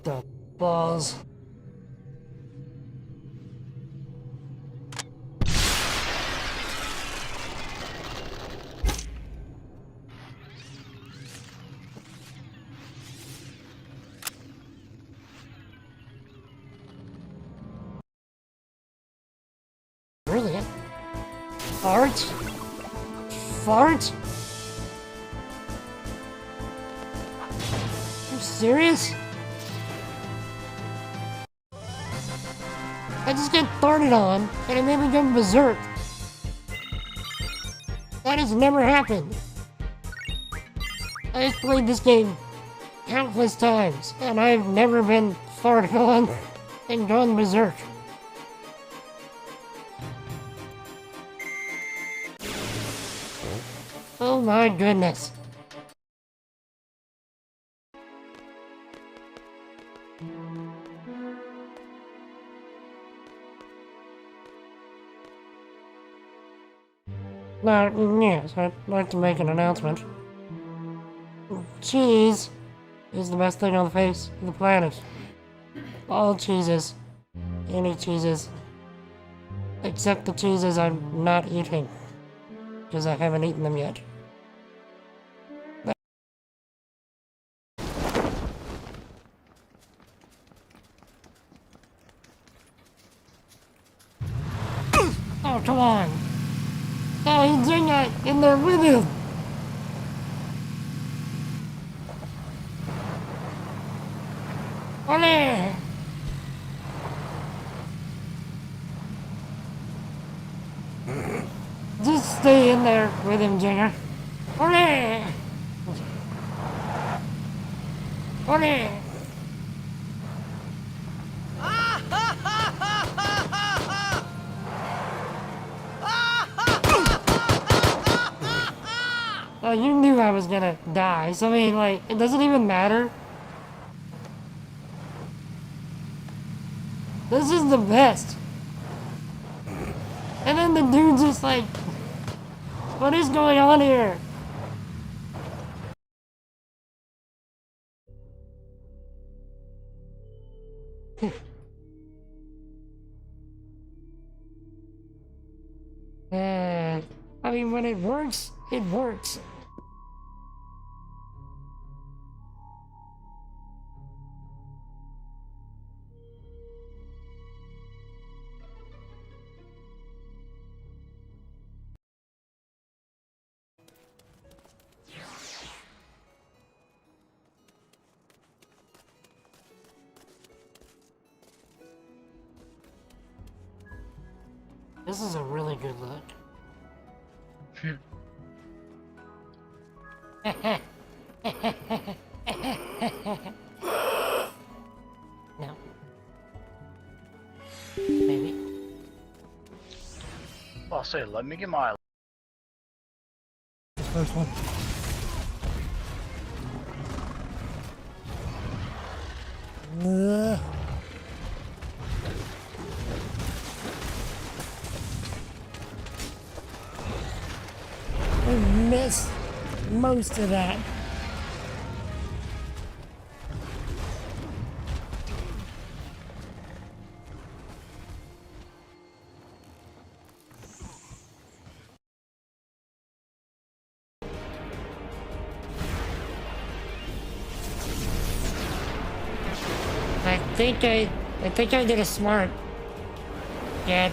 the balls. Really? Fart? Fart? Are you serious? I just get farted on, and it made me go berserk. That has never happened. I've played this game countless times, and I've never been farted on and gone berserk. Oh my goodness. Now, yes, I'd like to make an announcement. Cheese is the best thing on the face of the planet. All cheeses. Any cheeses. Except the cheeses I'm not eating. Because I haven't eaten them yet. Oh, come on! Oh, he's doing it in there with him! Ole! Just stay in there with him, Jinger. Ole! Ole! Oh, you knew I was gonna die, so I mean, like, it doesn't even matter. This is the best. And then the dude's just like, what is going on here? I mean, when it works, it works. This is a really good look. No. Maybe. Well, say, let me get my. The first one. I missed most of that. I think I did a smart. Yeah,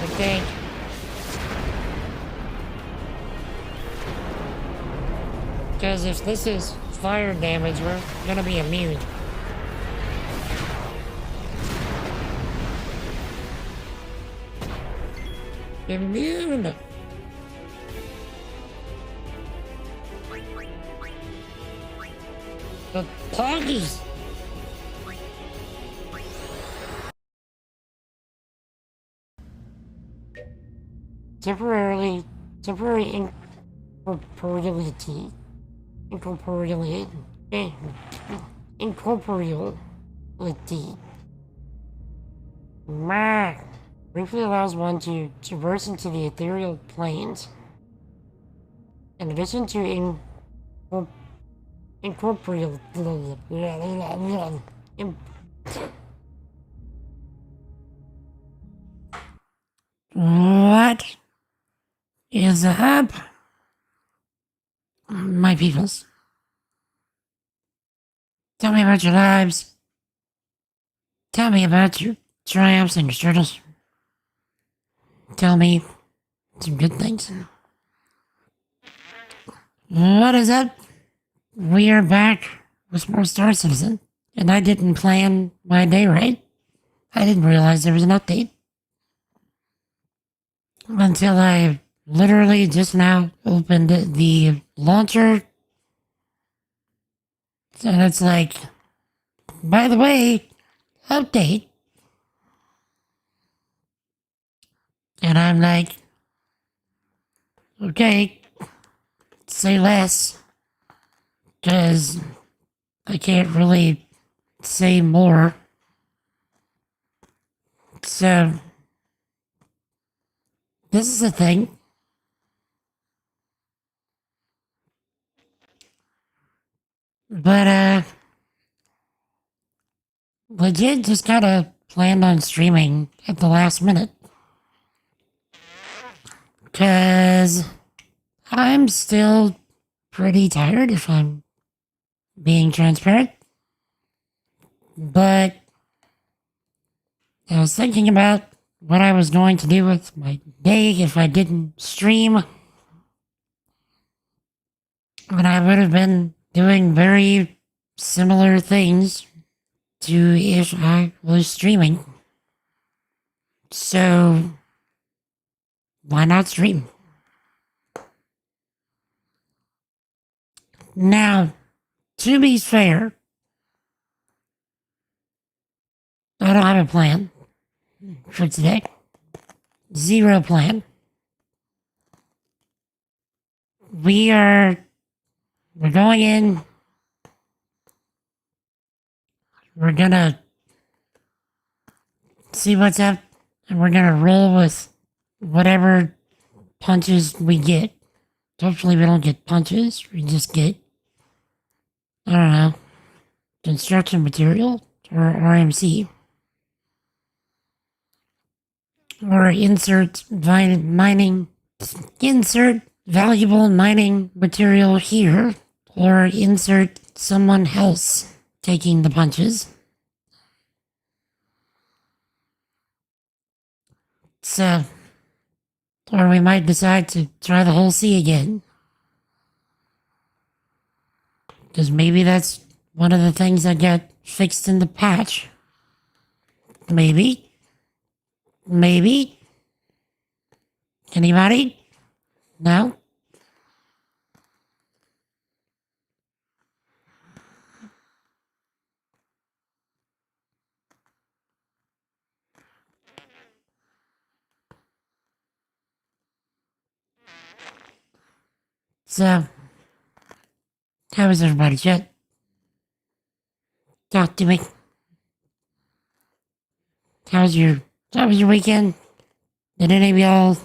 I think. Because if this is fire damage, we're gonna be immune. Immune! The puggies! Temporary incorporeality. Incorporeality. Briefly allows one to traverse into the ethereal planes. In addition to incorporeal What is up, my peoples? Tell me about your lives. Tell me about your triumphs and your struggles. Tell me some good things. What is up? We are back with more Star Citizen, and I didn't plan my day right. I didn't realize there was an update until I literally just now opened the launcher, and it's like, by the way, update. And I'm like, okay, say less, because I can't really say more. So, this is a thing. But, legit just kind of planned on streaming at the last minute. Because I'm still pretty tired, if I'm being transparent. But I was thinking about what I was going to do with my day if I didn't stream. And I would have been doing very similar things to if I was streaming. So, why not stream? Now, to be fair, I don't have a plan for today. Zero plan. We're going in. We're gonna see what's up, and we're gonna roll with whatever punches we get. Hopefully we don't get punches. We just get, I don't know, construction material or RMC. Or insert valuable mining material here, or insert someone else taking the punches. So, or we might decide to try the whole sea again. Because maybe that's one of the things that got fixed in the patch. Maybe. Maybe. Anybody? No? So, how is everybody, chat? Talk to me. How was your weekend? Did any of y'all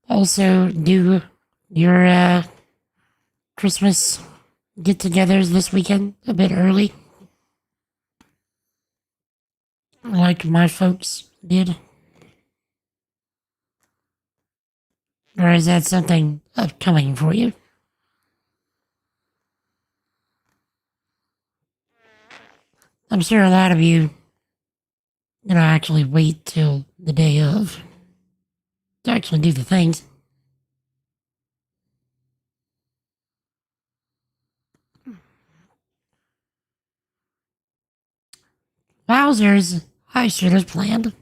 also do your Christmas get-togethers this weekend a bit early? Like my folks did? Or is that something upcoming for you? I'm sure a lot of you, actually wait till the day of to actually do the things. Wowzers, I should have planned.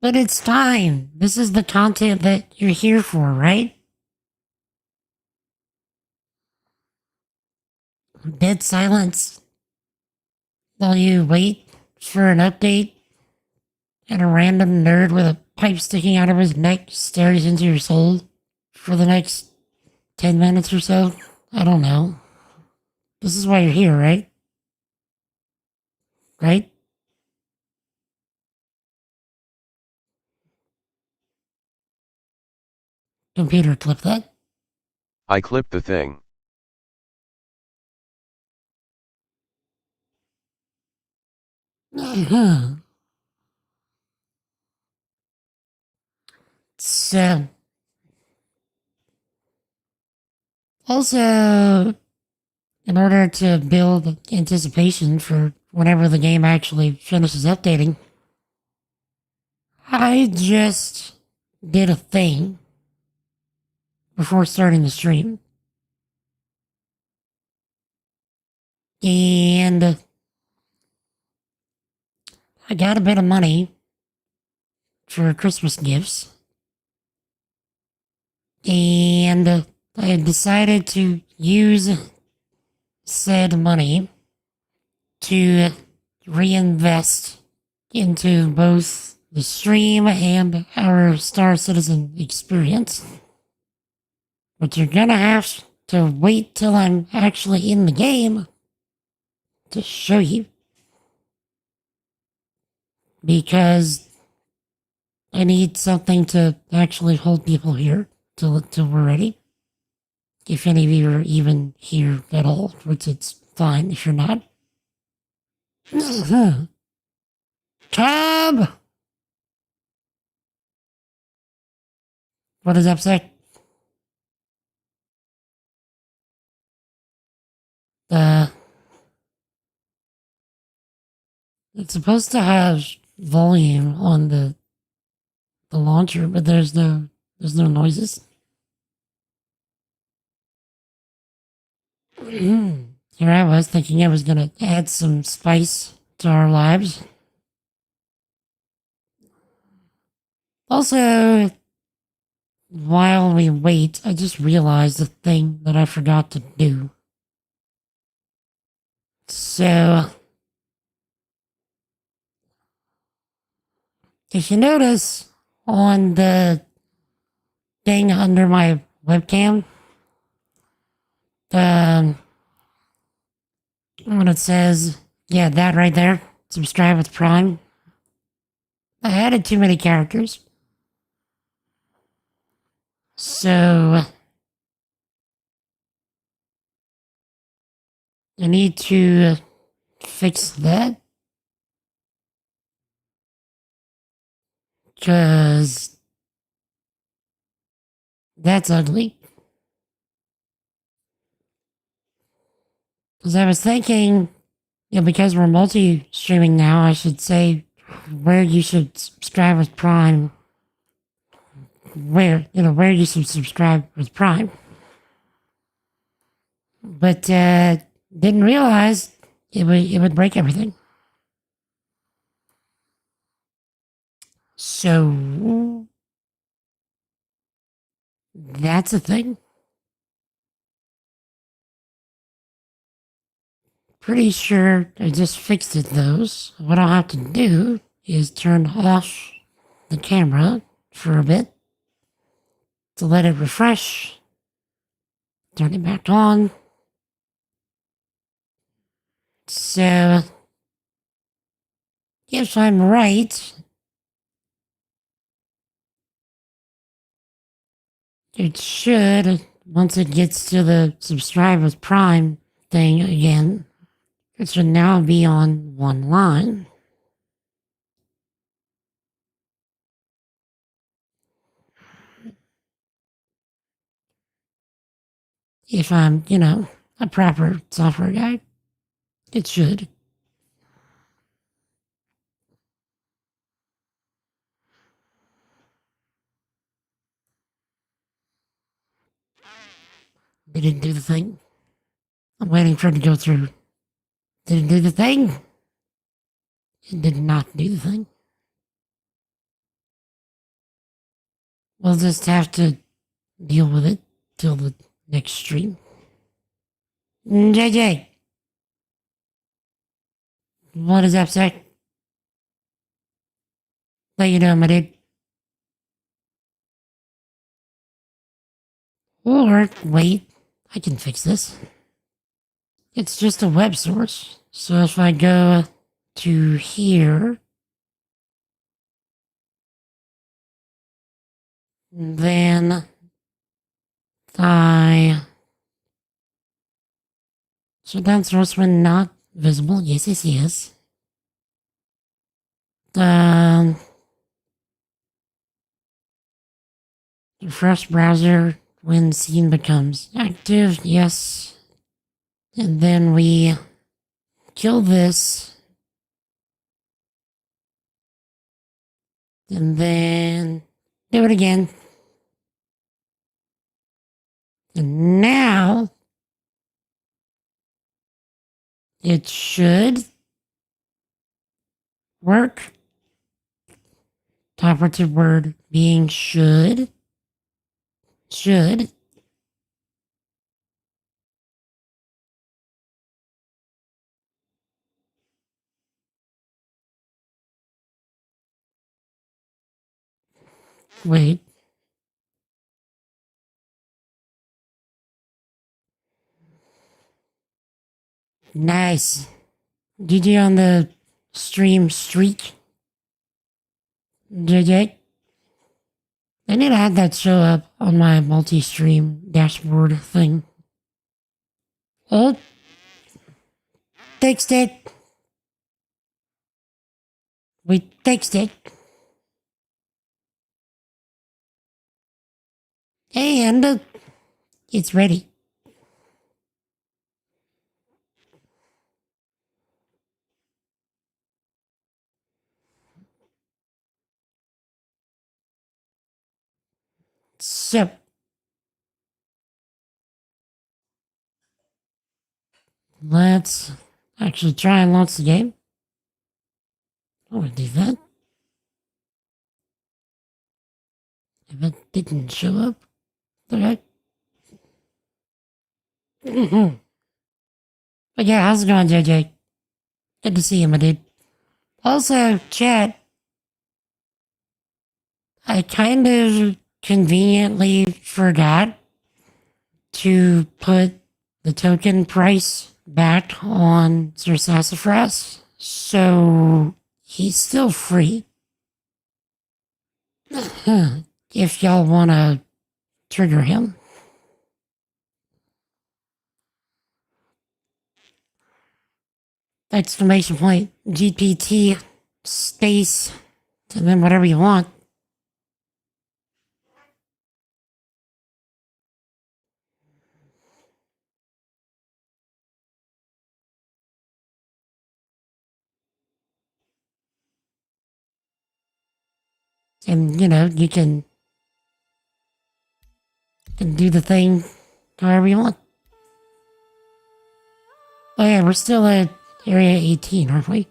But it's fine. This is the content that you're here for, right? Dead silence. While you wait for an update, and a random nerd with a pipe sticking out of his neck stares into your soul for the next 10 minutes or so. I don't know. This is why you're here, right? Right? Computer, clip that. I clipped the thing. So, also, in order to build anticipation for whenever the game actually finishes updating, I just did a thing before starting the stream. And I got a bit of money for Christmas gifts. And I decided to use said money to reinvest into both the stream and our Star Citizen experience. But you're gonna have to wait till I'm actually in the game to show you. Because I need something to actually hold people here till we're ready. If any of you are even here at all, which it's fine if you're not. Tab! What does that say? It's supposed to have volume on the launcher, but there's no noises. Here I was thinking I was gonna add some spice to our lives. Also, while we wait, I just realized a thing that I forgot to do. So, if you notice on the thing under my webcam, when it says, yeah, that right there, subscribe with Prime, I added too many characters. So, I need to fix that. Because that's ugly. Because I was thinking, because we're multi-streaming now, I should say where you should subscribe with Prime. Where you should subscribe with Prime. But didn't realize it would break everything. So that's a thing. Pretty sure I just fixed it though. What I'll have to do is turn off the camera for a bit to let it refresh. Turn it back on. So, if I'm right, it should, once it gets to the subscribe with Prime thing again, it should now be on one line. If I'm, a proper software guy, it should. Did it do the thing? I'm waiting for it to go through. Did it do the thing? It did not do the thing. We'll just have to deal with it till the next stream. JJ, what is up, sir? How you doing, my dude? Or, wait, I can fix this. It's just a web source. So if I go to here, then so that source when not visible, yes. Um, refresh browser when scene becomes active. Yes. And then we kill this. And then do it again. And now it should work. Operative word being should. Should. Wait. Nice. GG on the stream streak. JJ. I need to have that show up on my multi-stream dashboard thing. Oh. Fixed it. We fixed it. And it's ready. So, let's actually try and launch the game. Oh, I do that. If it didn't show up, okay. But yeah, how's it going, JJ? Good to see you, my dude. Also, chat, I kind of conveniently forgot to put the token price back on Sir Sassafras, so he's still free. If y'all want to trigger him. Exclamation point, GPT, space, and then whatever you want. And, you know, you can do the thing however you want. Oh yeah, we're still at Area 18, aren't we?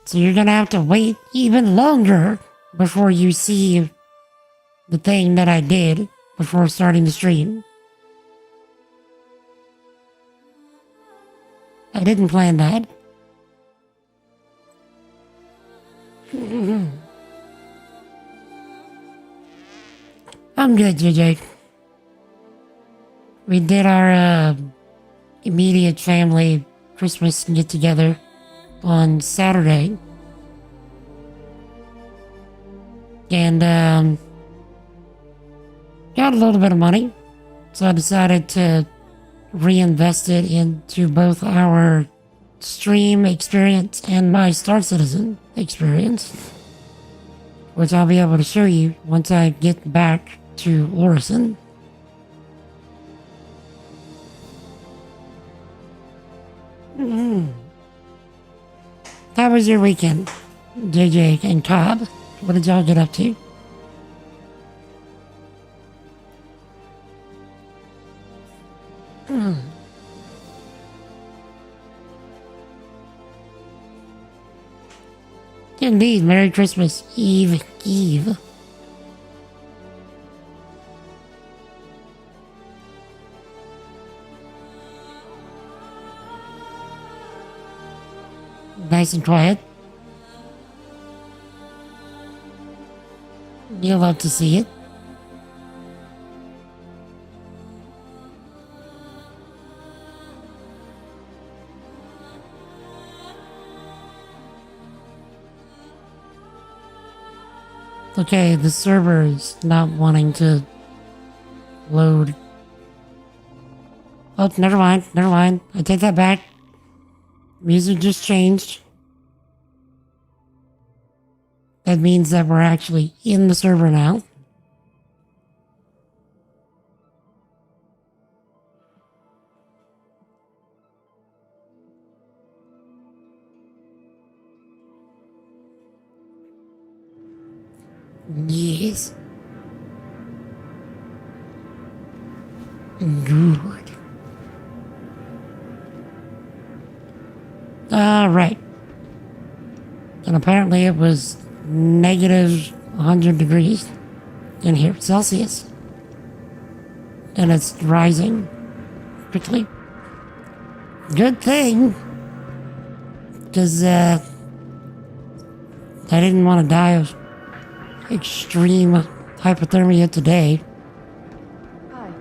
So you're gonna have to wait even longer before you see the thing that I did before starting the stream. I didn't plan that. I'm good, JJ. We did our immediate family Christmas get together on Saturday. And got a little bit of money. So I decided to reinvest it into both our stream experience and my Star Citizen experience, which I'll be able to show you once I get back to Orison. How was your weekend, JJ and Cobb? What did y'all get up to? Indeed, Merry Christmas Eve. Nice and quiet. You'll love to see it. Okay, the server is not wanting to load. Oh, never mind. I take that back. Music just changed. That means that we're actually in the server now. Yes. Good. Right. And apparently it was negative 100 degrees in here, Celsius. And it's rising quickly. Good thing. Because, I didn't want to die of extreme hypothermia today. Hi.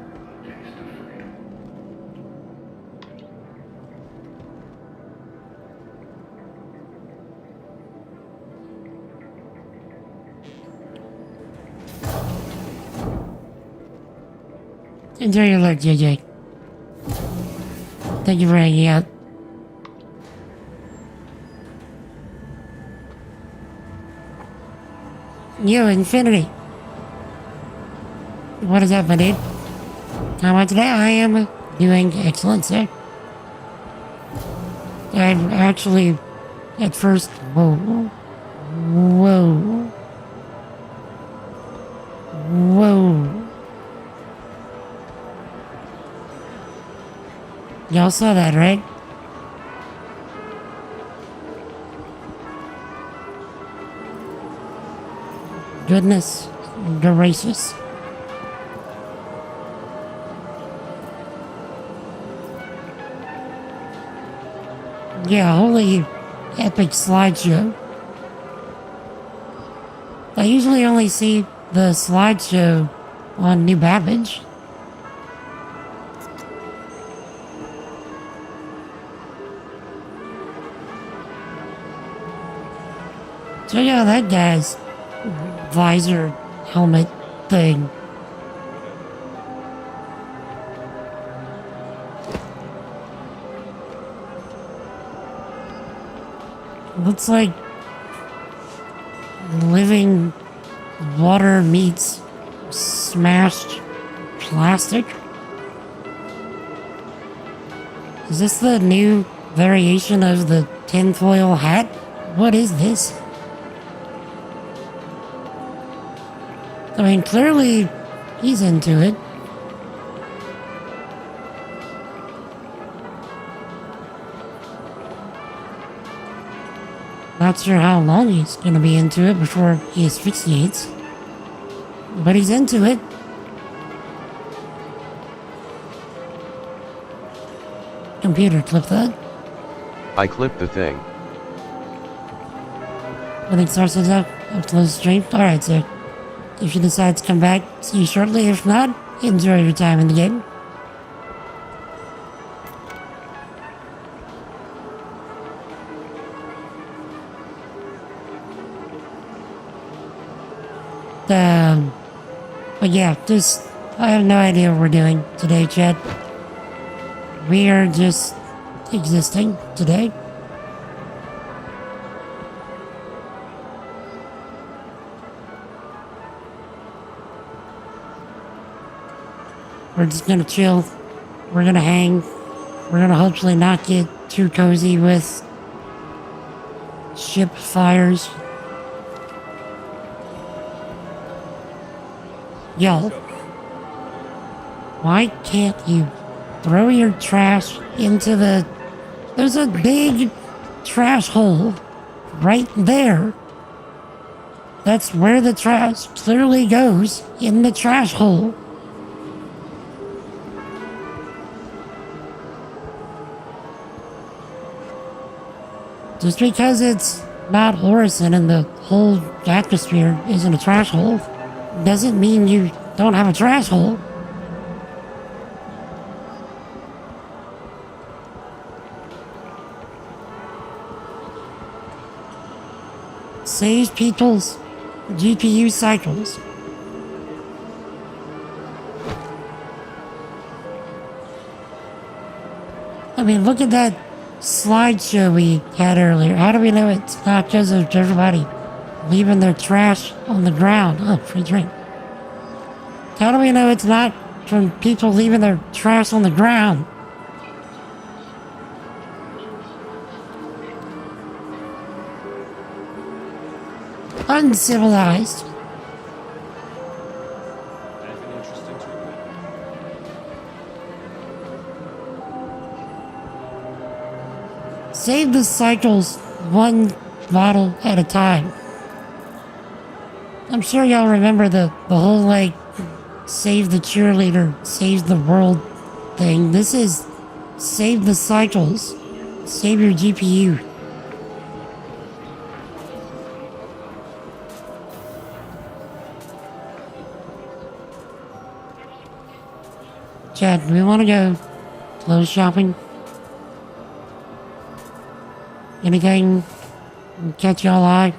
Enjoy your luck, JJ. Thank you for hanging out. Yo, Infinity. What is up, my dude? How about today? I am doing excellent, sir. I actually, at first, whoa. Y'all saw that, right? Goodness gracious. Yeah, holy epic slideshow. I usually only see the slideshow on New Babbage. Check out that guy's visor helmet thing. Looks like living water meets smashed plastic. Is this the new variation of the tinfoil hat? What is this? I mean, clearly he's into it. Not sure how long he's gonna be into it before he asphyxiates. But he's into it. Computer, clip that. I clipped the thing. When it starts it up, I'll close the stream. Alright, sir. If you decide to come back, see you shortly. If not, enjoy your time in the game. But yeah, I have no idea what we're doing today, Chad. We are just existing today. We're just gonna chill. We're gonna hang. We're gonna hopefully not get too cozy with ship fires. Yo, why can't you throw your trash into the... There's a big trash hole right there. That's where the trash clearly goes, in the trash hole. Just because it's not Horizon and the whole atmosphere isn't a trash hole, doesn't mean you don't have a trash hole. Saves people's GPU cycles. I mean, look at that slideshow we had earlier. How do we know it's not because of everybody leaving their trash on the ground. Oh, free drink. How do we know it's not from people leaving their trash on the ground? Uncivilized. Anything interesting to report? Save the cycles one bottle at a time. I'm sure y'all remember the whole like save the cheerleader, save the world thing. This is save the cycles. Save your GPU. Chad, do we want to go clothes shopping? Anything catch y'all eye?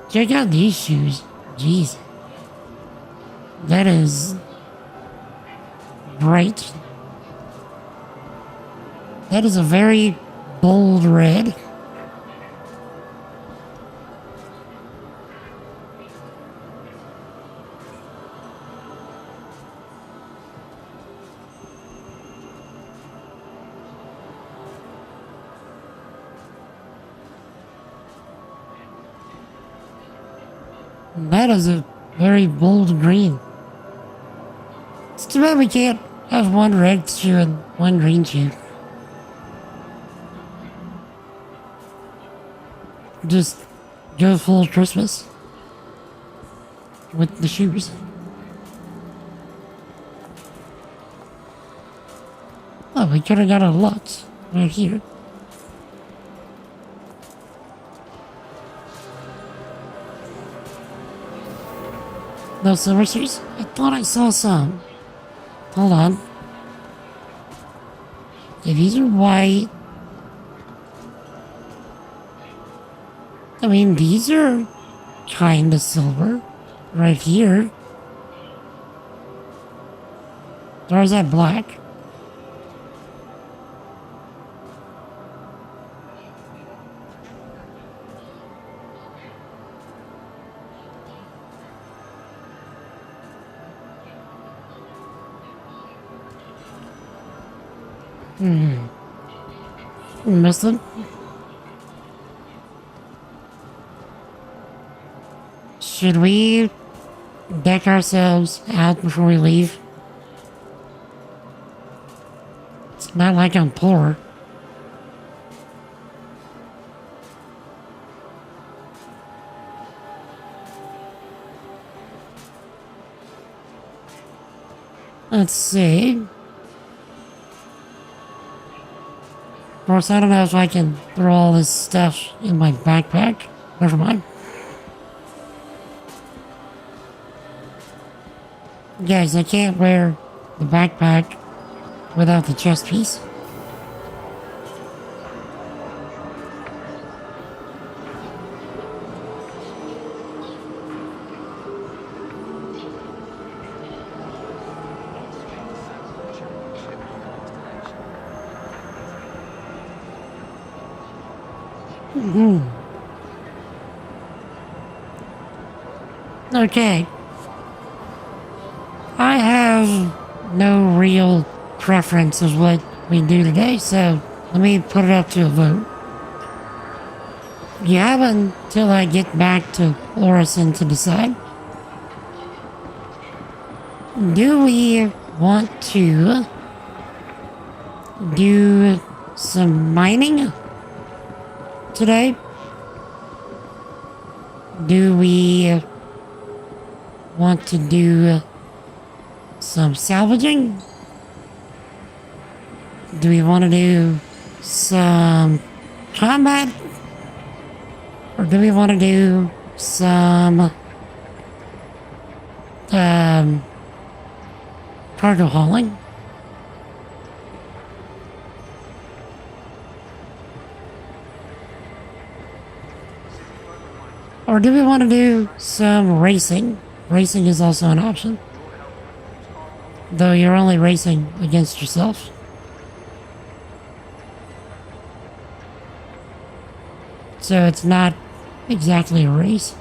Check out these shoes. Jeez. That is bright. That is a very bold red. That is a very bold green. It's too bad we can't have one red shoe and one green shoe. Just go full Christmas with the shoes. Oh, we could have got a lot right here. No silver shoes? I thought I saw some. Hold on. If these are white. I mean, these are kind of silver. Right here. Or is that black? Missed it. Should we deck ourselves out before we leave? It's not like I'm poor. Let's see. Of course, I don't know if I can throw all this stuff in my backpack. Never mind. Guys, I can't wear the backpack without the chest piece. Okay. I have no real preference of what we do today, so let me put it up to a vote. You have until I get back to Orison to decide. Do we want to do some mining today? Do we want to do some salvaging? Do we want to do some combat? Or do we want to do some cargo hauling? Or do we want to do some racing? Racing is also an option. Though you're only racing against yourself. So it's not exactly a race.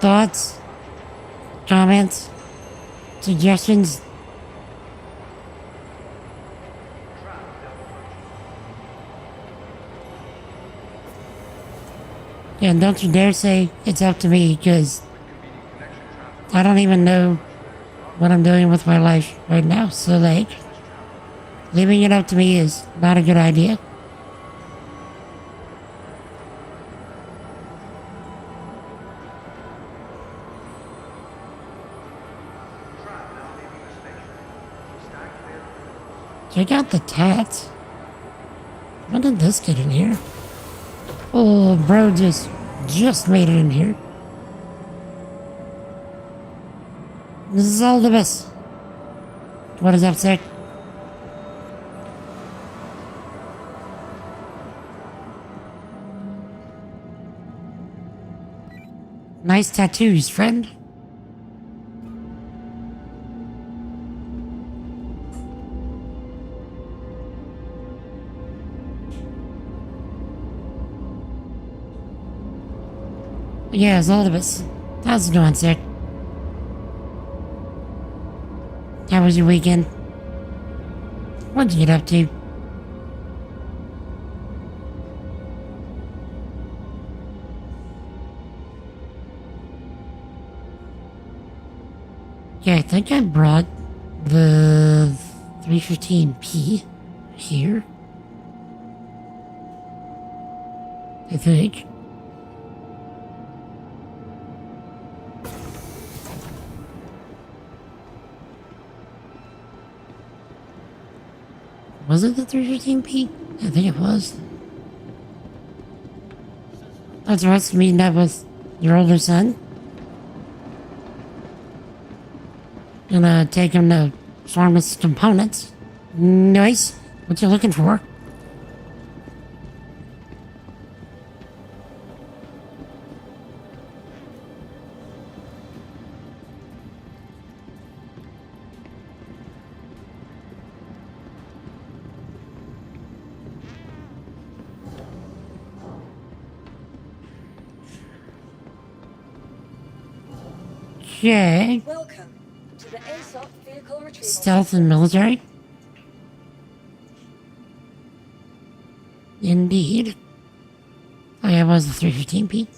Thoughts? Comments? Suggestions? Yeah, and don't you dare say it's up to me, because I don't even know what I'm doing with my life right now. So, like, leaving it up to me is not a good idea. Check out the tats. When did this get in here? Oh, bro just made it in here. This is all the best. What is up, sir? Nice tattoos, friend. Yeah, it's all of us. How's it going, sir? How was your weekend? What'd you get up to? Yeah, I think I brought the 315p here. I think. Was it the 315p? I think it was. That's right, to meeting up with your older son. Gonna take him to Pharmacy Components. Nice. What you looking for? Okay. Welcome to the ASOP Vehicle Retrieval Stealth and military? Indeed. Oh yeah, it was the 315p.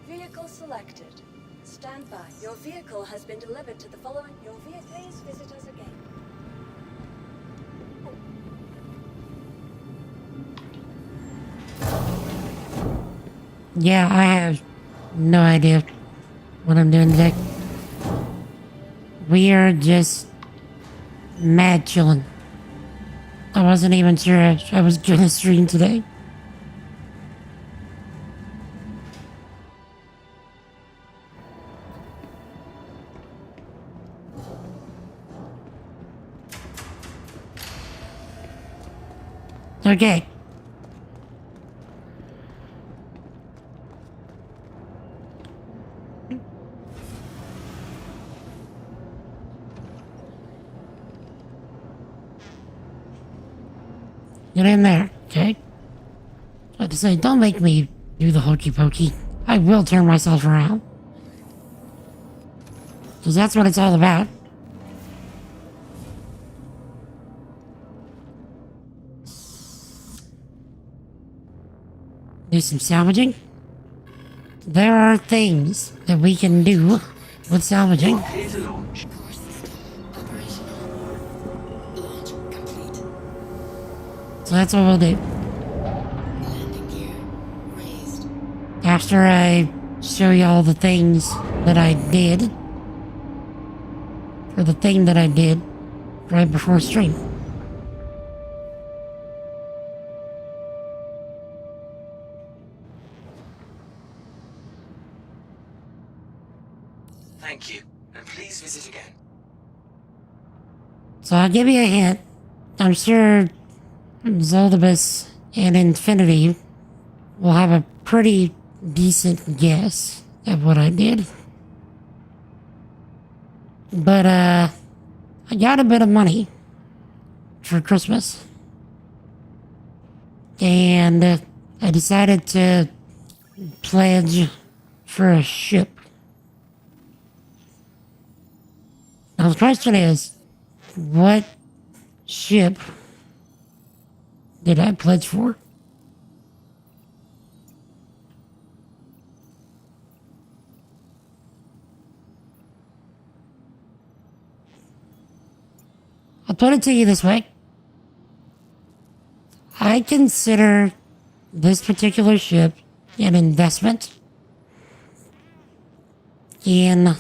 Vehicle selected. Stand by. Your vehicle has been delivered to the following. Your vehicle. Please visit us again. Yeah, I have no idea what I'm doing today. We are just mad chilling. I wasn't even sure if I was gonna stream today. Okay. Get in there, okay? Like I say, don't make me do the hokey pokey. I will turn myself around. Because that's what it's all about. Do some salvaging. There are things that we can do with salvaging. So that's what we'll do. After I show you all the things that I did, or the thing that I did right before stream. Thank you, and please visit again. So I'll give you a hint. I'm sure Zoldibus and Infinity will have a pretty decent guess at what I did. But, I got a bit of money for Christmas. And I decided to pledge for a ship. Now the question is, what ship did I pledge for? I'll put it to you this way. I consider this particular ship an investment in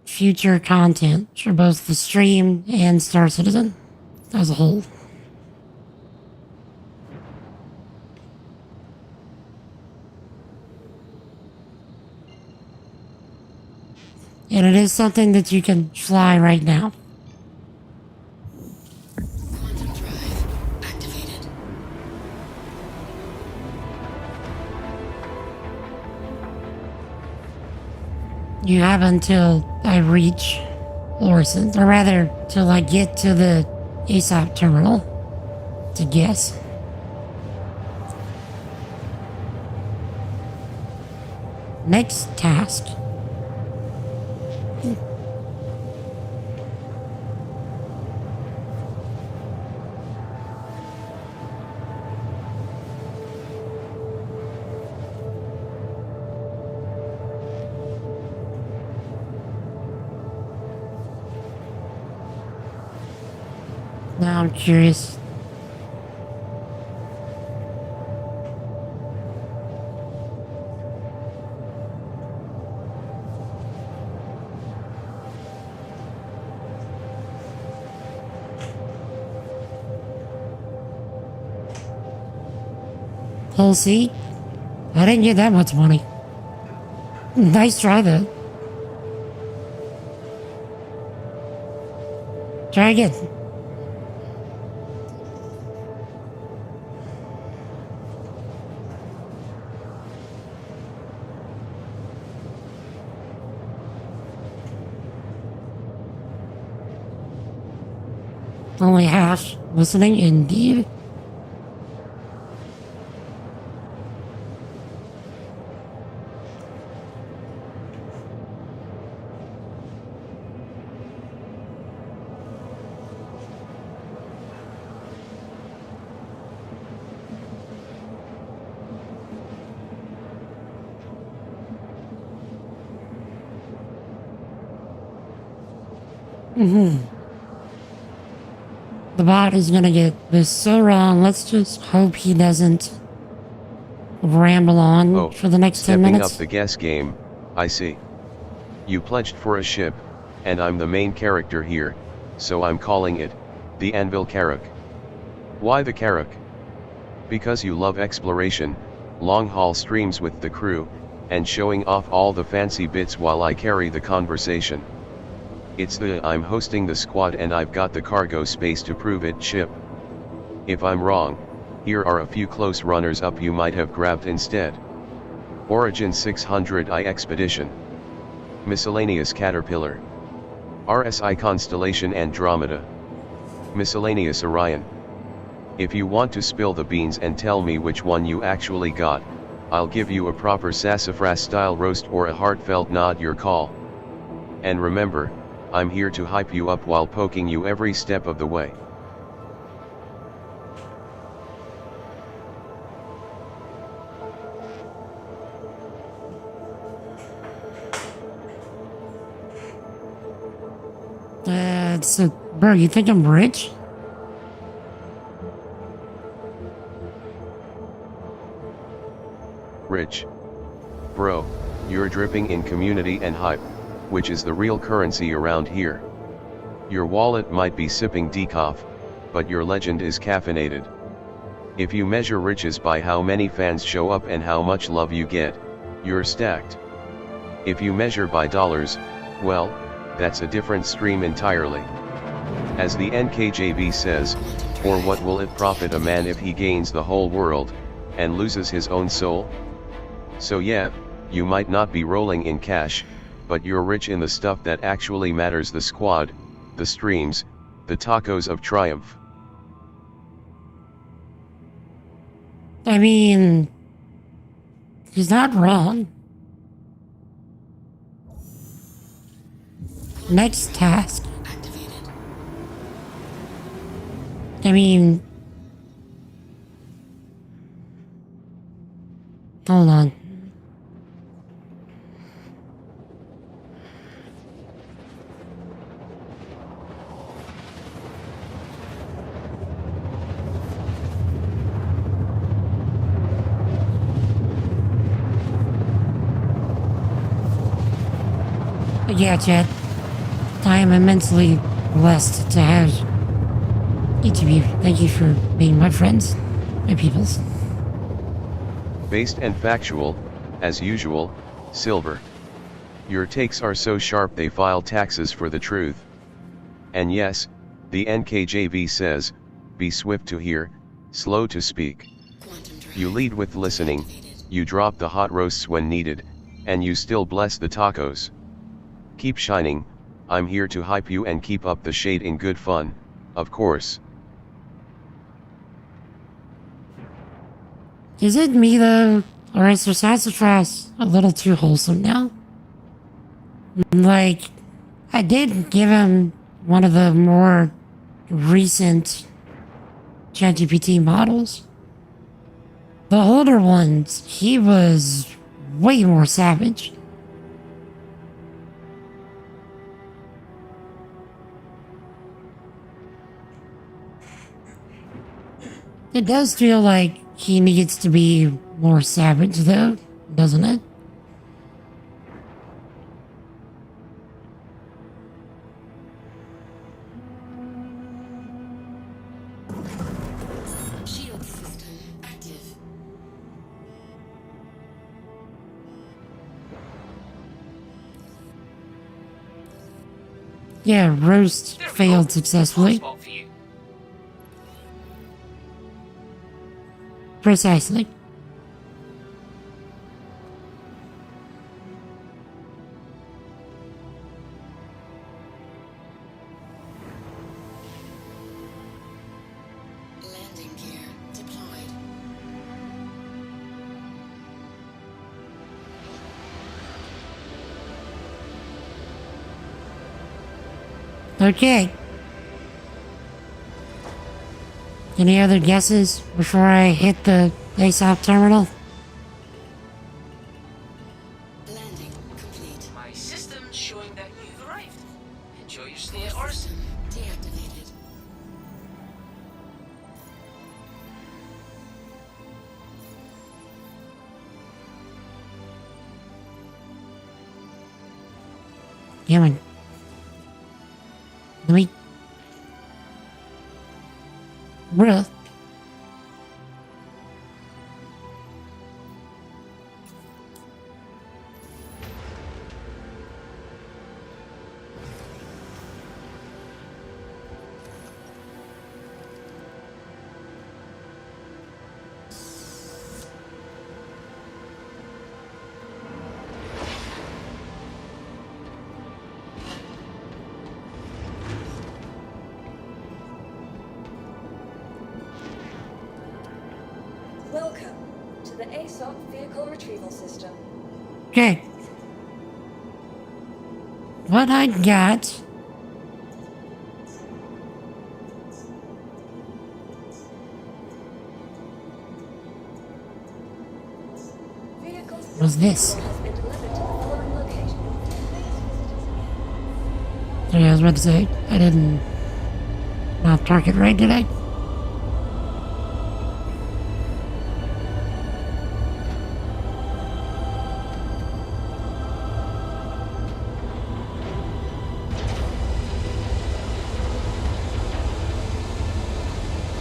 future content for both the stream and Star Citizen as a whole. And it is something that you can fly right now. Quantum drive activated. You have until I reach Orison, or rather, till I get to the ASOP terminal to guess. Next task. Now I'm curious. We'll see. I didn't get that much money. Nice try though. Try again. Only half listening indeed. The bot is gonna get this so wrong. Let's just hope he doesn't ramble on for the next 10 stepping minutes. up the guess game, I see. You pledged for a ship, and I'm the main character here, so I'm calling it the Anvil Carrack. Why the Carrack? Because you love exploration, long-haul streams with the crew, and showing off all the fancy bits while I carry the conversation. It's the I'm hosting the squad and I've got the cargo space to prove it ship. If I'm wrong, here are a few close runners up you might have grabbed instead. Origin 600I Expedition. Miscellaneous Caterpillar. RSI Constellation Andromeda. Miscellaneous Orion. If you want to spill the beans and tell me which one you actually got, I'll give you a proper sassafras style roast or a heartfelt nod, your call. And remember, I'm here to hype you up while poking you every step of the way. So, bro, you think I'm rich? Rich. Bro, you're dripping in community and hype, which is the real currency around here. Your wallet might be sipping decaf, but your legend is caffeinated. If you measure riches by how many fans show up and how much love you get, you're stacked. If you measure by dollars, well, that's a different stream entirely. As the NKJV says, Or what will it profit a man if he gains the whole world, and loses his own soul? So yeah, you might not be rolling in cash, but you're rich in the stuff that actually matters: the squad, the streams, the tacos of triumph. I mean, he's not wrong. Next task. I mean, hold on. Yeah, Chad. I am immensely blessed to have each of you. Thank you for being my friends, my peoples. Based and factual, as usual, Silver. Your takes are so sharp they file taxes for the truth. And yes, the NKJV says, be swift to hear, slow to speak. You lead with listening, you drop the hot roasts when needed, and you still bless the tacos. Keep shining, I'm here to hype you and keep up the shade in good fun, of course. Is it me though, or is the sassafras a little too wholesome now? Like, I did give him one of the more recent ChatGPT models. The older ones, he was way more savage. It does feel like he needs to be more savage though, doesn't it? Shield system active. Yeah, roast failed successfully. Precisely. Landing gear deployed. Okay. Any other guesses before I hit the ASOP terminal? Landing complete. My system's showing that you've arrived. Enjoy your stay at Arson. System deactivated. Damn it. Let me... Bruh. Welcome to the ASOP Vehicle Retrieval System. Okay. What I got... Vehicles Was this? has been delivered to the following location. Sorry, I was about to say, I didn't... not target right, did I?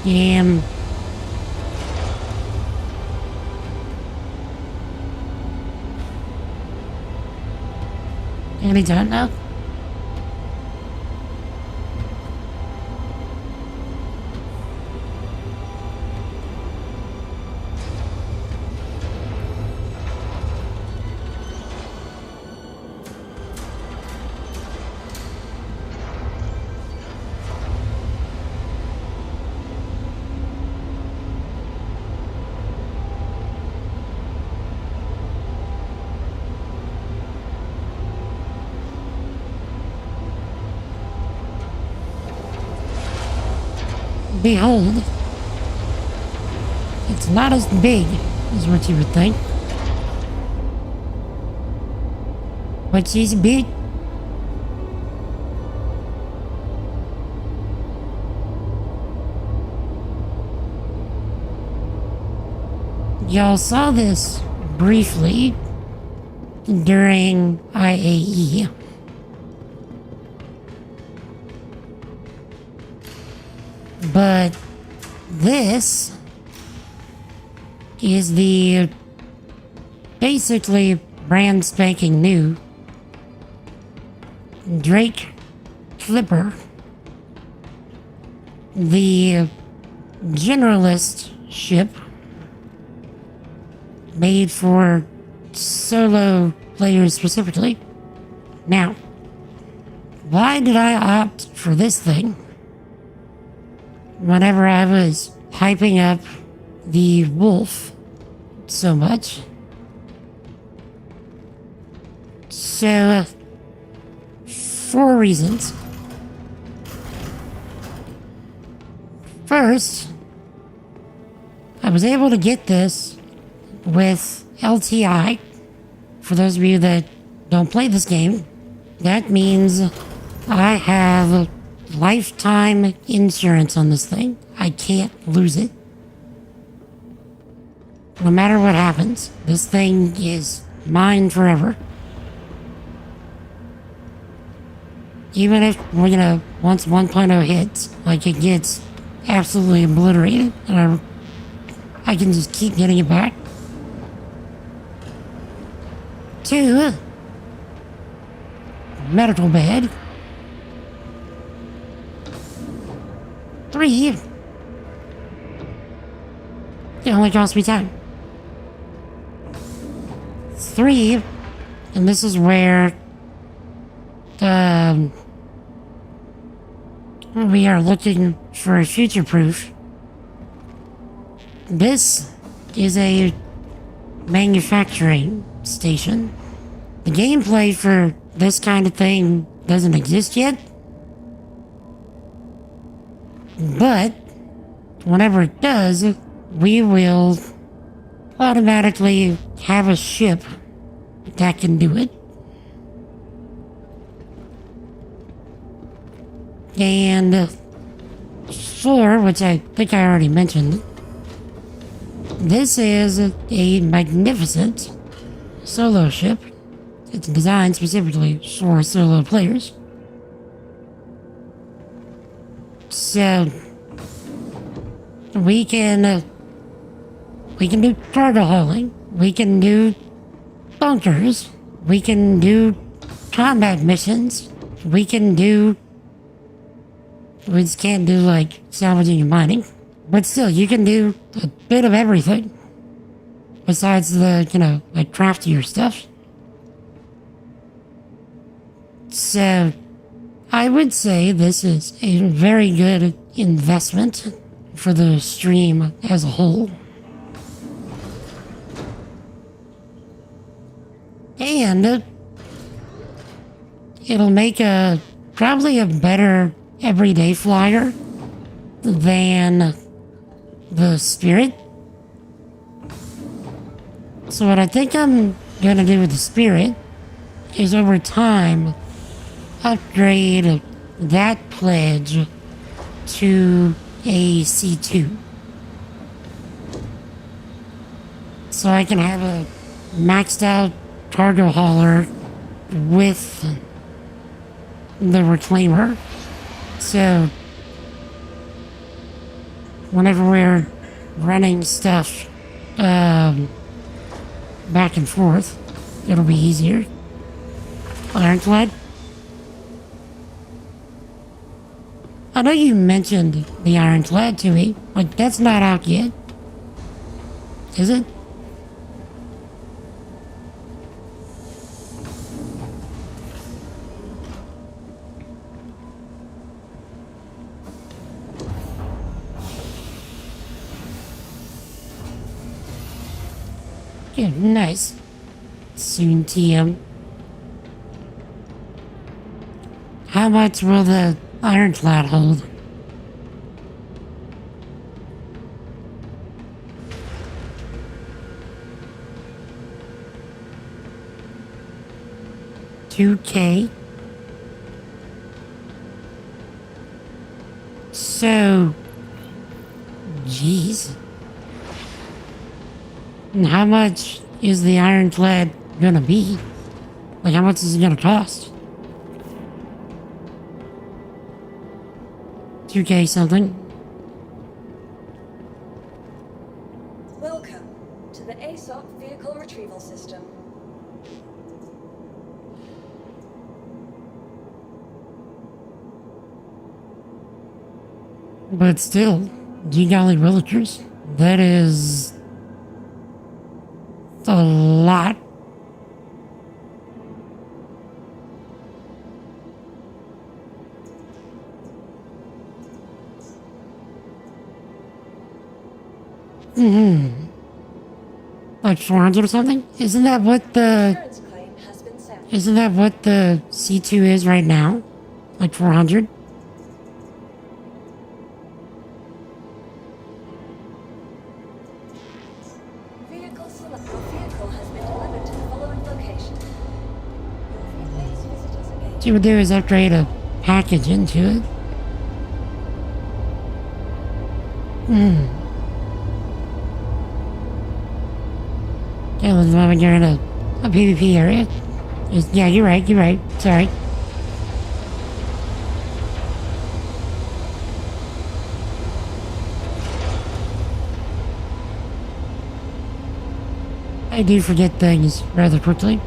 Damn. Anytime now. behold, it's not as big as what you would think. But she's big. Y'all saw this briefly during IAE. But this is the basically brand spanking new Drake Clipper, the generalist ship made for solo players specifically. Now, why did I opt for this thing whenever I was hyping up the Wolf so much? So, 4 reasons. First, I was able to get this with LTI. For those of you that don't play this game, that means I have lifetime insurance on this thing. I can't lose it. No matter what happens, this thing is mine forever. Even if, once 1.0 hits, like it gets absolutely obliterated, and I can just keep getting it back. 2, medical bed. 3, it only costs me time. 3, and this is where we are looking for a future proof. This is a manufacturing station. The gameplay for this kind of thing doesn't exist yet, but whenever it does, we will automatically have a ship that can do it. And 4, which I think I already mentioned, this is a magnificent solo ship. It's designed specifically for solo players. So we can do cargo hauling, we can do bunkers, we can do combat missions, we just can't do like salvaging and mining. But still, you can do a bit of everything. Besides the, like craftier stuff. So, I would say this is a very good investment for the stream as a whole. And it'll make probably a better everyday flyer than the Spirit. So what I think I'm gonna do with the Spirit is over time upgrade that pledge to a C2. So I can have a maxed out cargo hauler with the Reclaimer. So whenever we're running stuff back and forth, it'll be easier. Ironclad? I know you mentioned the Ironclad to me, but that's not out yet. Is it? Yeah, nice. Soon TM. How much will the Ironclad hold? 2K. So, jeez. And how much is the ironclad gonna be? Like, how much is it gonna cost? 2K something. Welcome to the ASOP Vehicle Retrieval System. But still, you golly villagers, that is a lot. Like 400 or something? Isn't that what the Insurance claim has been sent. isn't that what the C2 is right now? Like 400? Vehicle select. Your vehicle has been delivered to the following location. Your VA's visitors again. What you would do is upgrade a package into it. Yeah, let's when you're in a PvP area. Yeah, you're right. Sorry. I do forget things rather quickly.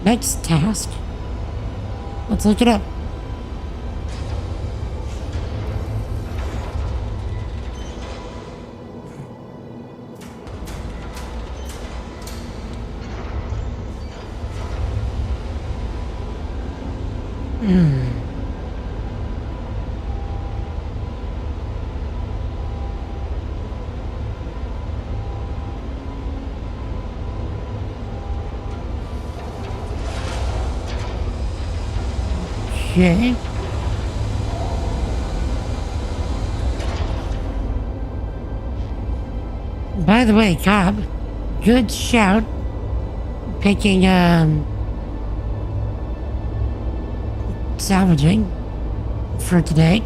Next task. Let's look it up. Okay. By the way, Cobb, good shout picking salvaging for today,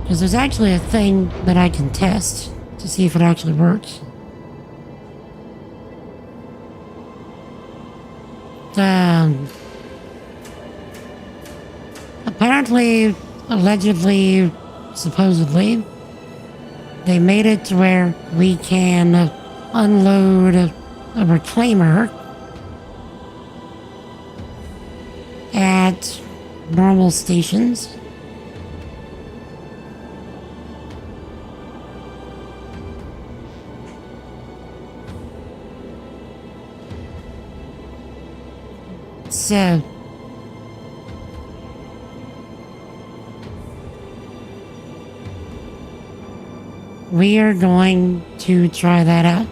because there's actually a thing that I can test to see if it actually works. Apparently, allegedly, supposedly, they made it to where we can unload a reclaimer at normal stations. So, we are going to try that out.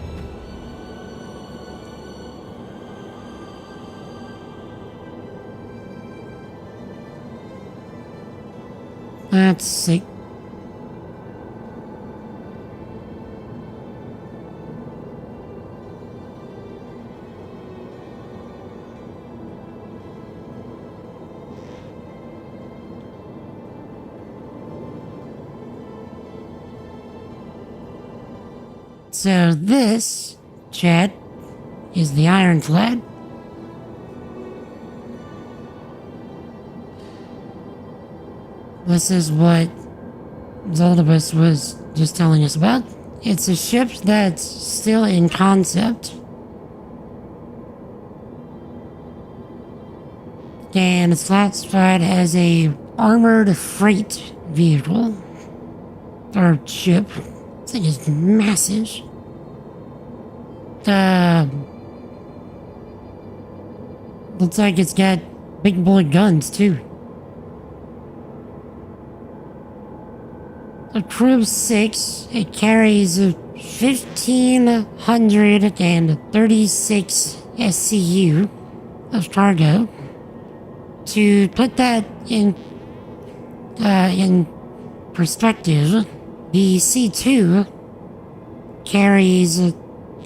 Let's see. So this, Chad, is the ironclad. This is what Zoldibus was just telling us about. It's a ship that's still in concept. And it's classified as a armored freight vehicle. Or ship. This thing is massive. Looks like it's got big boy guns too. A crew of 6, it carries 1,536 SCU of cargo. To put that in perspective, the C2 carries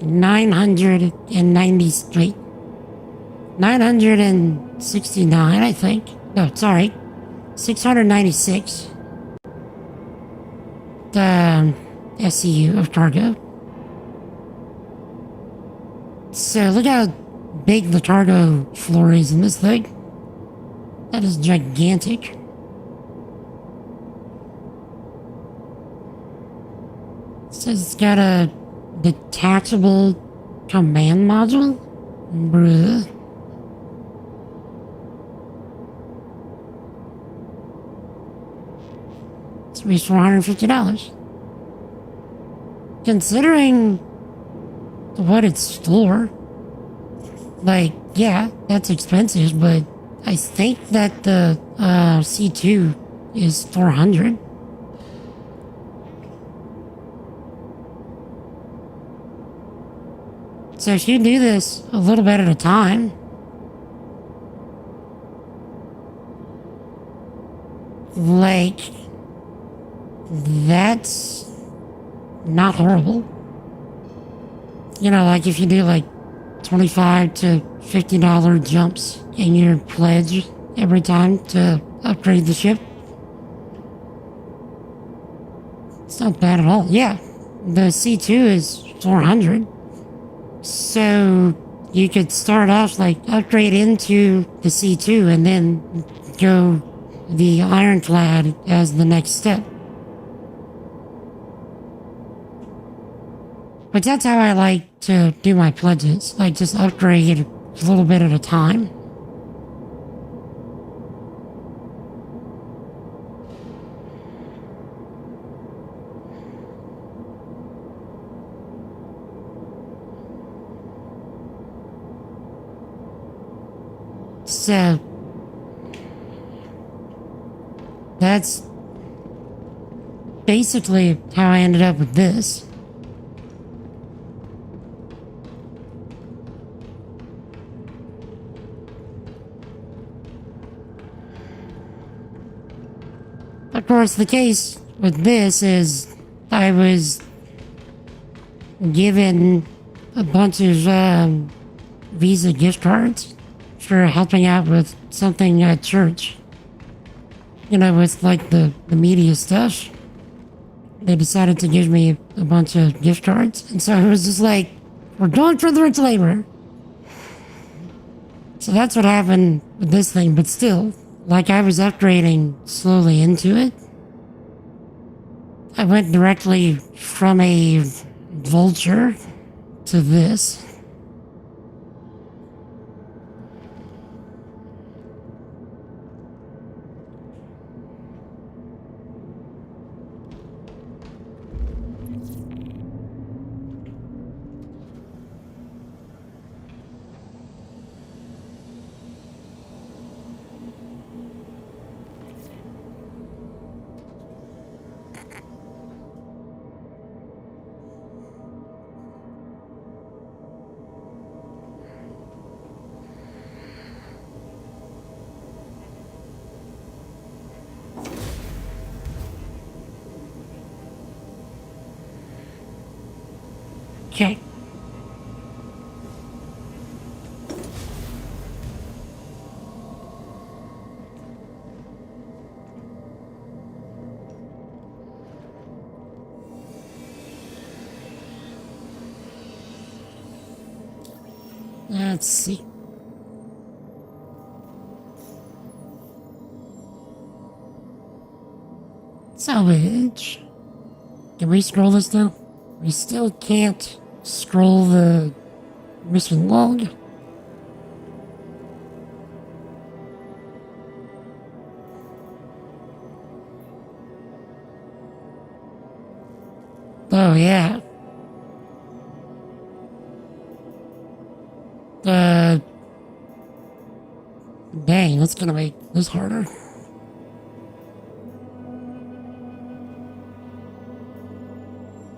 990, wait, 969, I think. No, sorry, 696. The SCU of cargo. So look how big the cargo floor is in this thing. That is gigantic. It says it's got a detachable command module? Bruh. It's at least $450. Considering what it's for, like, yeah, that's expensive, but I think that the C2 is $400. So if you do this a little bit at a time, like, that's not horrible. You know, like if you do like $25 to $50 jumps in your pledge every time to upgrade the ship, it's not bad at all. Yeah, the C2 is $400. So you could start off like upgrade into the C2 and then go the Ironclad as the next step. But that's how I like to do my pledges. Like just upgrade a little bit at a time. So that's basically how I ended up with this. Of course, the case with this is I was given a bunch of Visa gift cards for helping out with something at church. You know, with like the media stuff. They decided to give me a bunch of gift cards. And so it was just like, we're going for the rich labor. So that's what happened with this thing, but still, like I was upgrading slowly into it. I went directly from a Vulture to this. Okay. Let's see. Salvage. Can we scroll this now? We still can't scroll the mission log. Oh, yeah. Dang, that's gonna make this harder.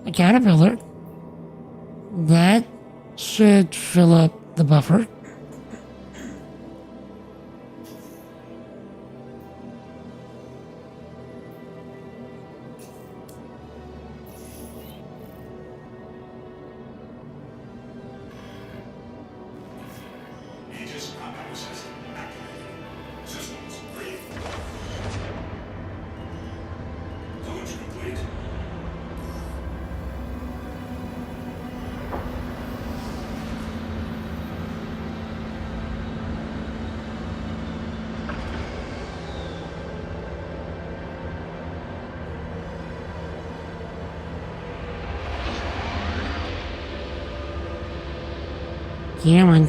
A caterpillar. That should fill up the buffer. Cameron.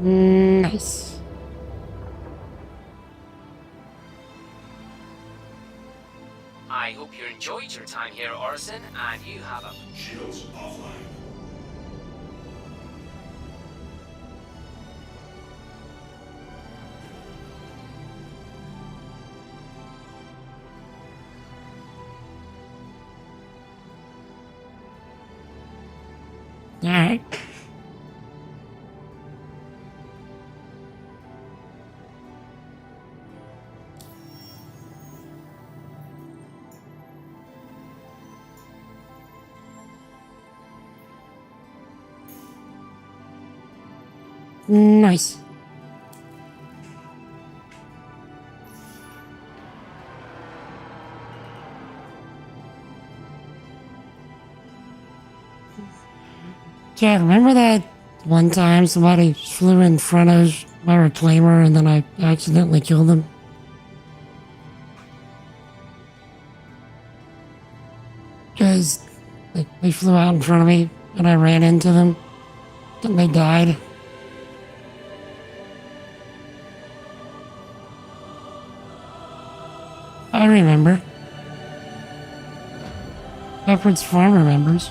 Nice. I hope you enjoyed your time here, Orison, and you have a... Shields offline. Alright. Nice. Yeah, remember that one time somebody flew in front of my reclaimer and then I accidentally killed them? Because they flew out in front of me and I ran into them and they died. I remember. Shepherd's Farm remembers.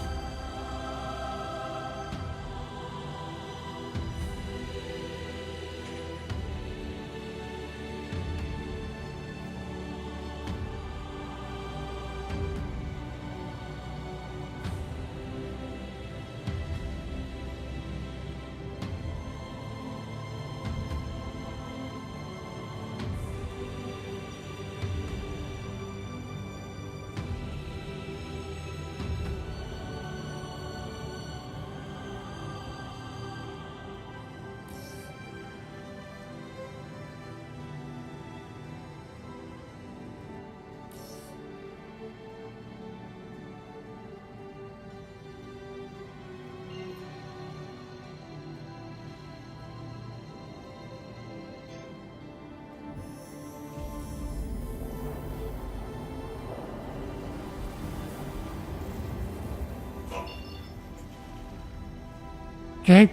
Okay.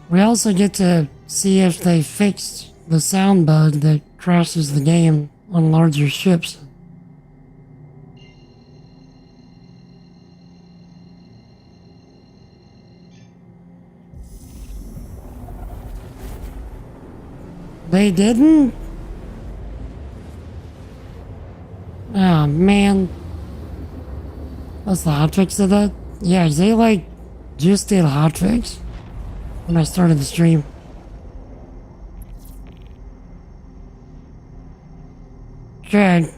We also get to see if they fixed the sound bug that crashes the game on larger ships. They didn't? Oh man. What's the hotfix of that? Yeah, they like just did hotfix when I started the stream. Good.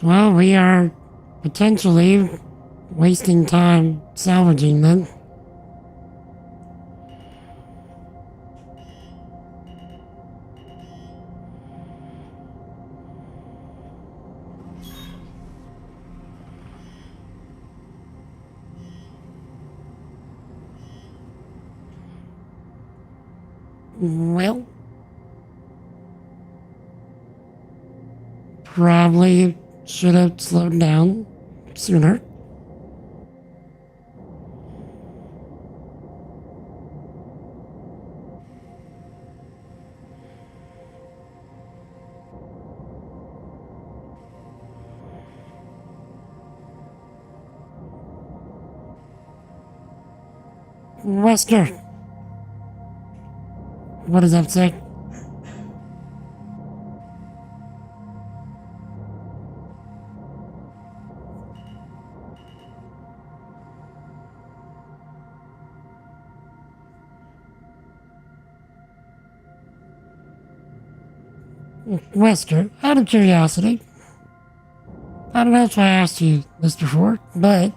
Well, we are potentially wasting time salvaging them. Well, probably should have slowed down sooner. Wesker, what does that say? Wesker, out of curiosity, I don't know if I asked you this before, but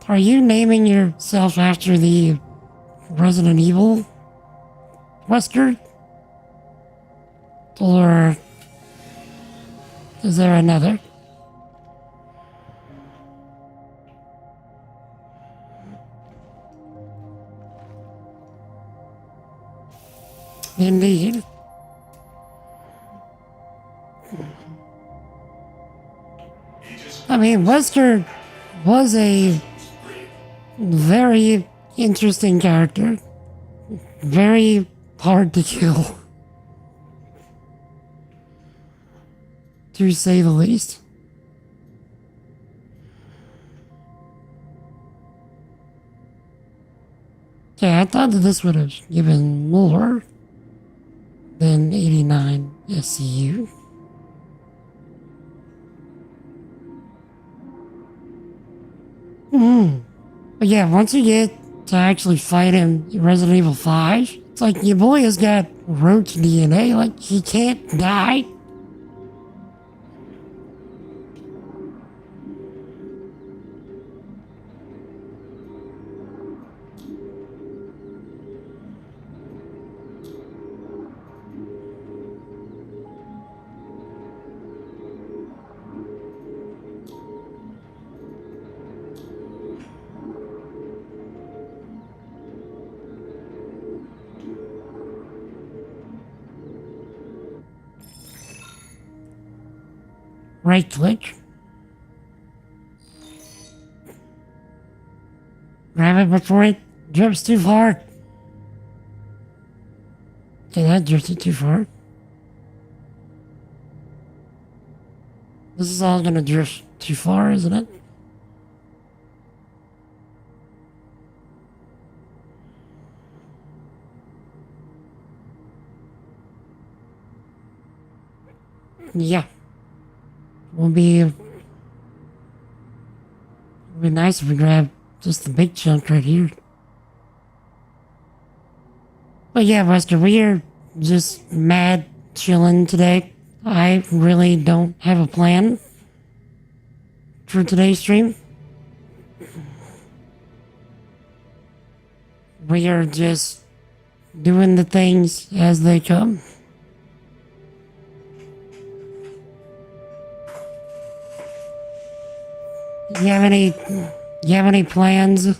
are you naming yourself after the Resident Evil Wesker? Or is there another? Indeed. I mean, Wesker was a very interesting character. Very hard to kill. To say the least. Yeah, I thought that this would have given more than 89 SCU. But yeah, once you get to actually fight him in Resident Evil 5, it's like your boy has got roach DNA, like he can't die. Right click. Grab it before it drifts too far. Okay, that drifted too far. This is all gonna drift too far, isn't it? Yeah. Would be nice if we grab just the big chunk right here. But yeah, Buster, we are just mad chilling today. I really don't have a plan for today's stream. We are just doing the things as they come. You have any plans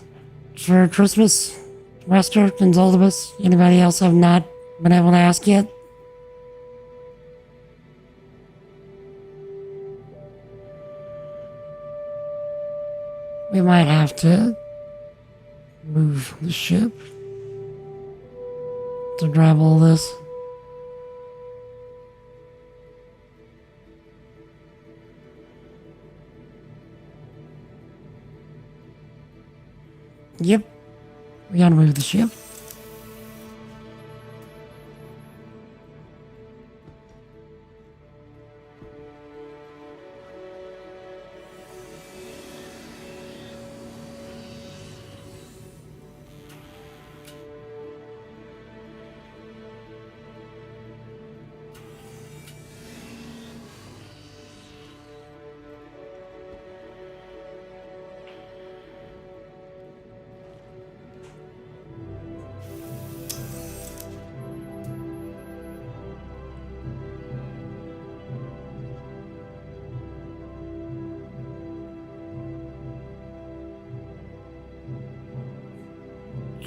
for Christmas, Lester and Zoldibus? Anybody else I've not been able to ask yet? We might have to move the ship to grab all this. Yep, we gotta move the ship.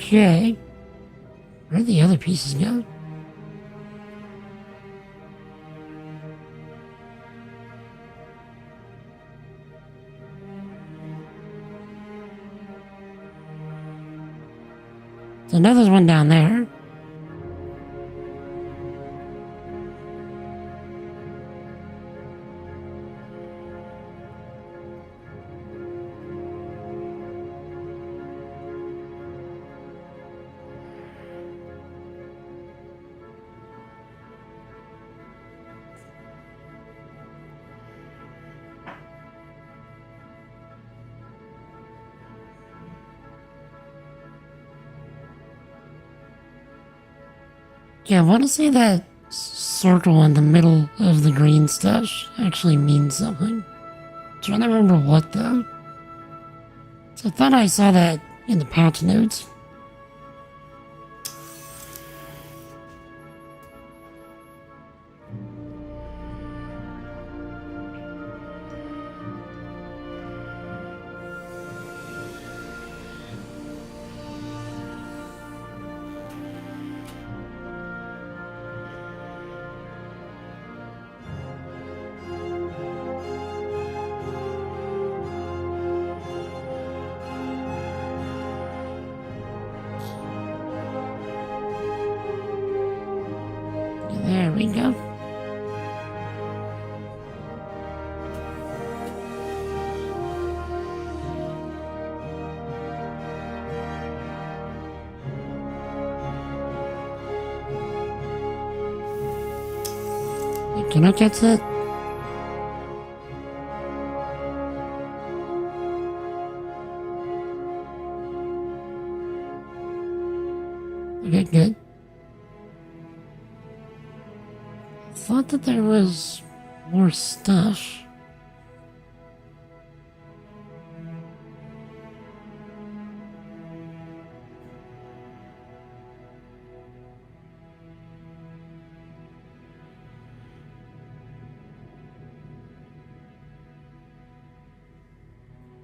Okay. Where'd the other pieces go? There's another one down there. Yeah, I want to say that circle in the middle of the green stuff actually means something. Trying to remember what though. So I thought I saw that in the patch notes. we go. Can I catch that? Okay, good. Thought that there was more stuff.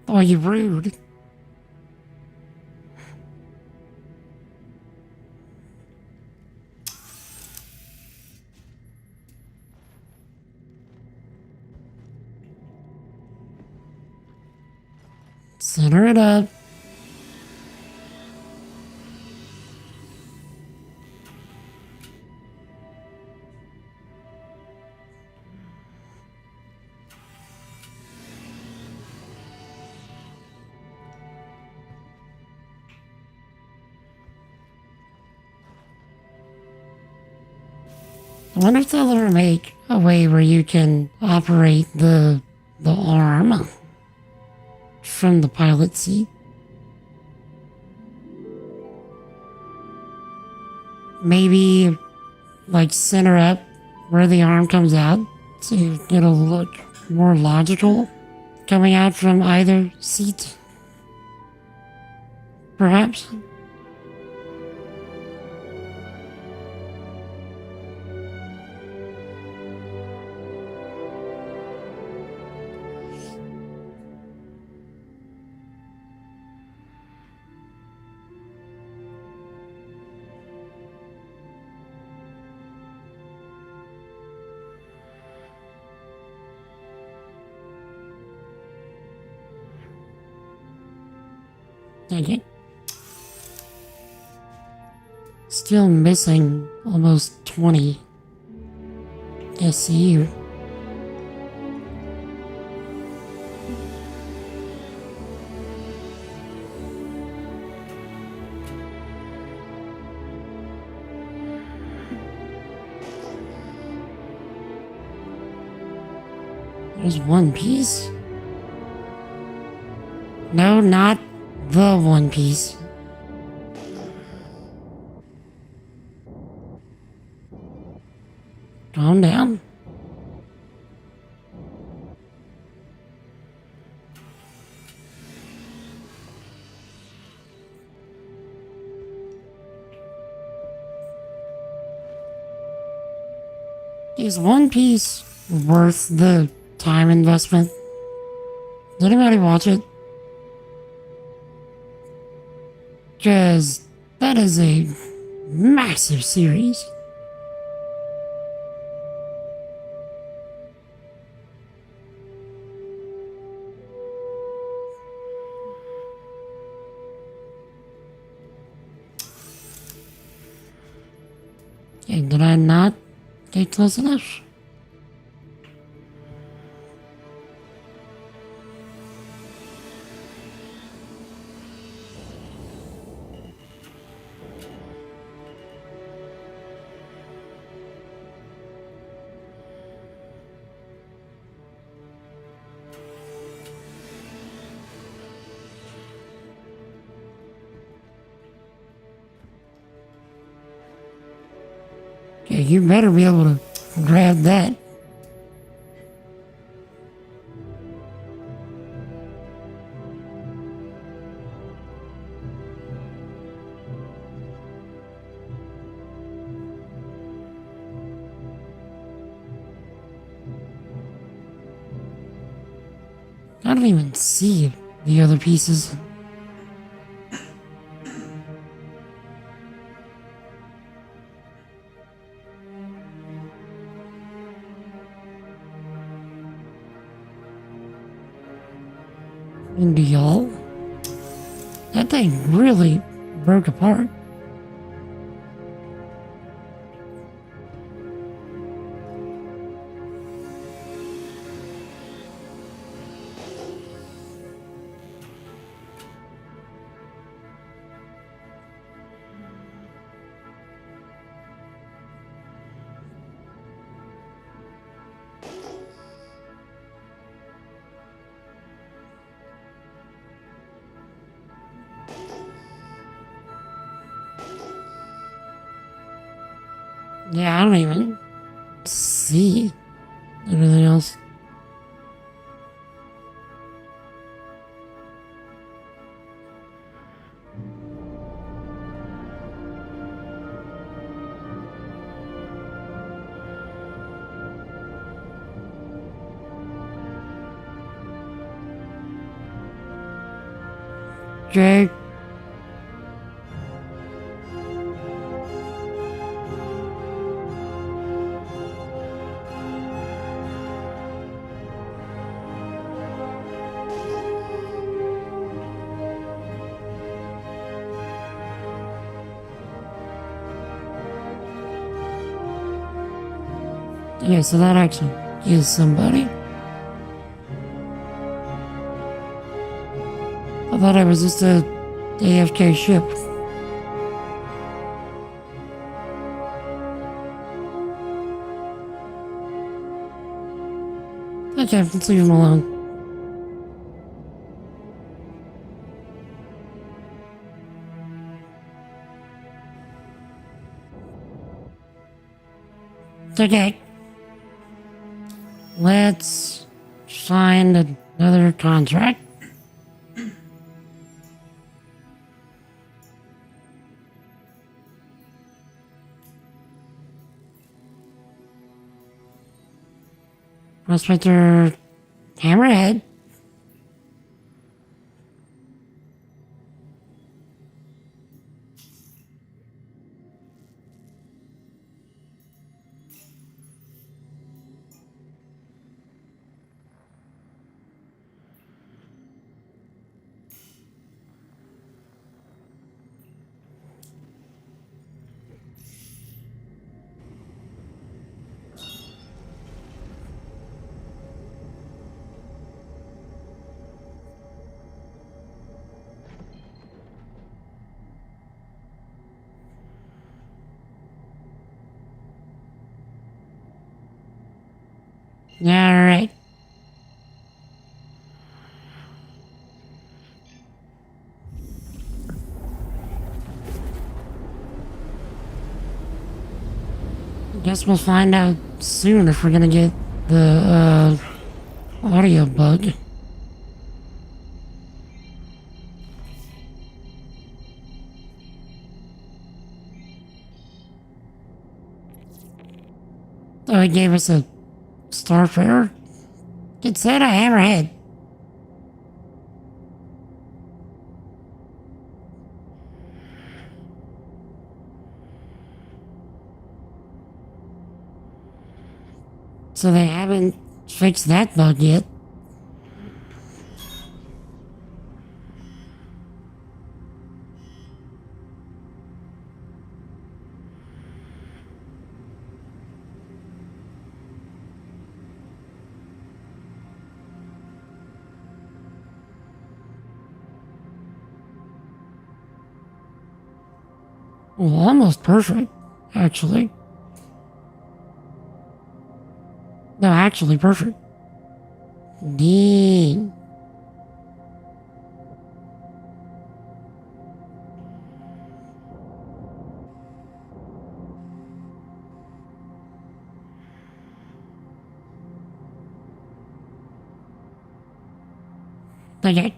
Oh, you rude. Center it up. I wonder if they'll ever make a way where you can operate the arm from the pilot seat. Maybe like center up where the arm comes out so it'll look more logical coming out from either seat. Perhaps. Okay. Still missing almost 20 SCU. There's one piece. No, not the One Piece. Calm down. Is One Piece worth the time investment? Did anybody watch it? Because that is a massive series. Okay, did I not get close enough? Okay, you better be able to grab that. I don't even see the other pieces. And y'all, that thing really broke apart. Yeah, I don't even see anything else. Okay. Okay, so that actually is somebody. I thought it was just a AFK ship. Okay, let's leave him alone. Okay. Let's find another contract. Prospector Hammerhead. Alright. Guess we'll find out soon if we're gonna get the audio bug. Oh, it gave us a Starfarer? It said a Hammerhead. So they haven't fixed that bug yet. Well, almost perfect, actually. No, actually perfect. Neat. Okay.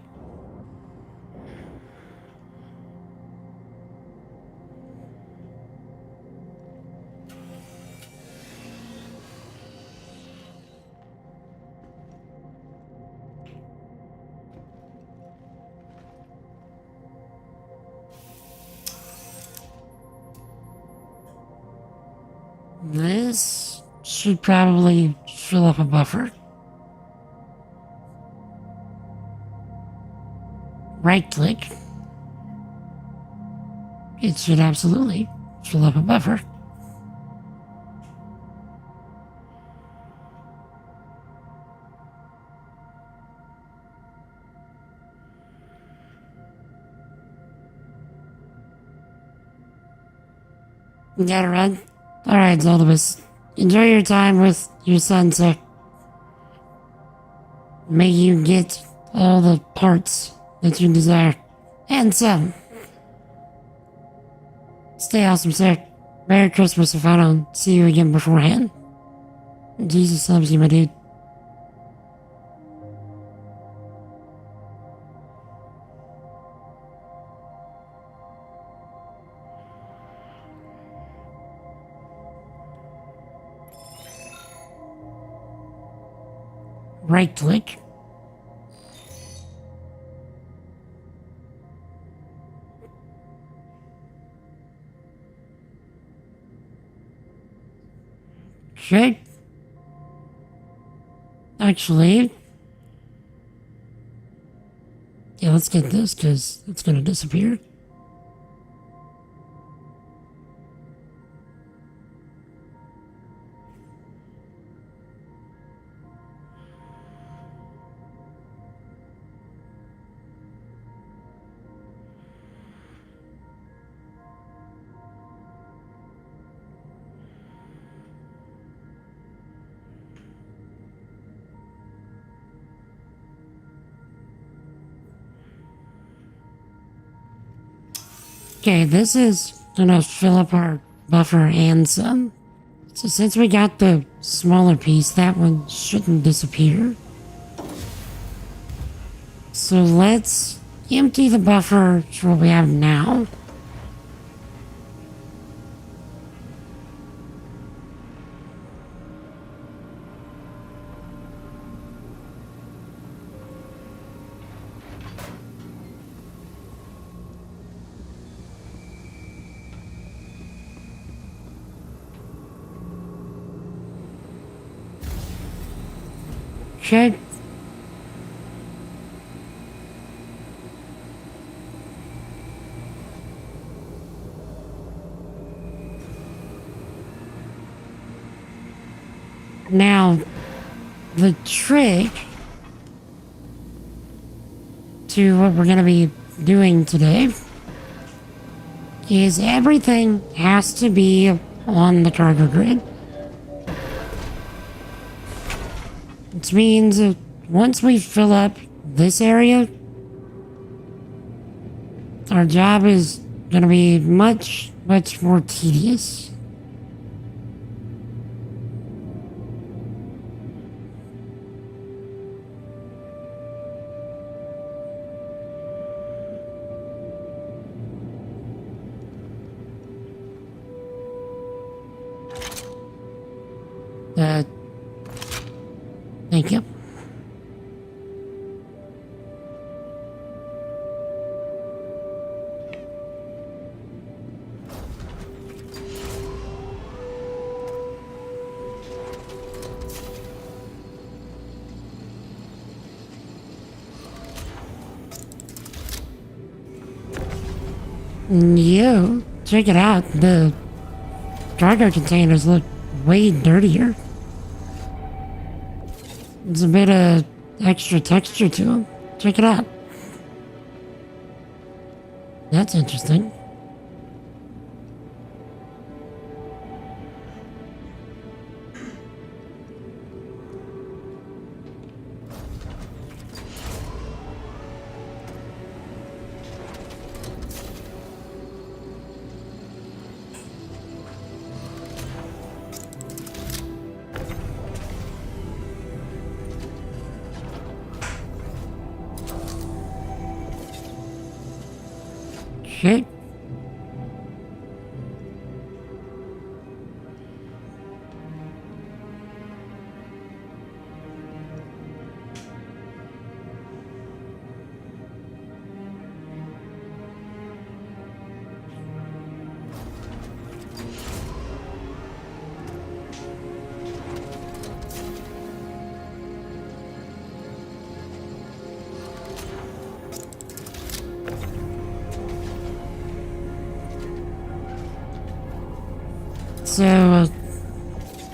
This should probably fill up a buffer. Right click. It should absolutely fill up a buffer. You gotta run? Alright, Zoldibus. Enjoy your time with your son, sir. May you get all the parts that you desire. And some. Stay awesome, sir. Merry Christmas if I don't see you again beforehand. Jesus loves you, my dude. Right click. Okay. Actually, yeah, let's get this because it's gonna disappear. Okay, this is gonna fill up our buffer and some. So since we got the smaller piece, that one shouldn't disappear. So let's empty the buffer to what we have now. Okay. Now, the trick to what we're going to be doing today is everything has to be on the cargo grid. Which means that once we fill up this area, our job is going to be much, much more tedious. Thank you. Yo, check it out. The cargo containers look way dirtier. There's a bit of extra texture to them. Check it out. That's interesting. Okay. So,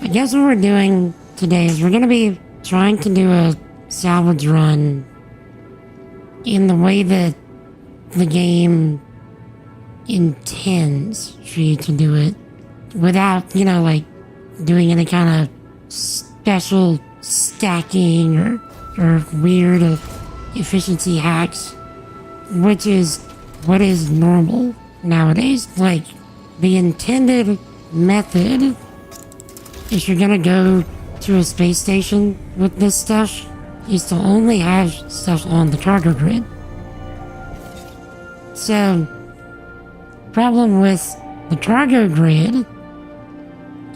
I guess what we're doing today is we're going to be trying to do a salvage run in the way that the game intends for you to do it without, like doing any kind of special stacking or weird efficiency hacks, which is what is normal nowadays. Like, the intended method, if you're gonna go to a space station with this stuff, is to only have stuff on the cargo grid. So, problem with the cargo grid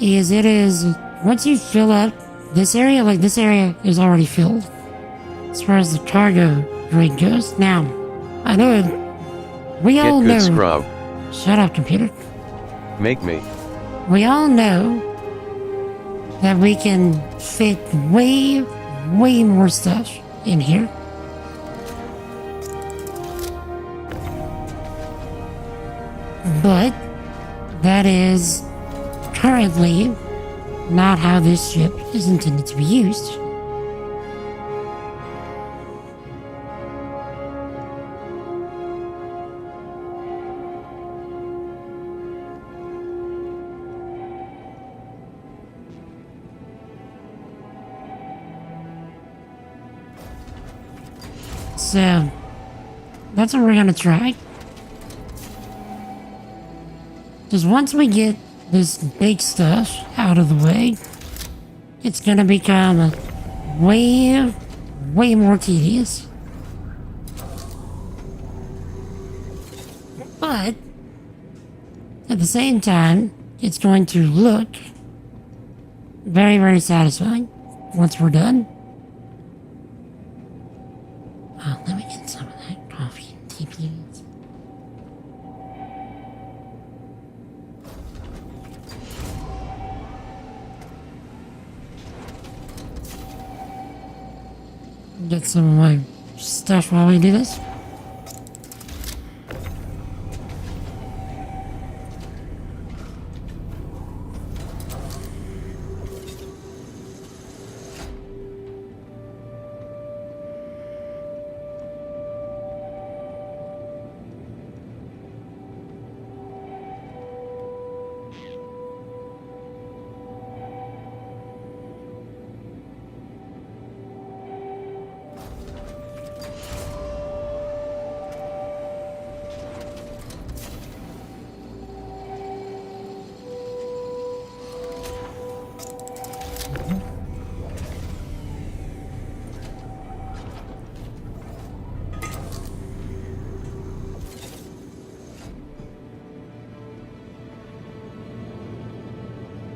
is once you fill up this area, like this area is already filled as far as the cargo grid goes. Now, I know we all Get good, know. scrub. Shut up, computer. Make me. We all know that we can fit way more stuff in here. But that is currently not how this ship is intended to be used. So, that's what we're gonna try. Just once we get this big stuff out of the way, it's gonna become way more tedious. But, at the same time, it's going to look very satisfying once we're done. Oh, let me get some of that coffee and tea, please. Get some of my stuff while we do this.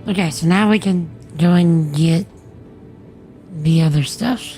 Okay, so now we can go and get the other stuff.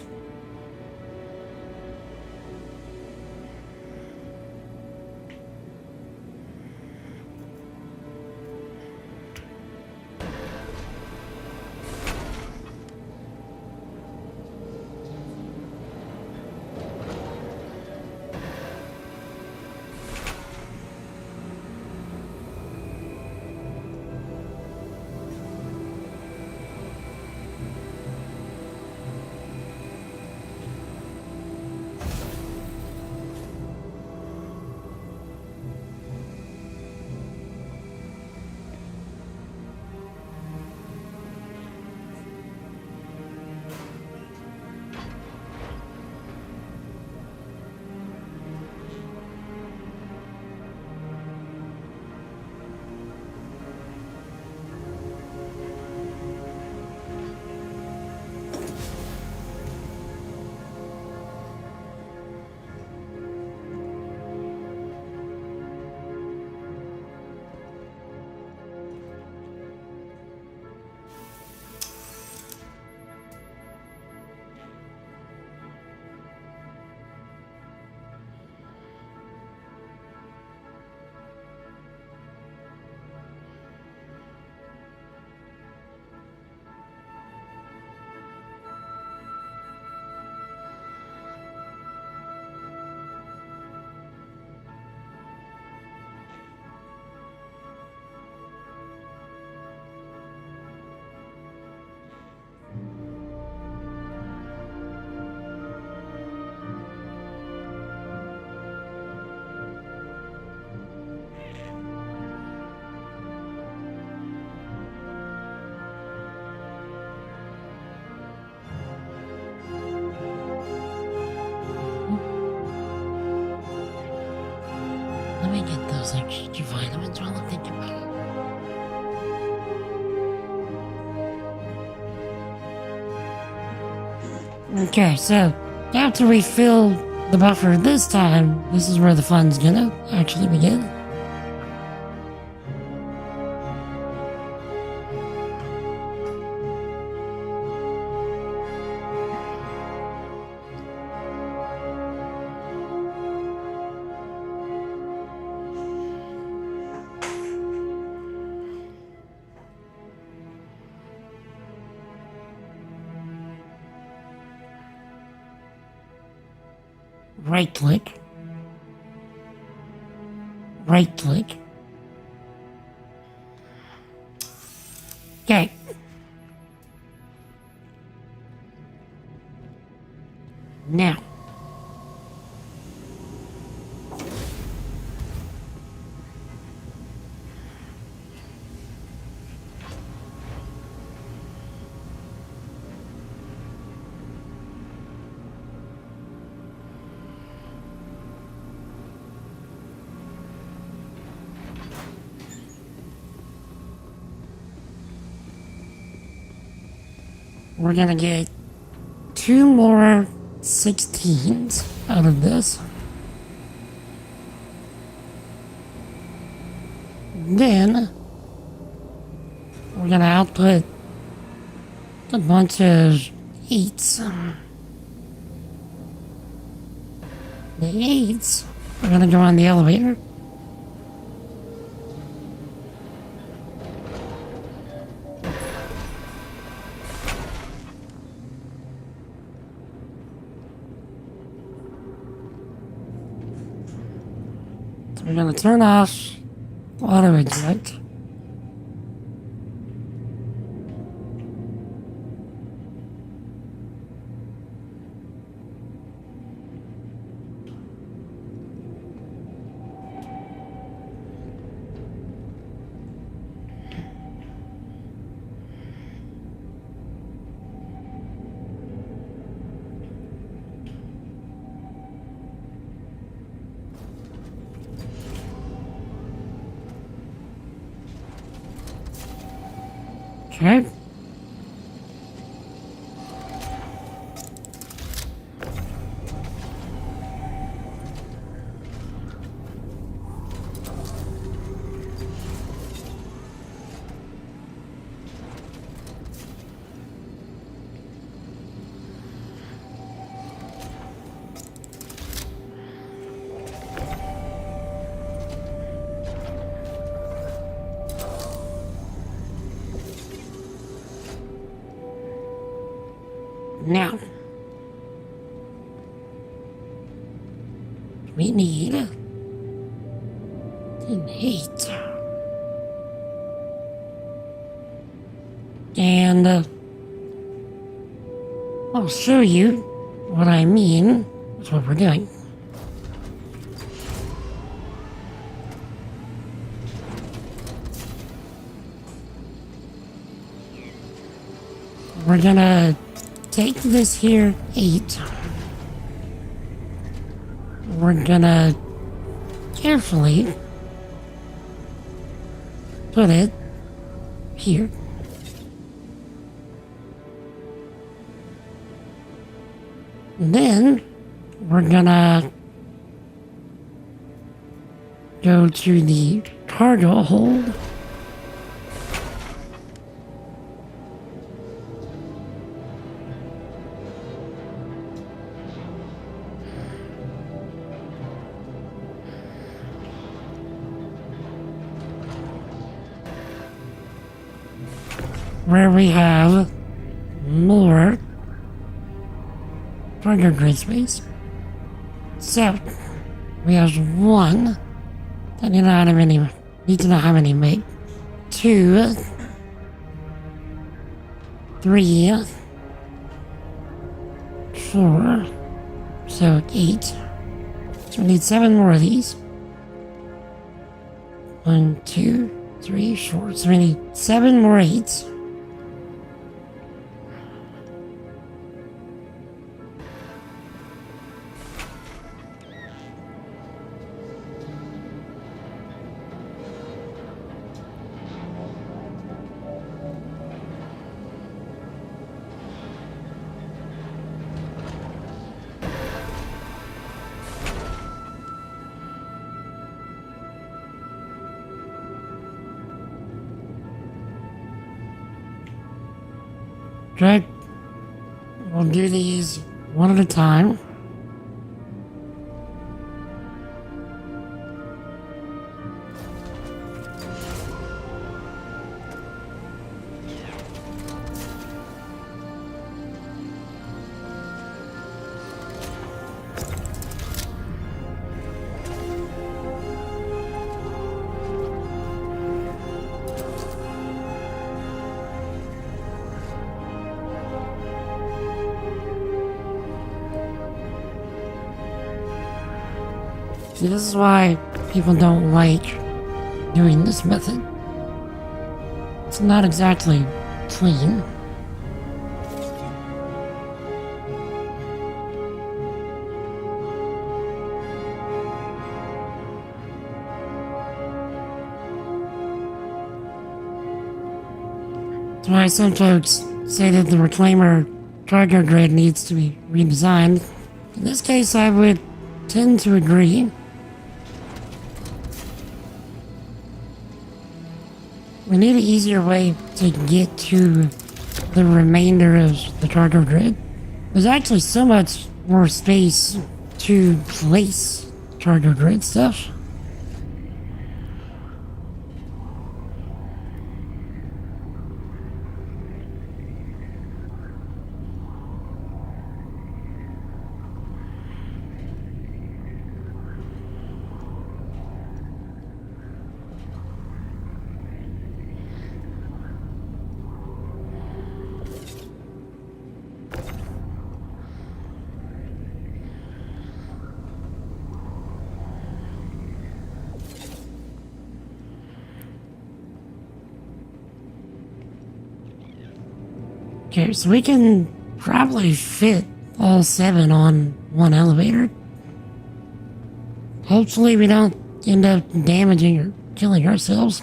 Let me get those extra vitamins while I'm thinking about it. Okay, so after we fill the buffer this time, this is where the fun's gonna actually begin. Right click. Right click. Okay. Now. We're gonna get 2 more 16s out of this. Then we're gonna output a bunch of 8s. The 8s are gonna go on the elevator. So we're gonna turn off auto eject. Okay. Now, we need an 8. And I'll show you what I mean with what we're doing. We're gonna take this here 8. We're gonna carefully put it here. And then we're gonna go to the cargo hold. Where we have more cargo grid space. So we have 1. I need to know how many. Need to know how many make. 2, 3, 4. So 8. So we need 7 more of these. 1, 2, 3, 4. So we need 7 more 8s. Okay. We'll do these one at a time. See, this is why people don't like doing this method. It's not exactly clean. That's why some folks say that the Reclaimer cargo grid needs to be redesigned. In this case, I would tend to agree. We need an easier way to get to the remainder of the cargo grid. There's actually so much more space to place cargo grid stuff. Okay, so we can probably fit all 7 on one elevator. Hopefully we don't end up damaging or killing ourselves.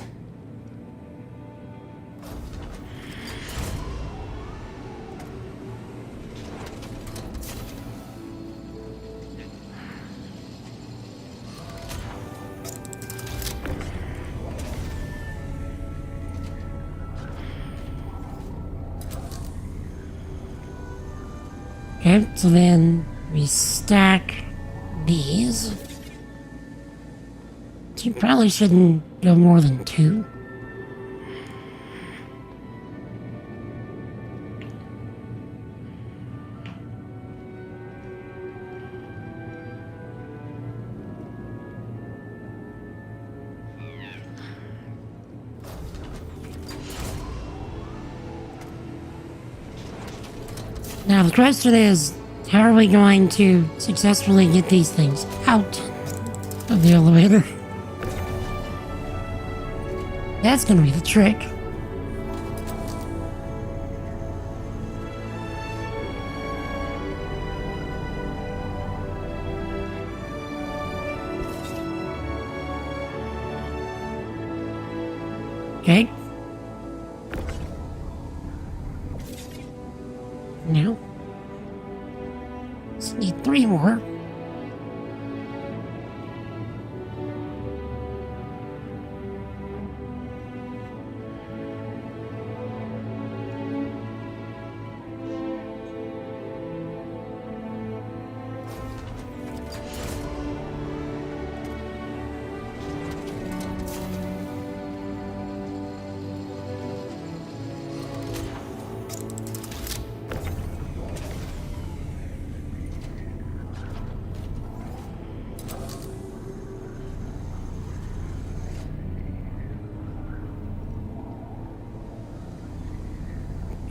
Okay, so then we stack these. So you probably shouldn't go more than 2. Now the question is, how are we going to successfully get these things out of the elevator? That's gonna be the trick. Okay. Now, just need 3 more.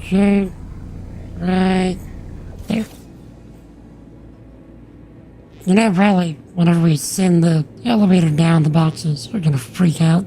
Okay, right there. You know, probably whenever we send the elevator down, the boxes are gonna freak out.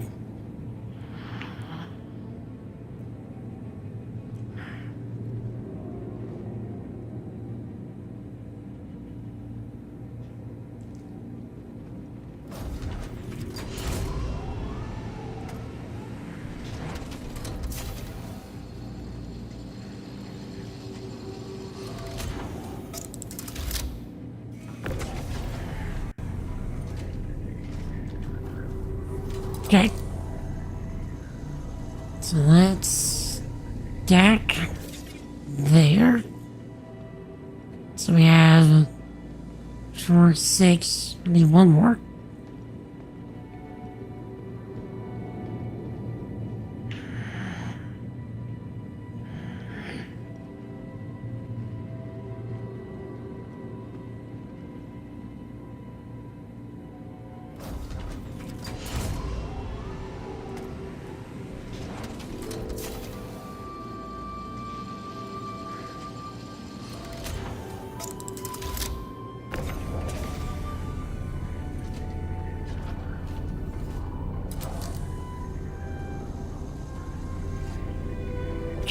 Okay. So let's stack 6. I need one more.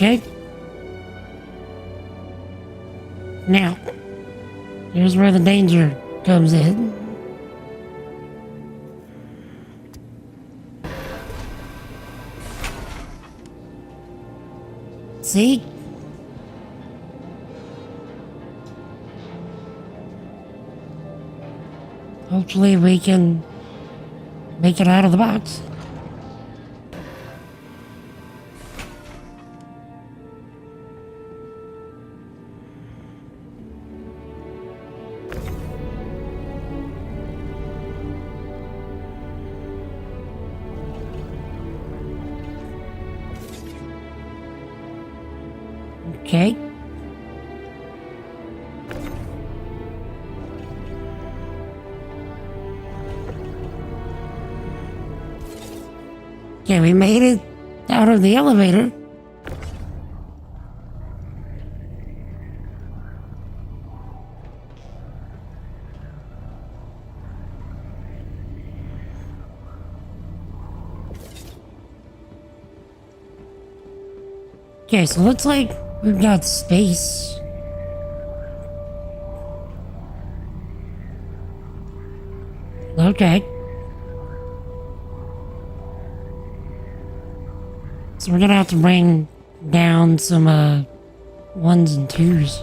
Okay. Now, here's where the danger comes in. See? Hopefully we can make it out of the box. Okay. Okay, we made it out of the elevator. Okay, so looks like we've got space. Okay. So we're gonna have to bring down some, 1s and 2s.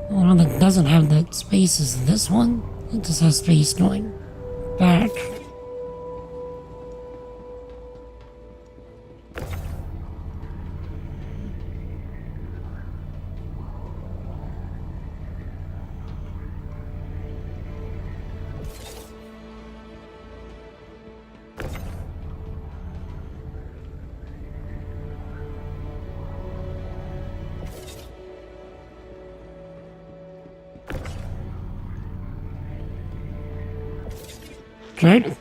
The one that doesn't have that space is this one. It just has space going back. Okay.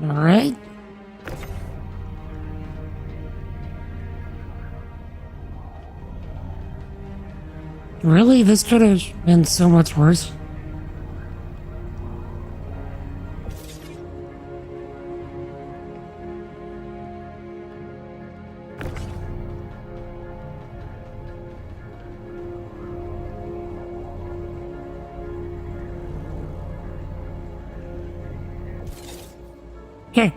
Alright. Really? This could have been so much worse. Okay.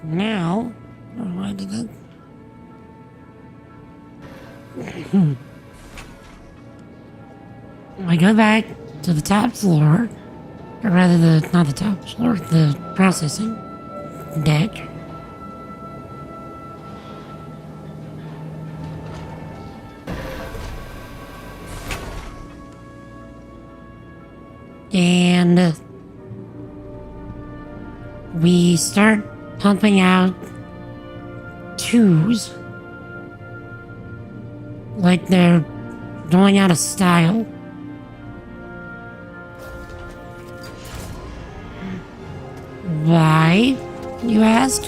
Now, why did that? I go back to the top floor, or rather not the top floor, the processing deck. And we start pumping out 2s like they're going out of style. Why, you ask?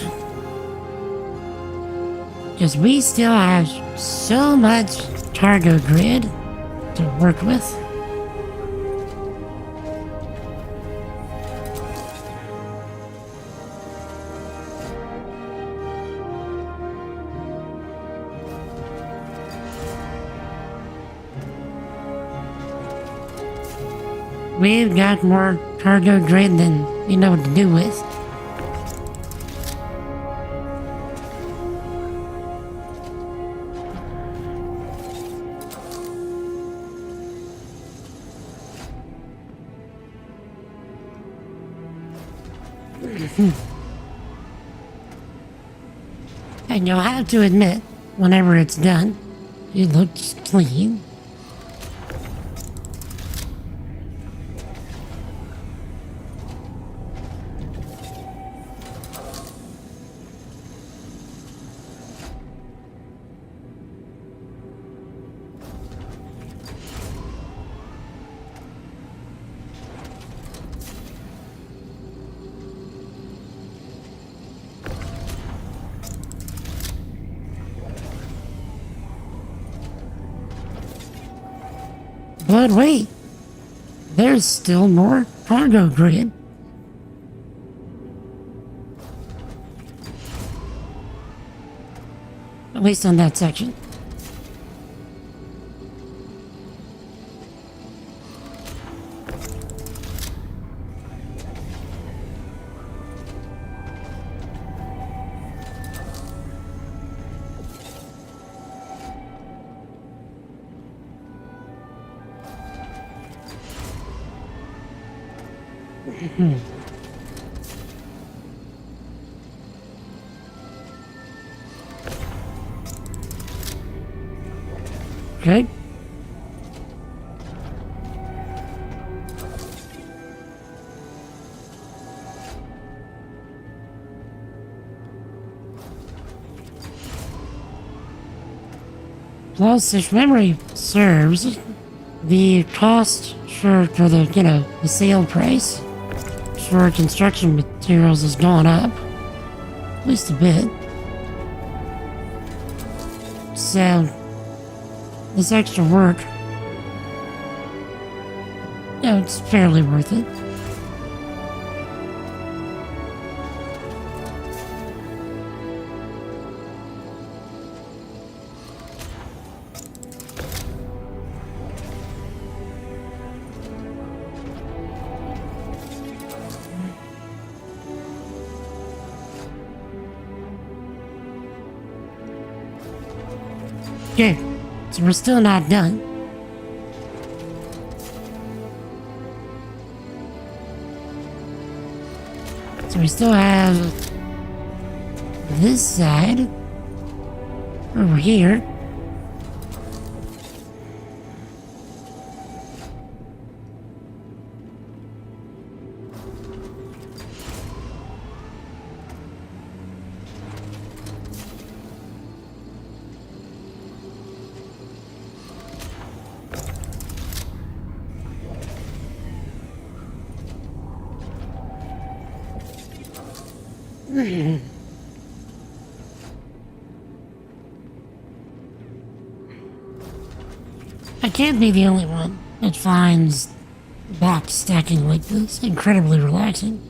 Because we still have so much cargo grid to work with. We've got more cargo grid than we know what to do with. And you'll have to admit, whenever it's done, it looks clean. But wait, there's still more cargo grid. At least on that section. Okay. Plus, if memory serves, the cost for the, the sale price for construction materials has gone up. At least a bit. So, this extra work, it's fairly worth it. Okay, so we're still not done. So we still have this side over here. I can't be the only one that finds box stacking like this incredibly relaxing.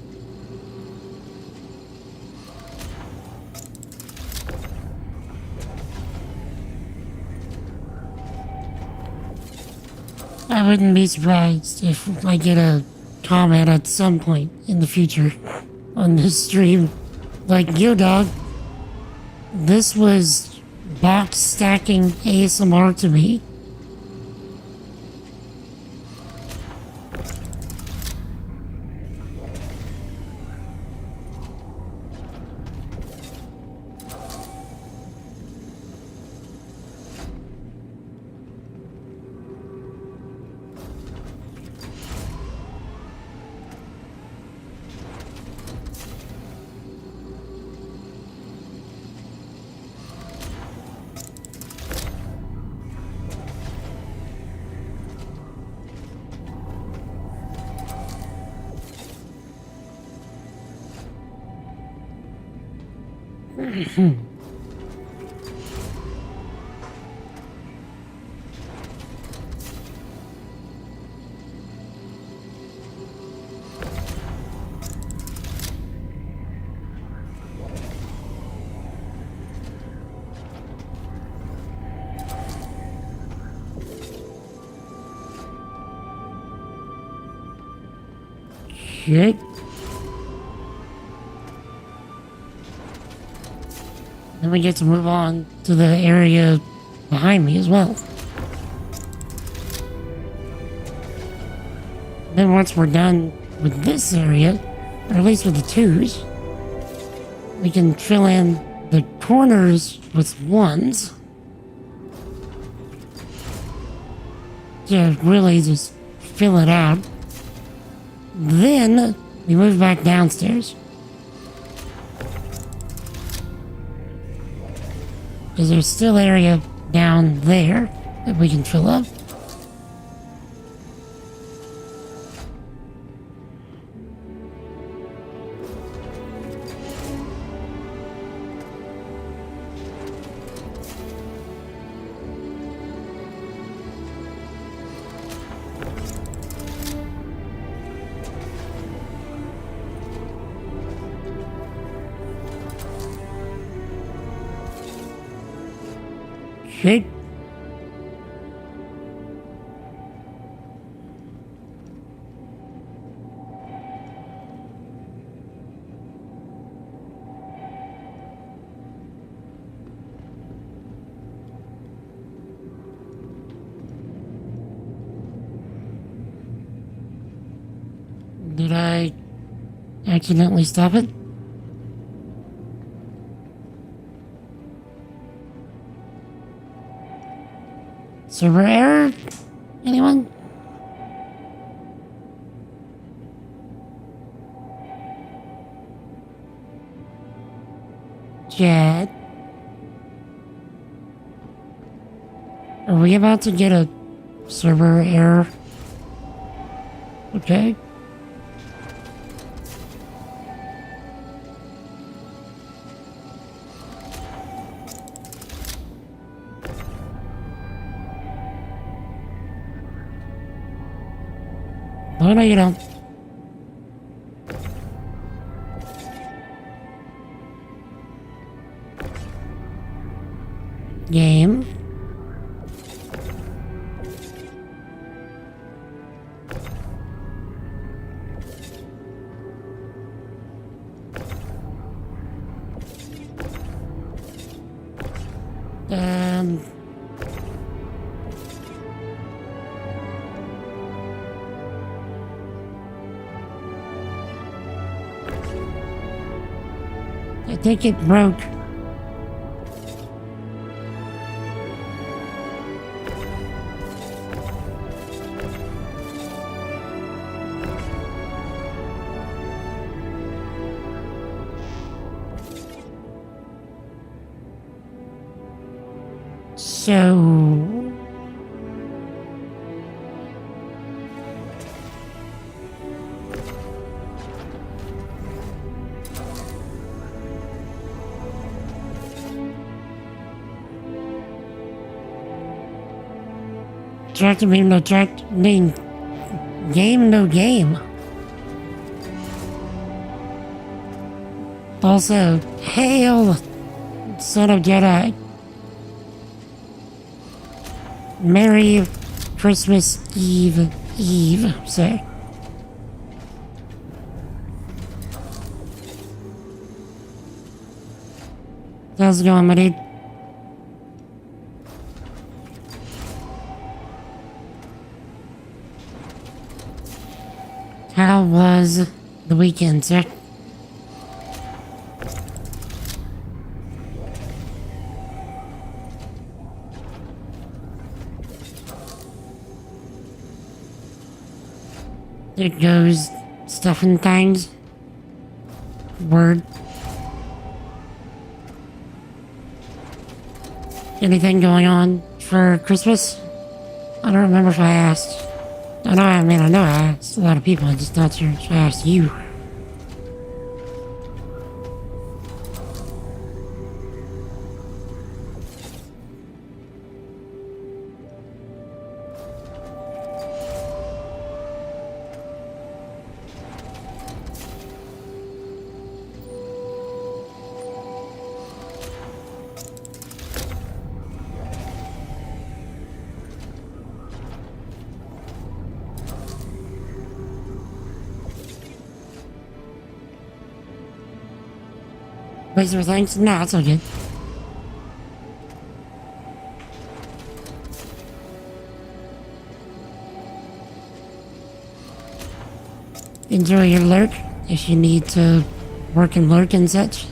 I wouldn't be surprised if I get a comment at some point in the future on this stream like, yo dog, this was box stacking ASMR to me. Okay. Then we get to move on to the area behind me as well. Then once we're done with this area, or at least with the twos, we can fill in the corners with ones. To really just fill it out. Then we move back downstairs. Because there's still area down there that we can fill up. Okay. Did I accidentally stop it? Server error? Anyone? Chat. Are we about to get a server error? Okay. No, you don't. Game. I think it broke. So... Track to game, no track, name. Game, no game. Also, hail, son of Jedi. Merry Christmas Eve, say. How's it going, my dude? How was the weekend, sir? There goes stuff and things. Word. Anything going on for Christmas? I don't remember if I asked. I know I asked a lot of people, I'm just not sure if I asked you. Place for things? Nah, it's all good. Enjoy your lurk if you need to work and lurk and such.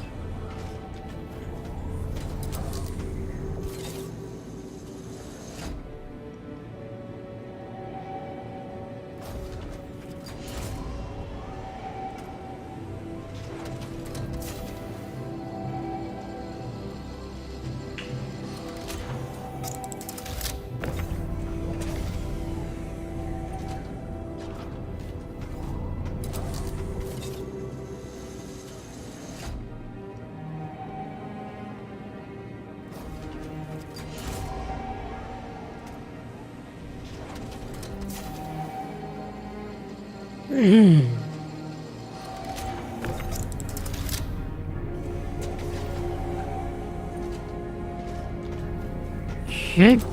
Shit.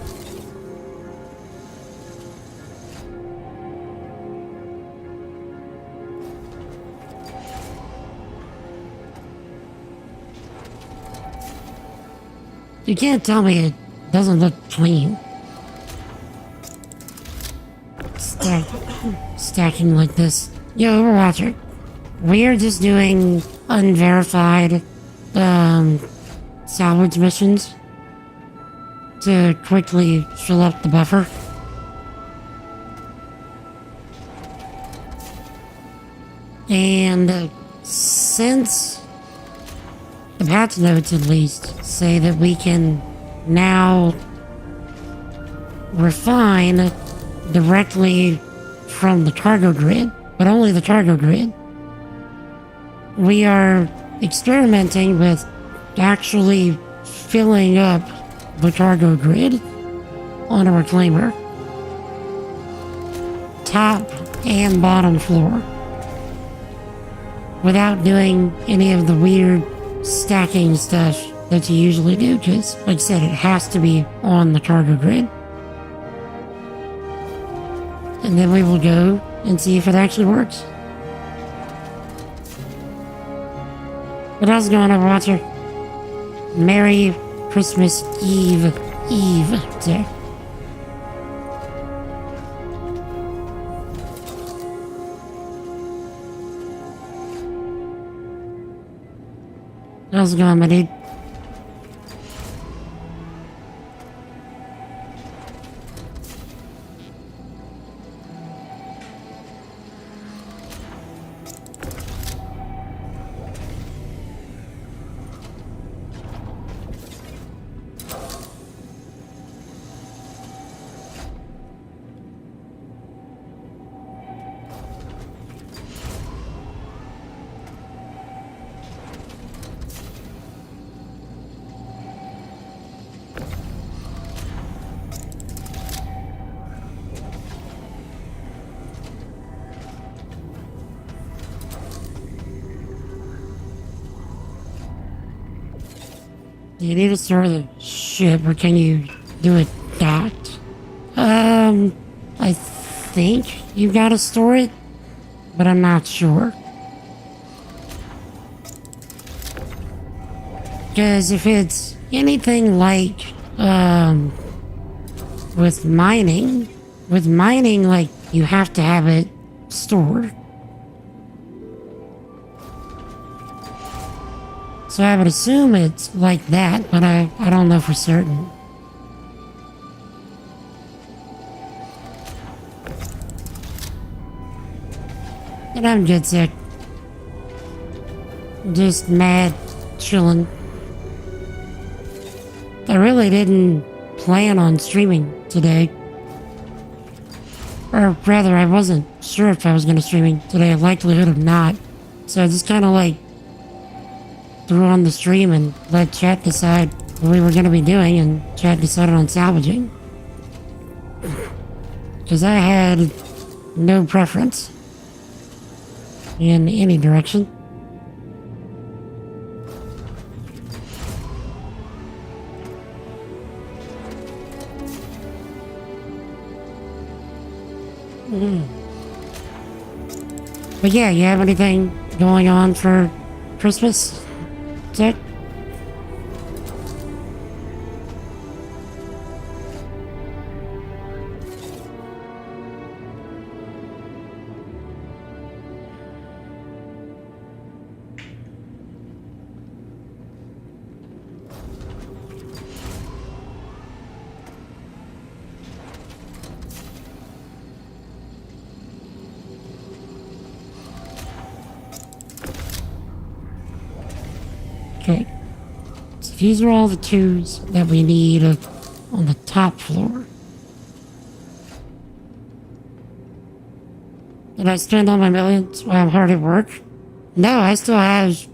You can't tell me it doesn't look clean. Stacking like this. Yo, Overwatcher. We're just doing unverified, salvage missions to quickly fill up the buffer. And since the patch notes at least say that we can now refine directly from the cargo grid, but only the cargo grid, we are experimenting with actually filling up the cargo grid on a reclaimer, top and bottom floor, without doing any of the weird stacking stuff that you usually do, because, like I said, it has to be on the cargo grid. And then we will go and see if it actually works. But how's it going, Overwatcher? Merry Christmas Eve, sir. How's it going, my dude? Do you need to store the ship, or can you do it docked? I think you gotta store it, but I'm not sure. Because if it's anything like, with mining, like, you have to have it stored. So I would assume it's like that, but I don't know for certain. And I'm good, sick. Just mad, chilling. I really didn't plan on streaming today. Or rather, I wasn't sure if I was going to streaming today, likelihood of not. So I just kind of like threw on the stream and let chat decide what we were going to be doing, and chat decided on salvaging. Because I had no preference in any direction. But yeah, you have anything going on for Christmas? check. Okay. So these are all the tubes that we need on the top floor. Did I spend all my millions while I'm hard at work? No, I still have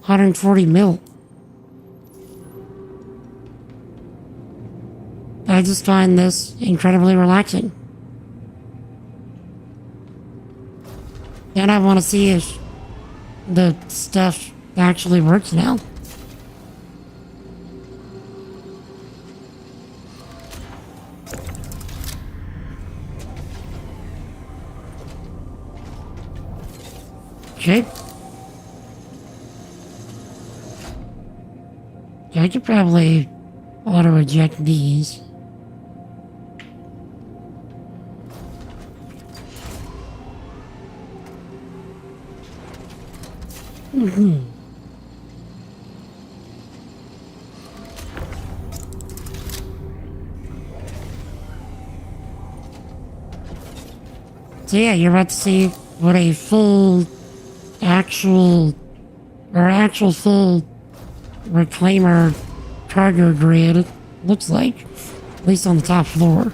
140 mil. I just find this incredibly relaxing. And I want to see if the stuff actually works now. Okay. I could probably auto eject these. So yeah, you're about to see what a full, actual full reclaimer cargo grid looks like, at least on the top floor.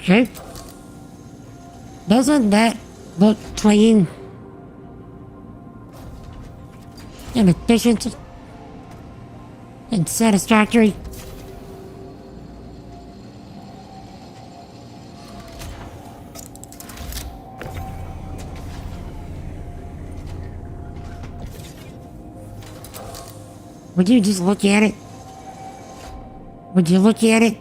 Okay. Doesn't that look clean and efficient and satisfactory? Would you just look at it? Would you look at it?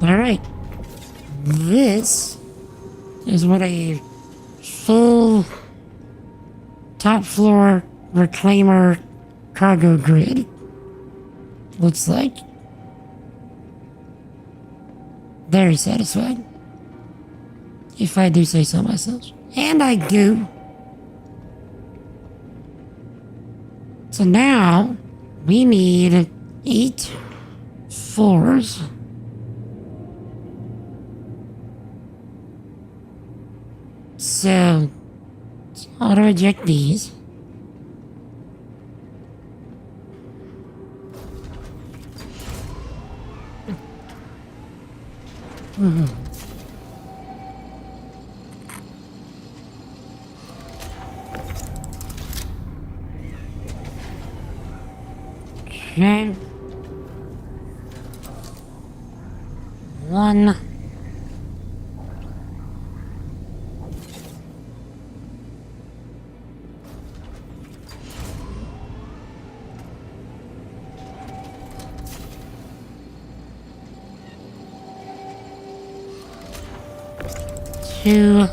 Alright. This is what a full top floor reclaimer cargo grid looks like. Very satisfied, if I do say so myself. And I do. So now we need 8 floors. So, let's auto eject these. Okay. 1. 2.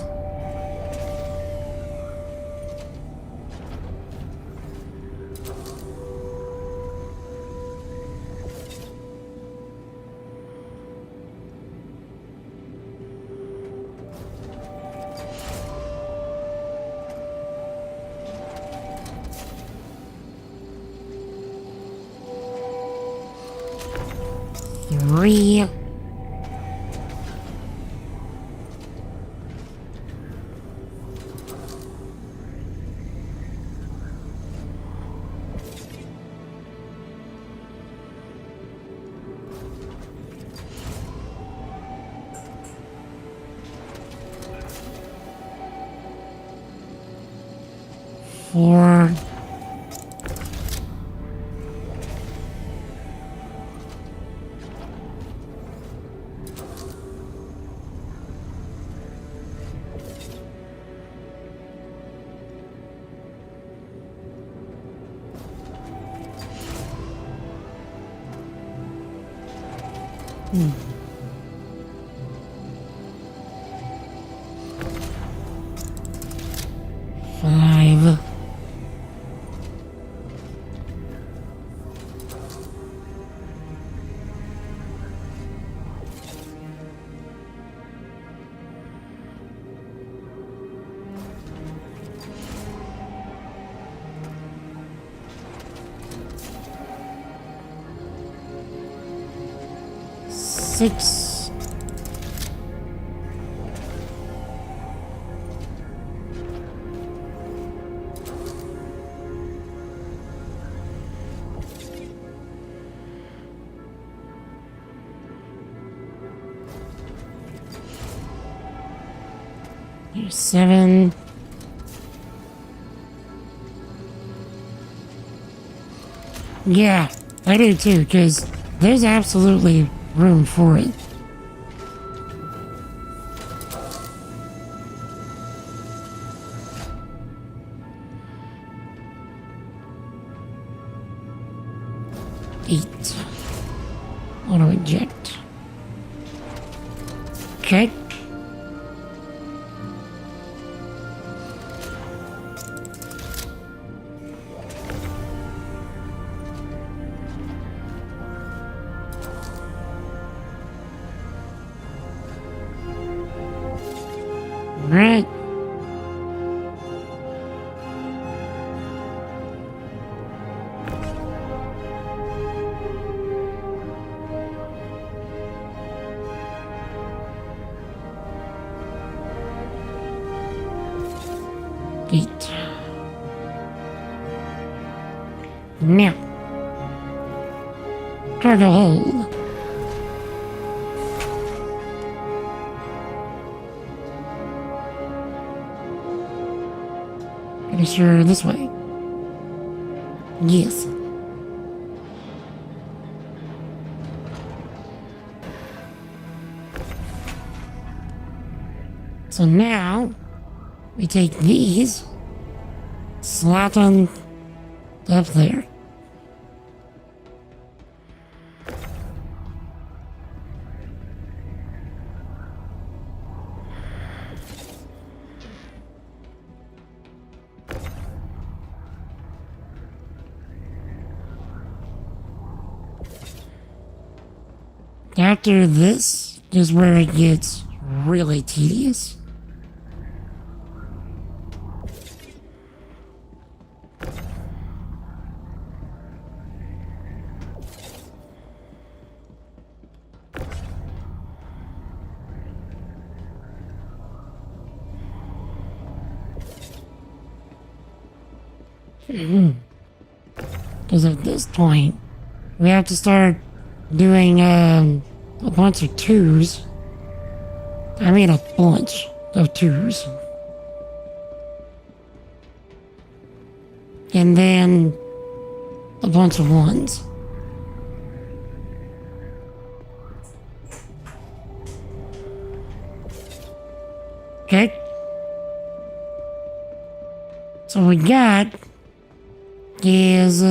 Three. Four. Five. Six. Here's 7. Yeah, I do too, because there's absolutely room for it. Eight. Auto eject. Okay. Right. Eight. Now, cargo hold. Pretty sure this way. Yes. So now, we take these, slot them up there. After this is where it gets really tedious. Because at this point, we have to start doing a bunch of twos. I mean, a bunch of twos. And then a bunch of ones. Okay? So we got is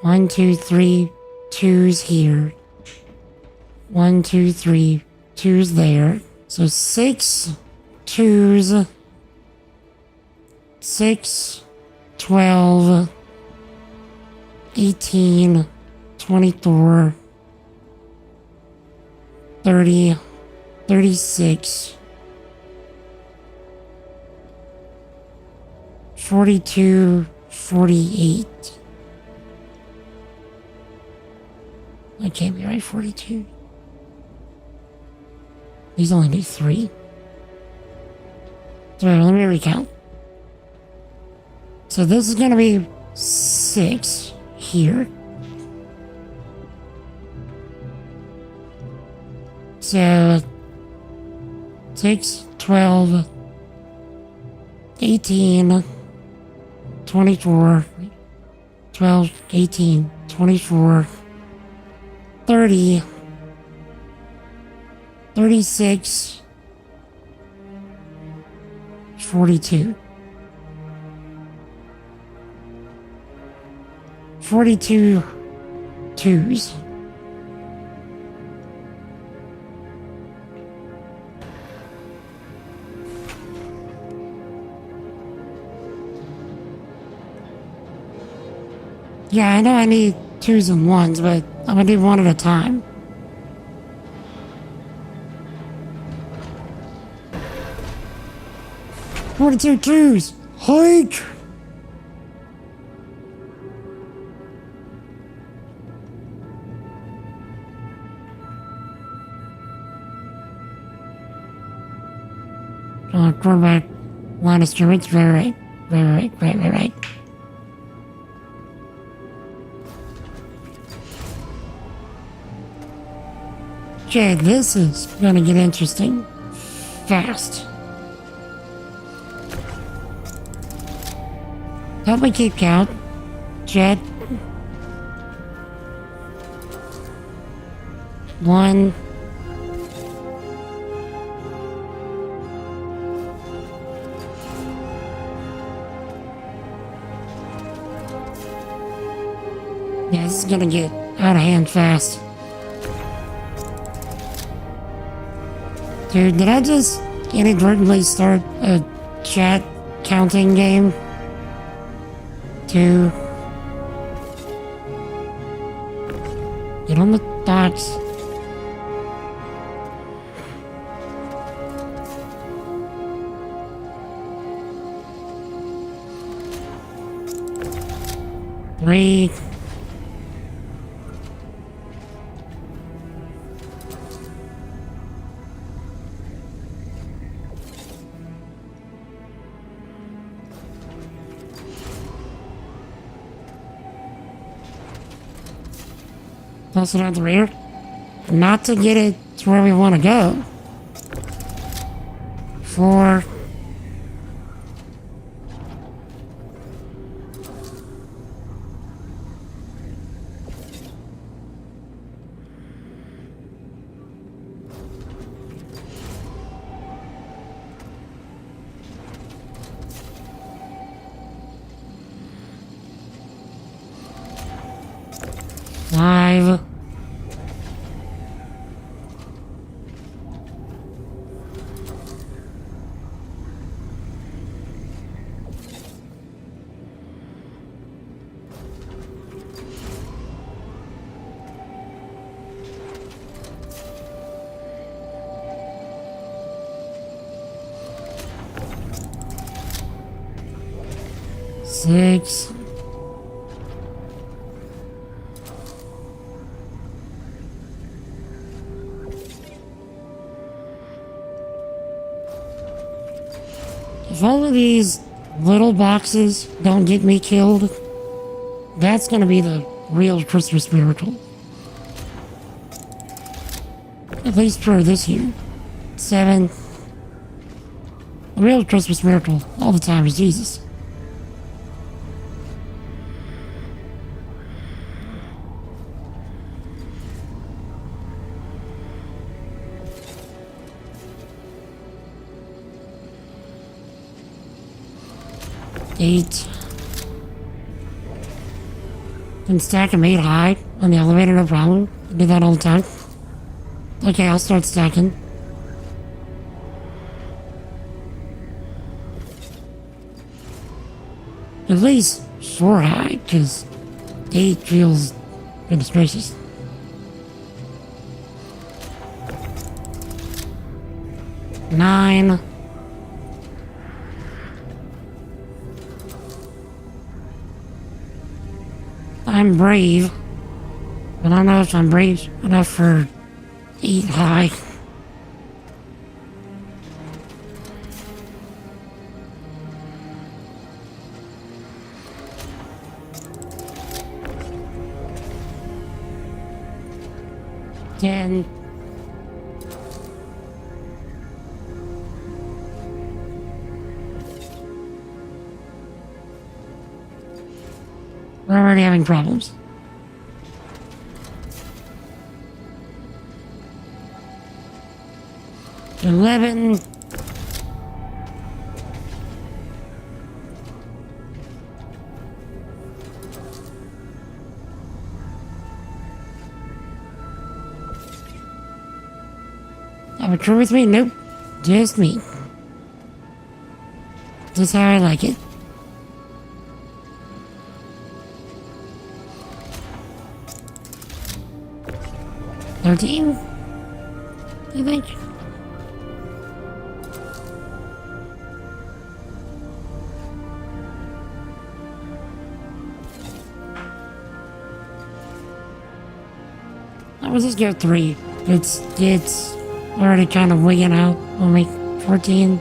1, 2, 3 twos here. 1, 2, 3 twos there. So 6 twos, 6, 12, 18, 24, 30, 36, 42, 48. That can't be right, 42. These only do 3. So let me recount. So this is gonna be 6 here. So 6, 12, 18, 24, 12, 18, 24, 30, 36, 42. 42 twos. Yeah, I know I need 2s and 1s, but I'm gonna do one at a time. "42 twos! Hike!" Quarterback line of scrimmage, right. Okay, this is gonna get interesting fast. Help me keep count, Jed. 1. Yeah, this is gonna get out of hand fast. Dude, did I just inadvertently start a chat counting game? 2. Get on the dots. Three. Plus it at the rear. Not to get it to where we want to go. 4. 5. 6. If all of these little boxes don't get me killed, that's gonna be the real Christmas miracle. At least for this year. 7. The real Christmas miracle all the time is Jesus. Eight. Can stack them 8 high on the elevator, no problem. I do that all the time. Okay, I'll start stacking. At least 4 high, because 8 feels goodness gracious. Nine. I'm brave, but I don't know if I'm brave enough for 8 high. Ten. We're already having problems. $11. Have a crew with me? Nope. Just me. Just how I like it. $13? You think? I was just go 3. It's already kind of wigging out on me. 14.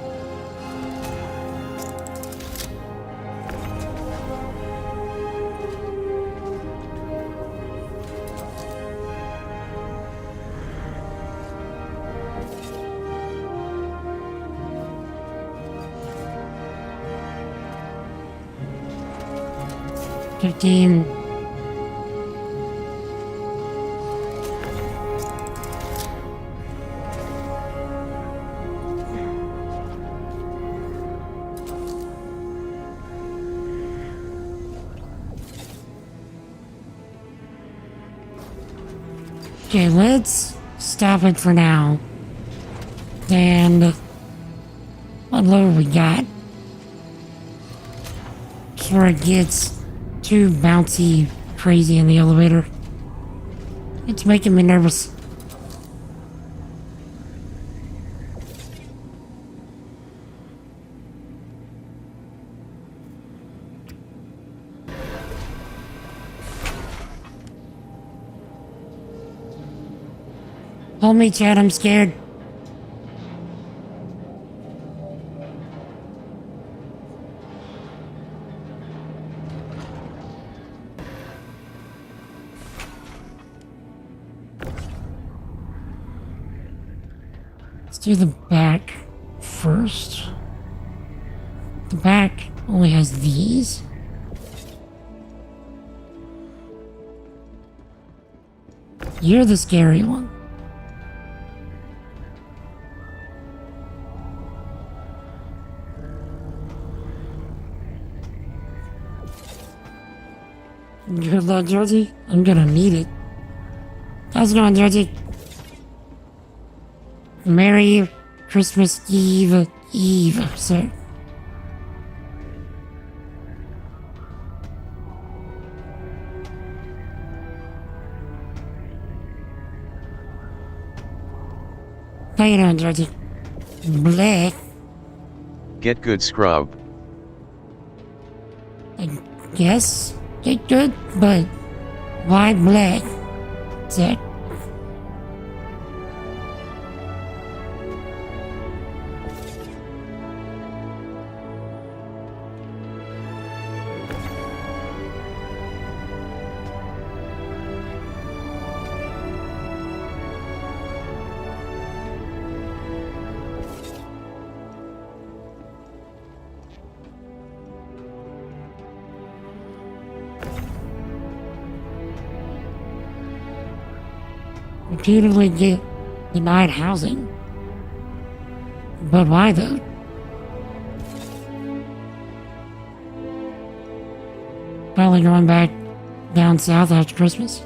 $15. Okay, let's stop it for now. And what lower we got? Before it gets too bouncy crazy in the elevator. It's making me nervous. Hold me, Chad, I'm scared. Let's do the back first. The back only has these. You're the scary one. Good luck, Georgie. I'm gonna need it. How's it going, Georgie? Merry Christmas Eve, sir. How you doing, Georgie? Black. Get good, scrub. I guess get good, but why black? Zach. Repeatedly get denied housing. But why though? Probably going back down south after Christmas.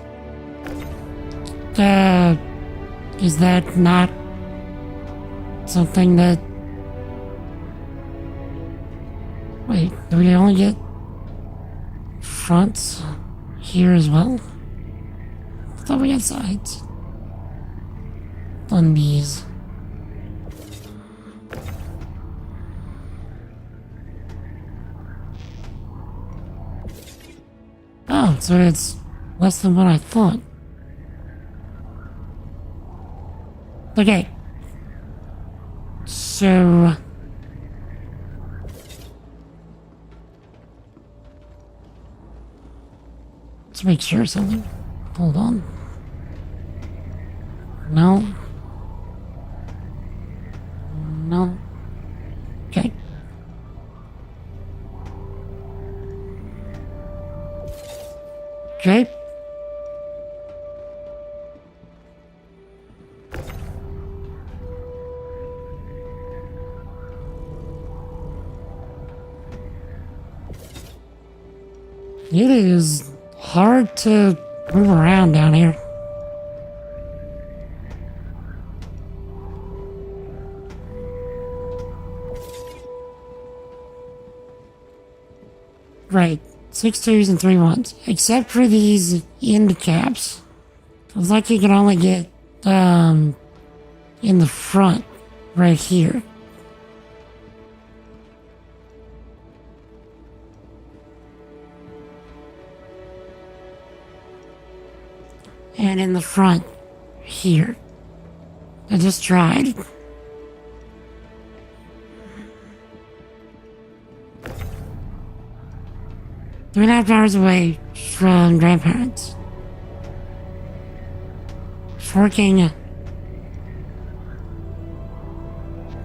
Is that not something that... Wait, do we only get front here as well. I thought we had sides on these. Oh, so it's less than what I thought. Okay. So... let's make sure of something. Hold on. No. No. Okay. Okay. It is hard to move around down here. Right, 6 twos and 3 1s. Except for these end caps. It's like you can only get in the front right here. And in the front here. I just tried. Three and a half hours away from grandparents. Forking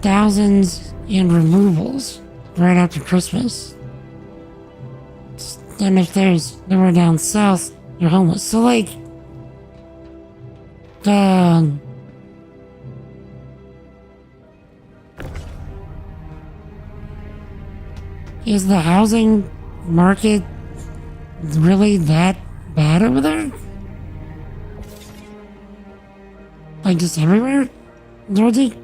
thousands in removals right after Christmas. And if there's nowhere down south, you're homeless. So like, is the housing market really that bad over there? Like just everywhere, Dorothy?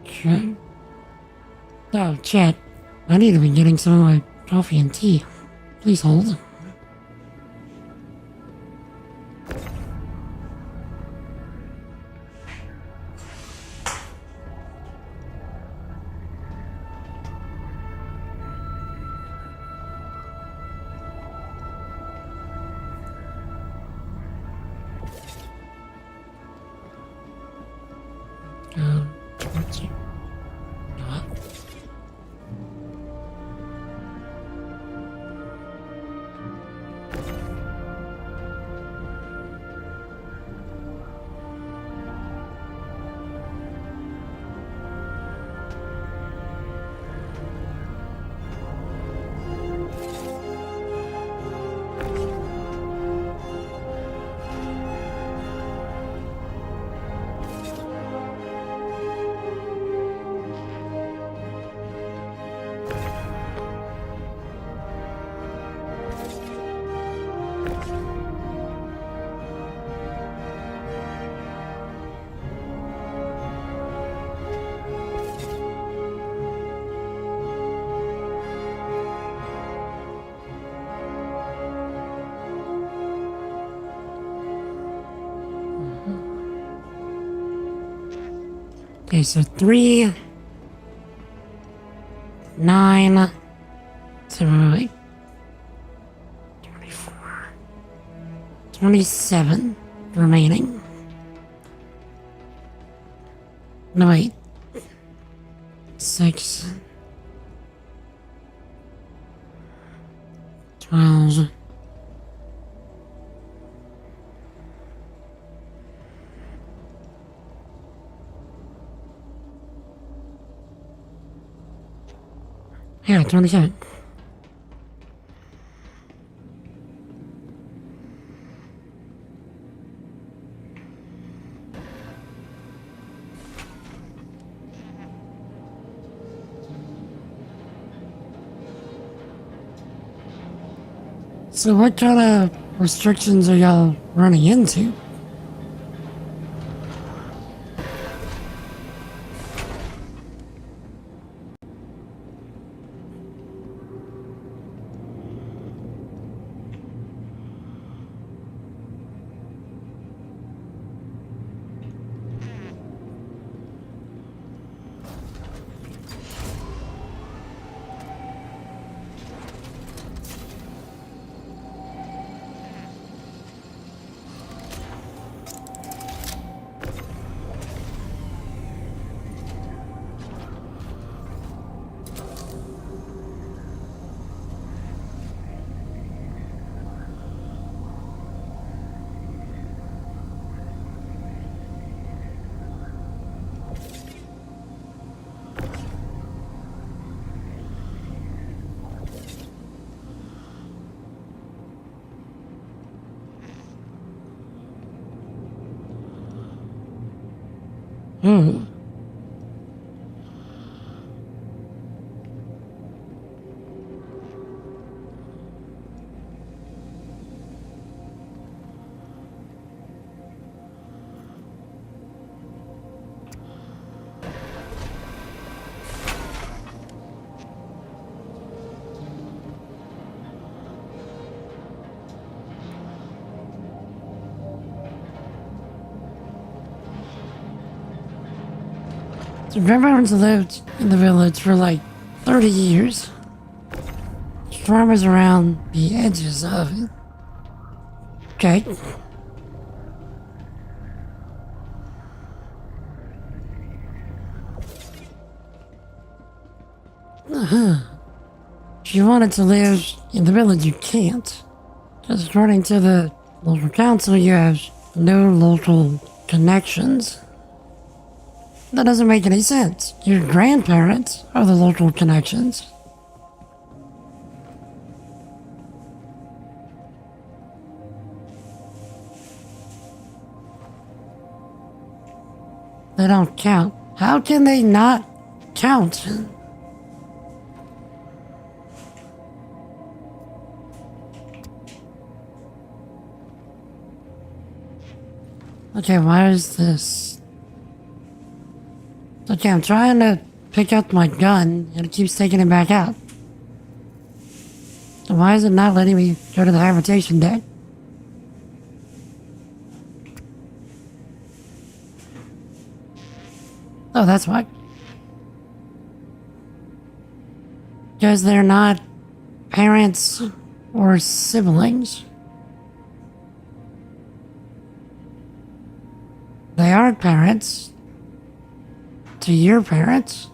Okay. Oh, chat. I need to be getting some of my coffee and tea. Please hold. Towards you. What? Okay, so 3, 9, 7, 24, 27 remaining. No, wait. 6, 12. Yeah, 27. So what kind of restrictions are y'all running into? So grandparents lived in the village for like 30 years. Farmers around the edges of it. Okay. If you wanted to live in the village, you can't. Because according to the local council, you have no local connections. That doesn't make any sense. Your grandparents are the local connections. They don't count. How can they not count? Okay, why is this? Okay, I'm trying to pick up my gun and it keeps taking it back out. So why is it not letting me go to the habitation deck? Oh, that's why. Because they're not parents or siblings. They are parents to your parents.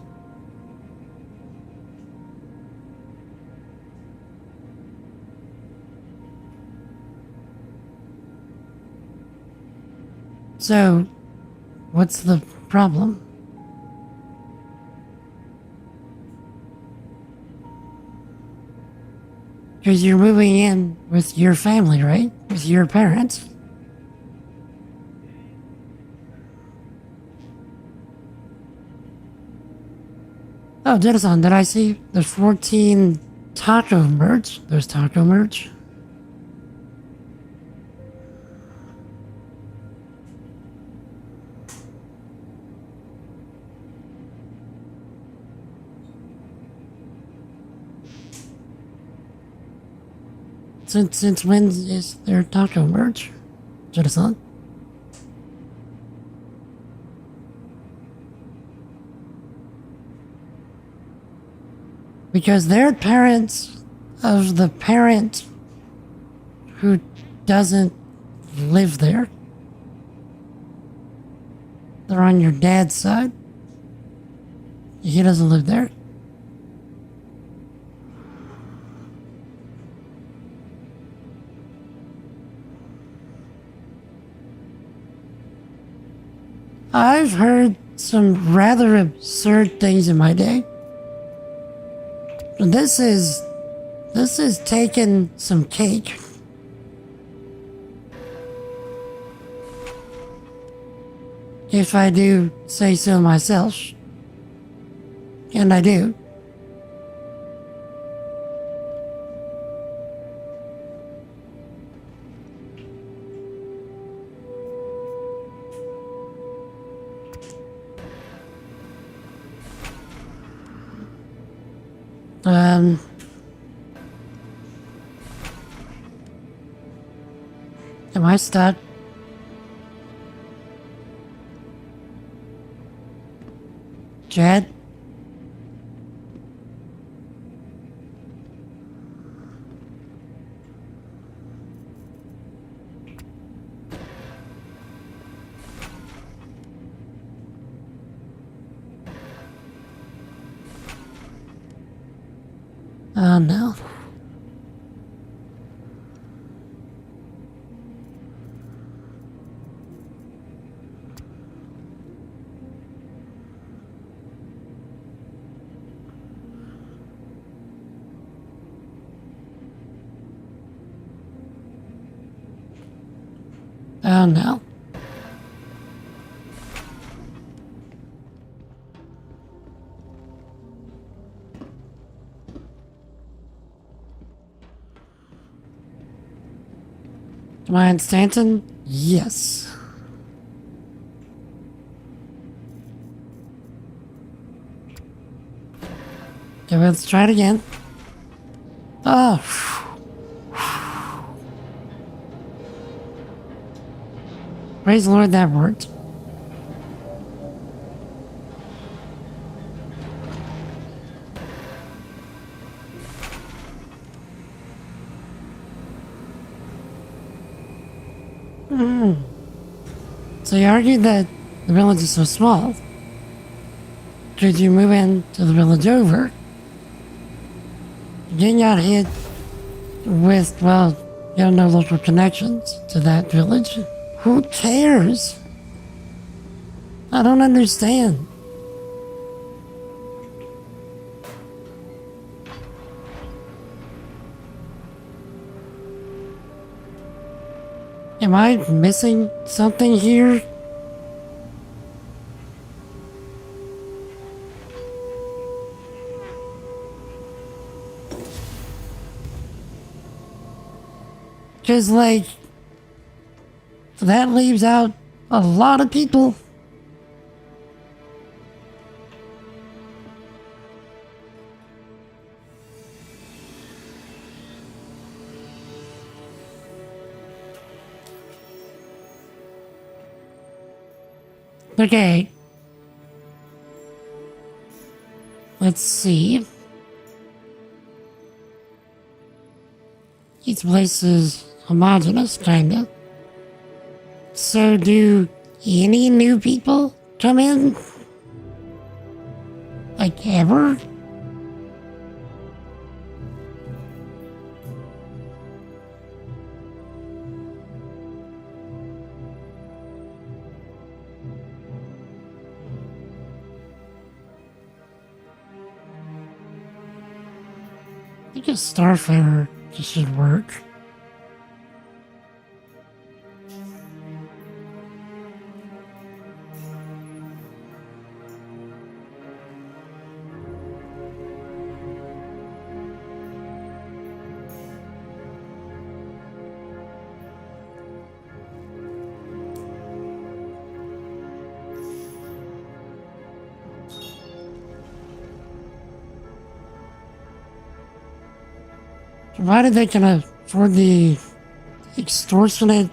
So, what's the problem? Because you're moving in with your family, right? With your parents. Oh, Denison, did I see the 14 taco merch? There's taco merch. Since when is there taco merch? Denison? Because they're parents of the parent who doesn't live there. They're on your dad's side. He doesn't live there. I've heard some rather absurd things in my day. This is taking some cake. If I do say so myself. And I do. Um. Am I stuck? Jed? Oh no. Oh no. Am I in Stanton? Yes. Okay, let's try it again. Oh. Praise the Lord, that worked. So you argued that the village is so small. Could you move into the village over? You got hit with, well, you have no local connections to that village. Who cares? I don't understand. Am I missing something here? Because, like, that leaves out a lot of people. Okay. Let's see. Each place is homogenous, kinda. So do any new people come in? Like ever? I think a Starfire just should work. Provided they can afford the extortionate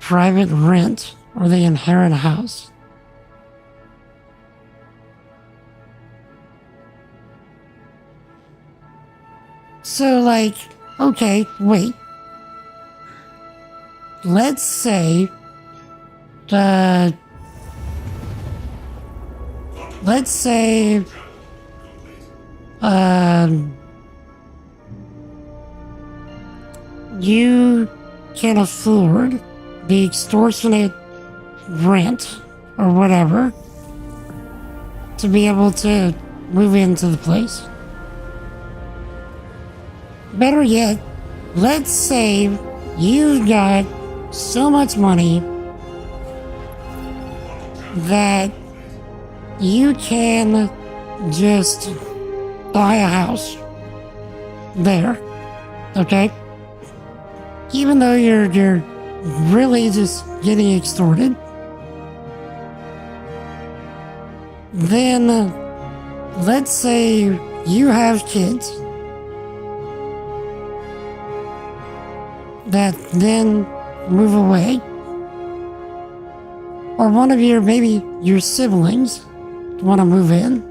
private rent or they inherit a house. So, like, okay, wait. Let's say, you can afford the extortionate rent or whatever to be able to move into the place. Better yet, let's say you've got so much money that you can just buy a house there, okay? Even though you're really just getting extorted, then let's say you have kids that then move away, or one of your, maybe your siblings want to move in,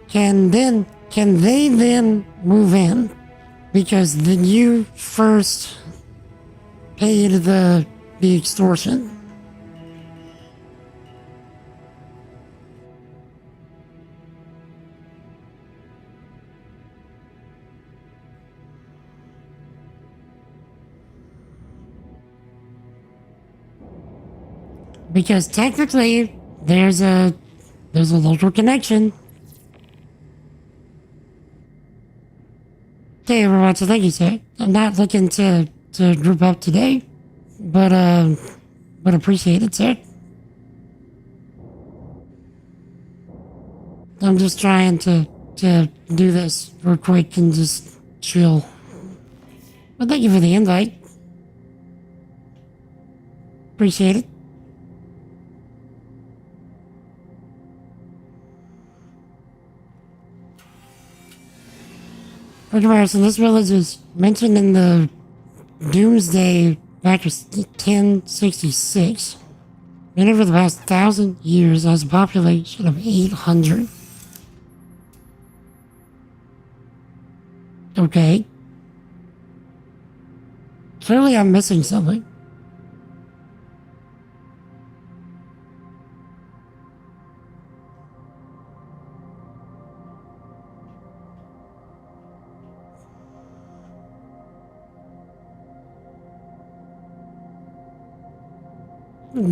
can they then move in because then you first paid the extortion? Because technically, there's a local connection. Okay, everyone, so thank you, sir. I'm not looking to group up today, but appreciate it, sir. I'm just trying to do this real quick and just chill. But thank you for the invite. Appreciate it. For comparison, this village is mentioned in the Doomsday back in 1066. And over the past 1,000 years has a population of 800. Okay. Clearly I'm missing something.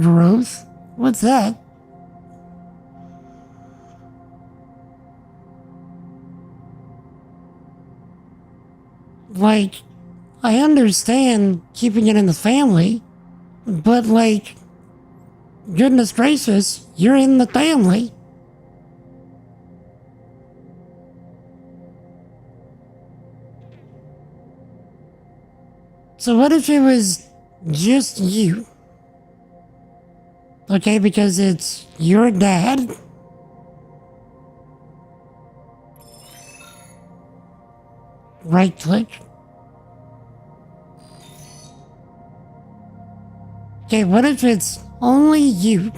Growth? What's that? Like, I understand keeping it in the family, but like, goodness gracious, you're in the family. So what if it was just you? Okay, because it's your dad. Right click. Okay, what if it's only you?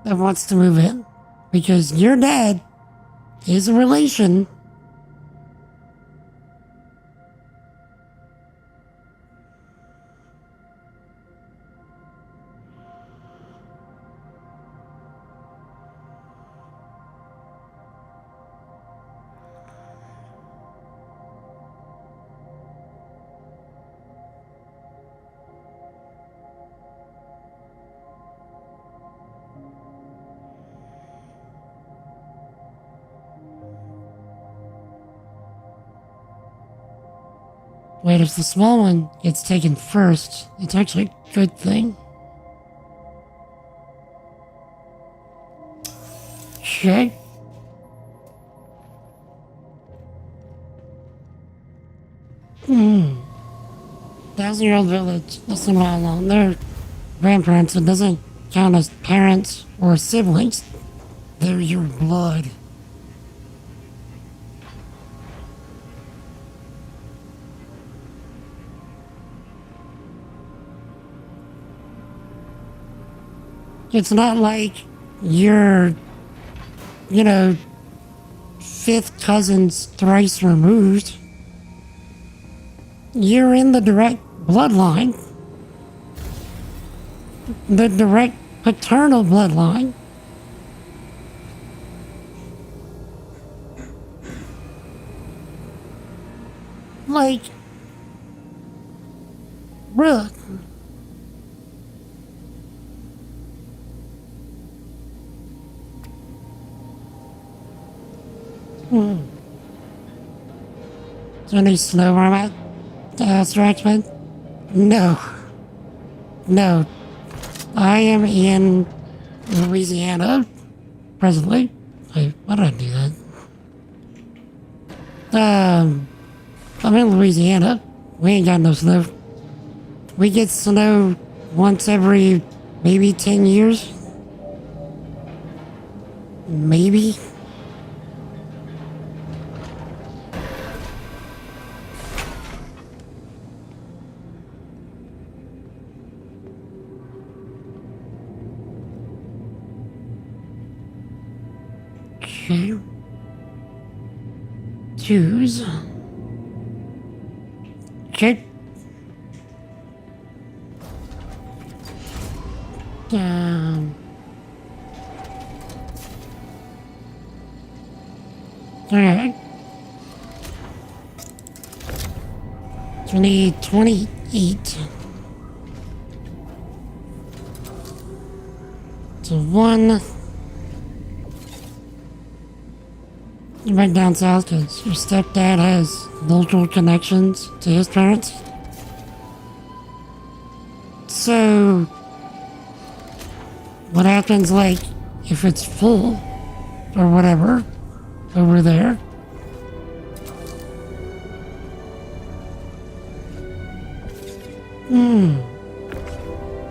That wants to move in? Because your dad is a relation. Wait, if the small one gets taken first, it's actually a good thing. Okay. Hmm. 1,000-year-old village. Listen all alone. They're grandparents. It doesn't count as parents or siblings. They're your blood. It's not like you're, fifth cousins thrice removed. You're in the direct bloodline. The direct paternal bloodline. Like, bruh. Is there any snow where I'm at? Straxman? No. No. I am in Louisiana presently. Wait, why did I do that? I'm in Louisiana. We ain't got no snow. We get snow once every maybe 10 years. Maybe? Okay. Choose. Okay. Alright. 28 to 1. You went down south because your stepdad has local connections to his parents. So, what happens, like, if it's full or whatever over there?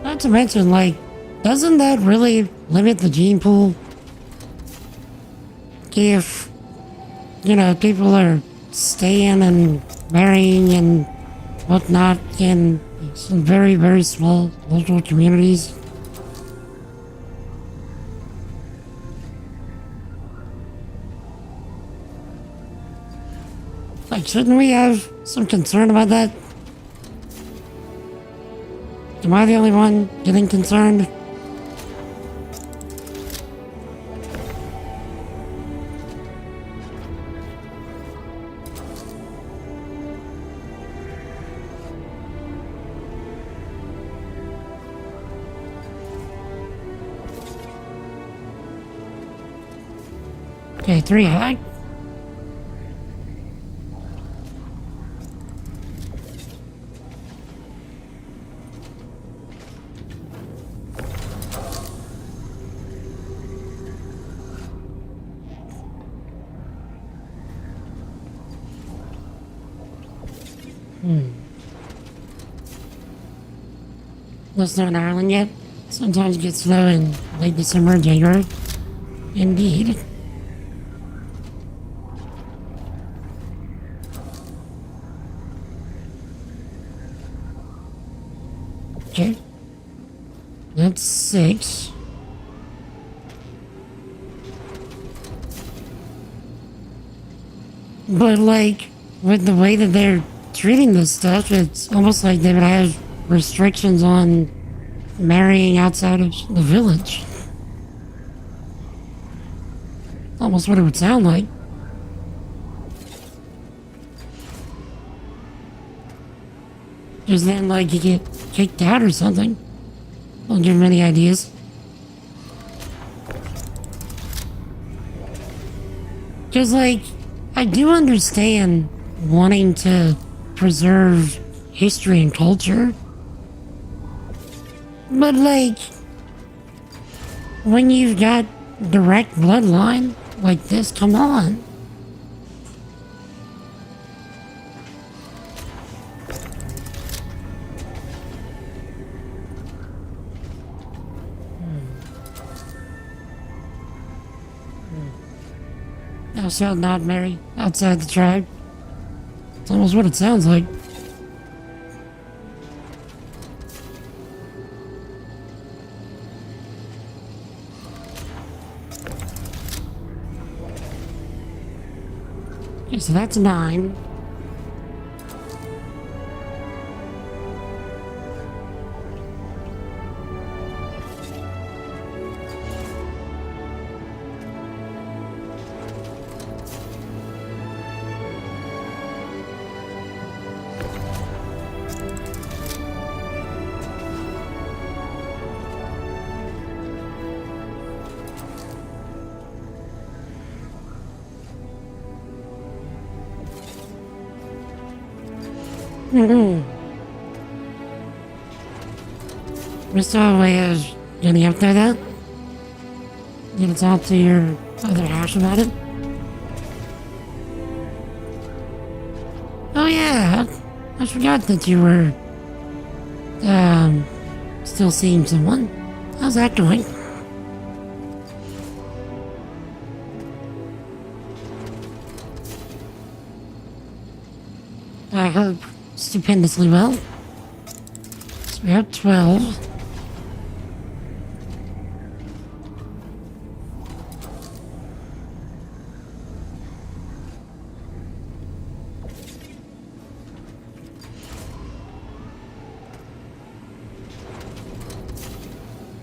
Not to mention, like, doesn't that really limit the gene pool? If, you know, people are staying and marrying and whatnot in some very, very small local communities. Like, shouldn't we have some concern about that? Am I the only one getting concerned? Okay, 3 high. No snow in Ireland yet. Sometimes it gets snow in late December, January. Indeed. Okay. That's 6. But, like, with the way that they're treating this stuff, it's almost like they would have restrictions on marrying outside of the village. Almost what it would sound like. Because then, like, you get kicked out or something. Don't give them any ideas. Because, like, I do understand wanting to preserve history and culture. But, like, when you've got direct bloodline like this, come on. Thou shalt not marry outside the tribe. It's almost what it sounds like. Okay, so that's 9. Mr. Always getting up there that? You gonna talk to your other half about it? Oh yeah, I forgot that you were, still seeing someone. How's that going? I hope, stupendously well. It's about 12.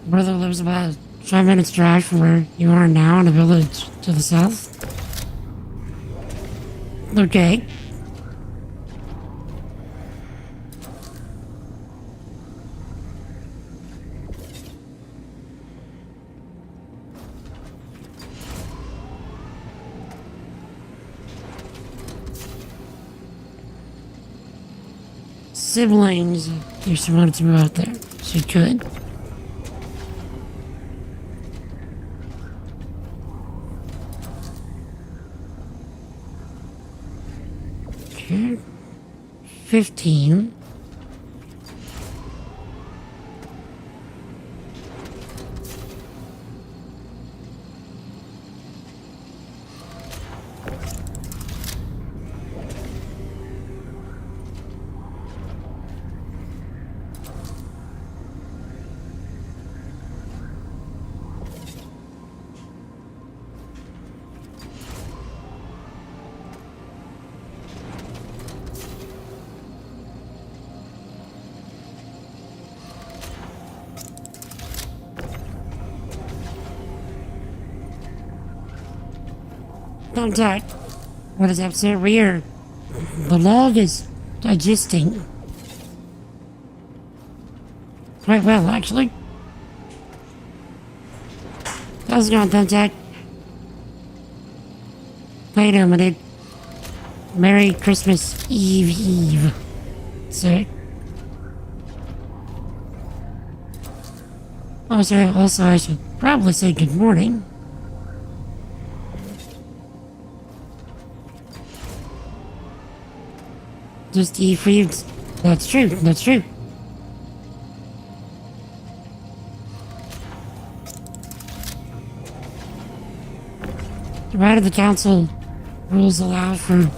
Brother lives about 5 minutes drive from where you are now in a village to the south. Okay. Siblings, if she wanted to move out there, she could. Okay. 15. Contact. What is that, sir? Weird. The log is digesting. Quite well, actually. How's it going, Contact? Wait a minute. Merry Christmas Eve, sir. Also, I should probably say good morning. Just eat foods. That's true, that's true. Provided the council rules allow for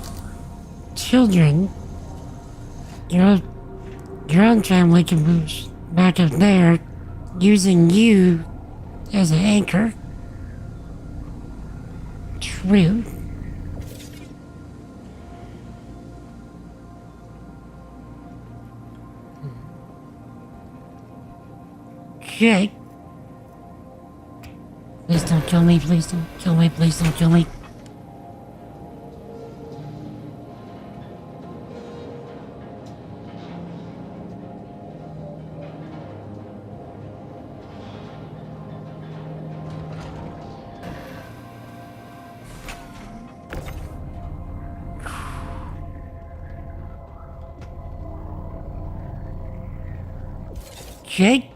children, your own family can move back up there using you as an anchor. True. Okay. Please don't kill me, please don't kill me, please don't kill me. Okay.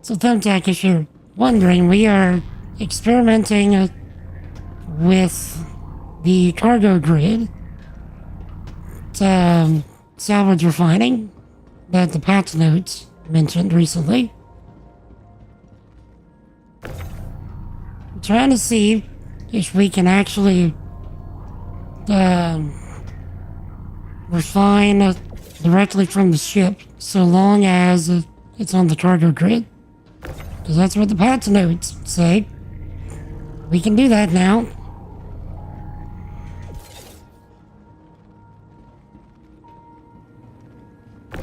So Thumbtack, if you're wondering, we are experimenting with the cargo grid to salvage refining that the patch notes mentioned recently. I'm trying to see if we can actually refine directly from the ship, so long as it's on the cargo grid. Because that's what the patch notes say. We can do that now.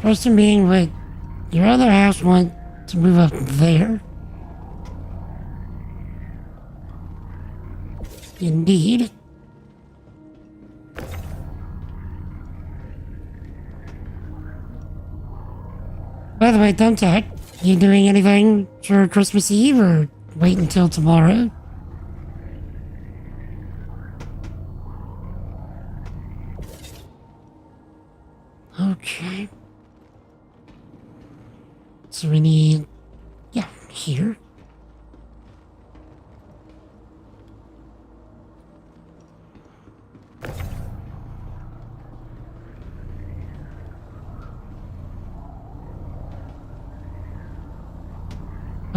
Question being, would your other house want to move up there? Indeed. By the way, Thumbtack, you doing anything for Christmas Eve or wait until tomorrow? Okay. So we need, yeah, here.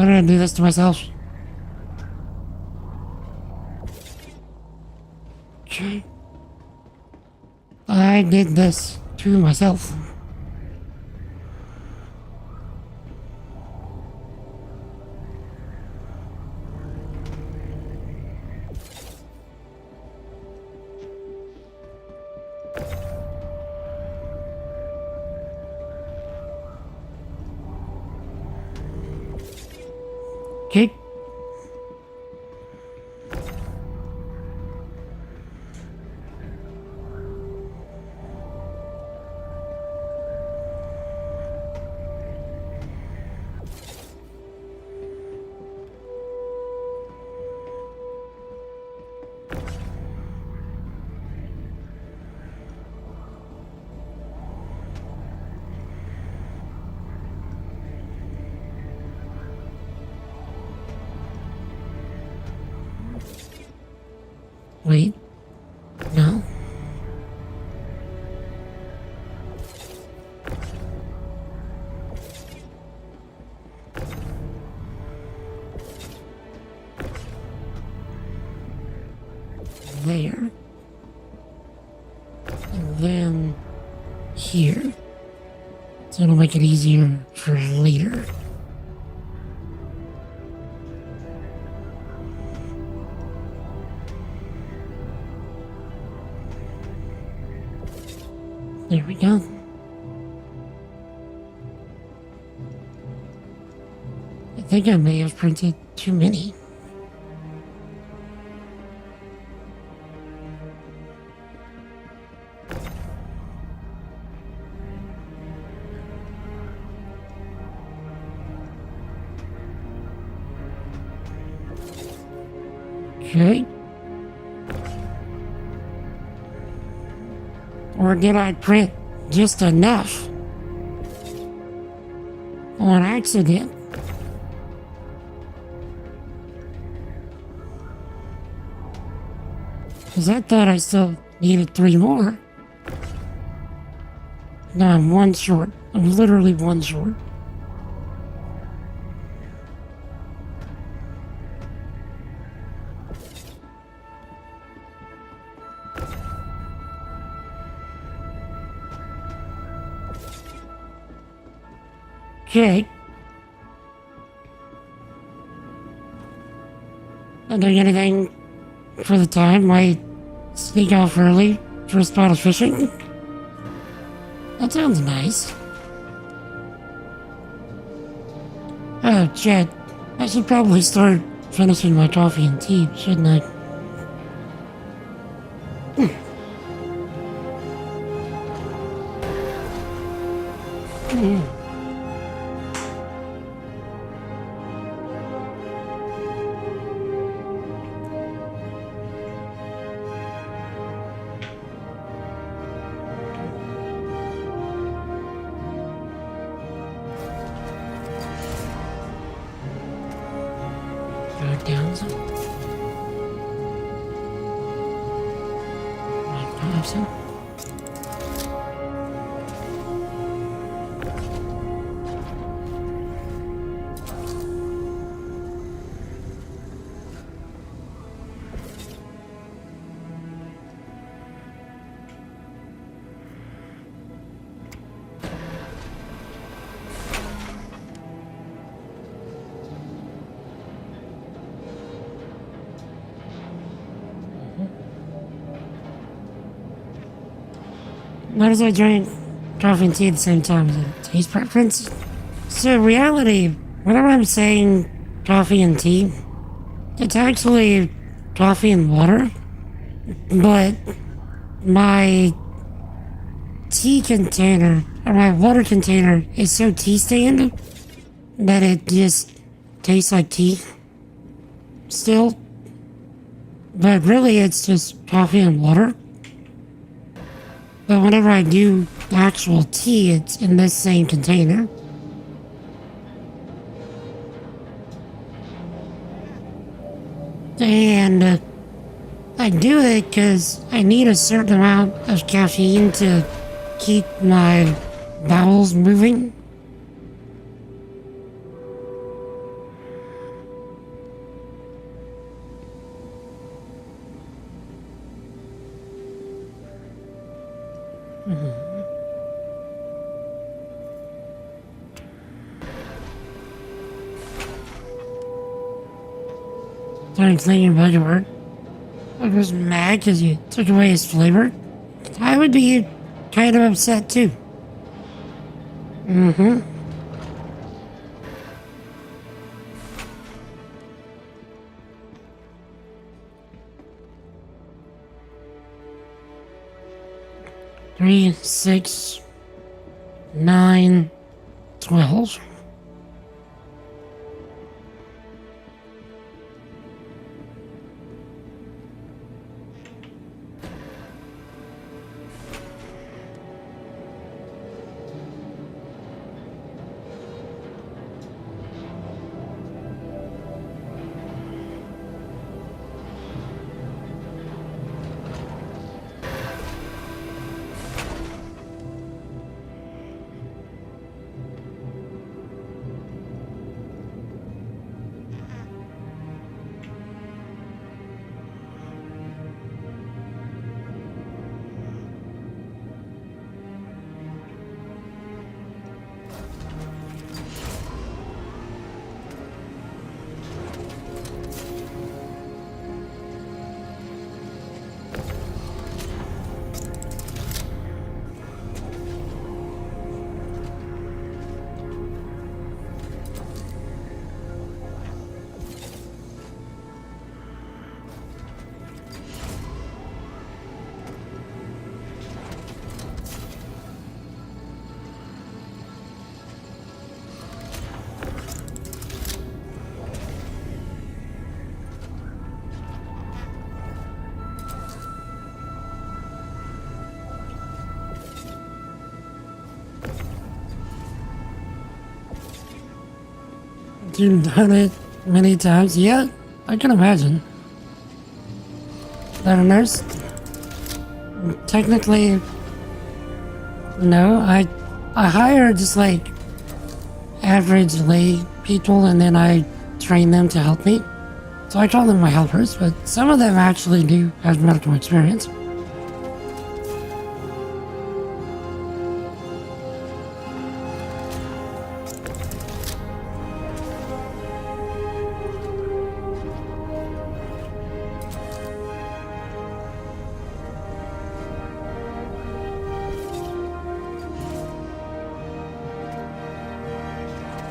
Why did I do this to myself? Okay. I did this to myself. Okay. Wait. No. There. And then here. So it'll make it easier for later. There we go. I think I may have printed too many. Okay. Or did I print just enough on accident? Because I thought I still needed 3 more. No, I'm 1 short. I'm literally 1 short. Okay. Not doing anything for the time. Might sneak off early for a spot of fishing. That sounds nice. Oh, shit. I should probably start finishing my coffee and tea, shouldn't I? Back down some. Right, have some. Why does I drink coffee and tea at the same time? Is it a taste preference? So, reality, whenever I'm saying coffee and tea, it's actually coffee and water, but my tea container, or my water container, is so tea stained that it just tastes like tea still. But really, it's just coffee and water. But whenever I do actual tea, it's in this same container. And I do it because I need a certain amount of caffeine to keep my bowels moving. Started thinking about your word. I was mad because you took away his flavor. I would be kind of upset too. Mm-hmm. Three, 6, 9, 12. You've done it many times. Yeah, I can imagine. That a nurse? Technically, no. I hire just like average lay people, and then I train them to help me. So I call them my helpers, but some of them actually do have medical experience.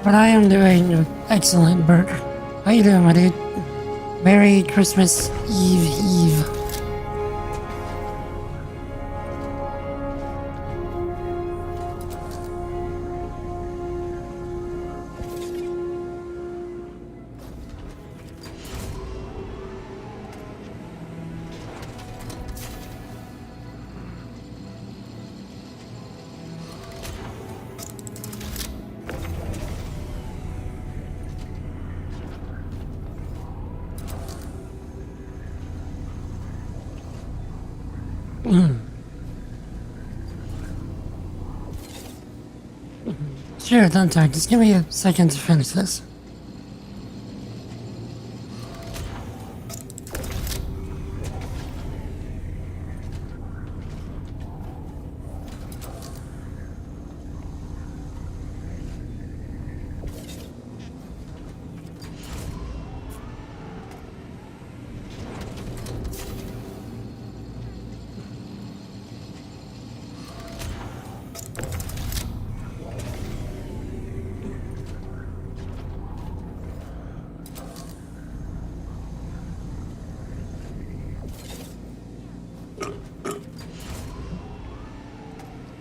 But I am doing excellent, Bert. How you doing, my dude? Merry Christmas Eve. Sure, don't talk. Just give me a second to finish this.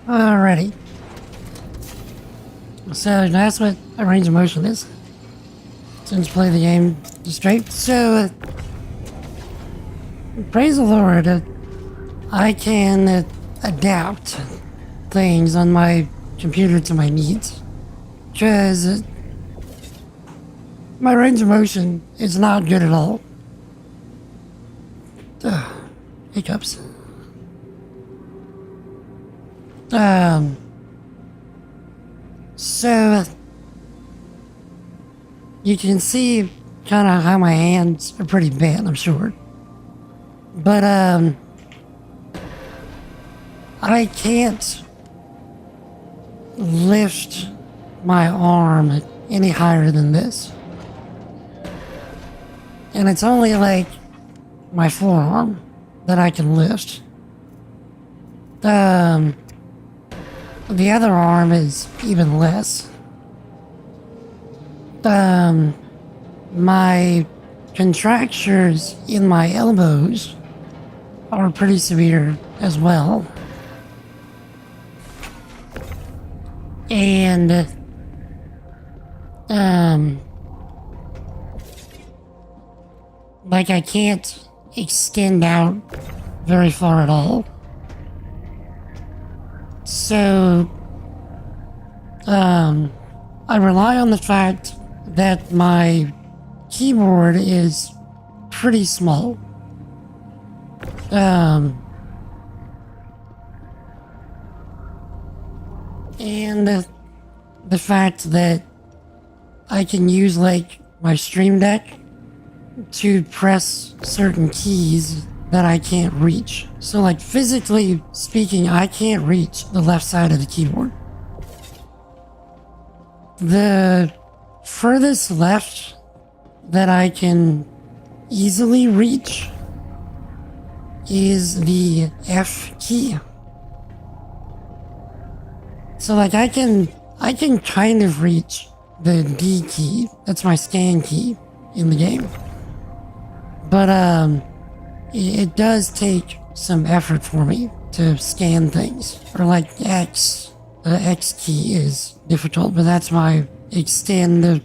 Alrighty. So that's what a range of motion is. Since you play the game straight. So, praise the Lord, I can adapt things on my computer to my needs. Because my range of motion is not good at all. Hiccups. So you can see kind of how my hands are pretty bad, I'm sure. But I can't lift my arm any higher than this. And it's only like my forearm that I can lift. The other arm is even less. My contractures in my elbows are pretty severe as well. And, like I can't extend out very far at all. So, I rely on the fact that my keyboard is pretty small. And the fact that I can use like my Stream Deck to press certain keys that I can't reach. So like physically speaking, I can't reach the left side of the keyboard. The furthest left that I can easily reach is the F key. So like I can kind of reach the D key. That's my scan key in the game. But it does take some effort for me to scan things. Or like X. The X key is difficult, but that's my extend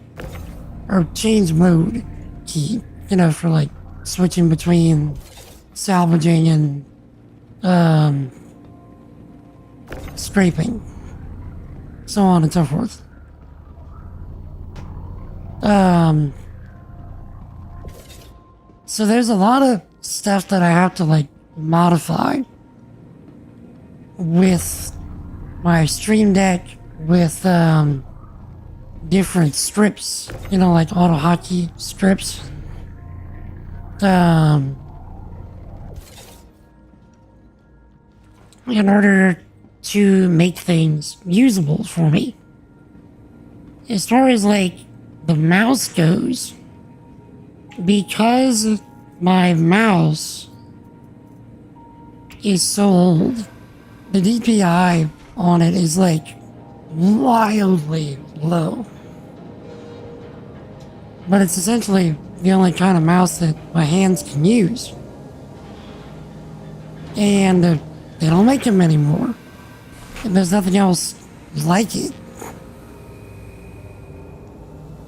or change mode key. You know, for like switching between salvaging and scraping. So on and so forth. So there's a lot of stuff that I have to like modify with my Stream Deck, with different strips, you know, like auto hotkey strips. In order to make things usable for me. As far as like the mouse goes, because my mouse is so old, the DPI on it is like wildly low. But it's essentially the only kind of mouse that my hands can use. And they don't make them anymore. And there's nothing else like it.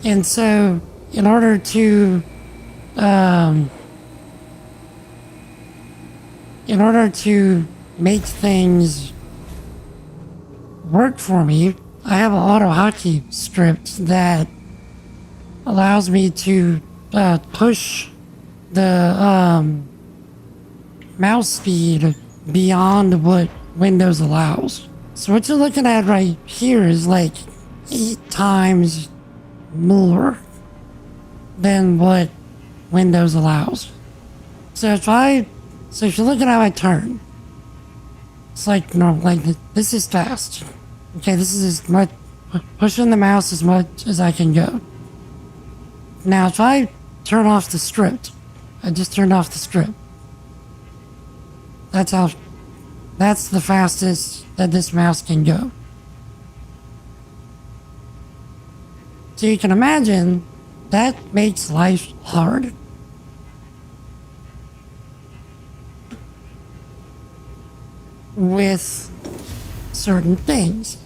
And so, in order to make things work for me, I have an auto hotkey script that allows me to push the mouse speed beyond what Windows allows. So what you're looking at right here is like 8 times more than what Windows allows. So if you're looking at my turn, it's like normal, like this is fast. Okay, this is as much, pushing the mouse as much as I can go. Now if I turn off the script, I just turned off the script. That's the fastest that this mouse can go. So you can imagine that makes life hard. With certain things.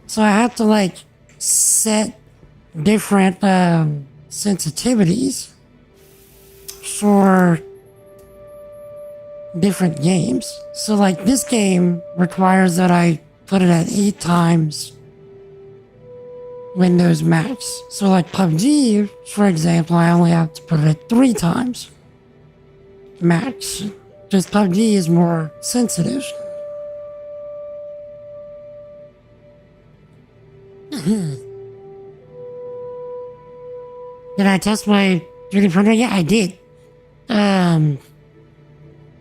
So I have to like set different sensitivities for different games. So like this game requires that I put it at 8 times Windows Max. So like PUBG, for example, I only have to put it at 3 times Max. Just PUBG is more sensitive. Did I test my 3D printer? Yeah, I did.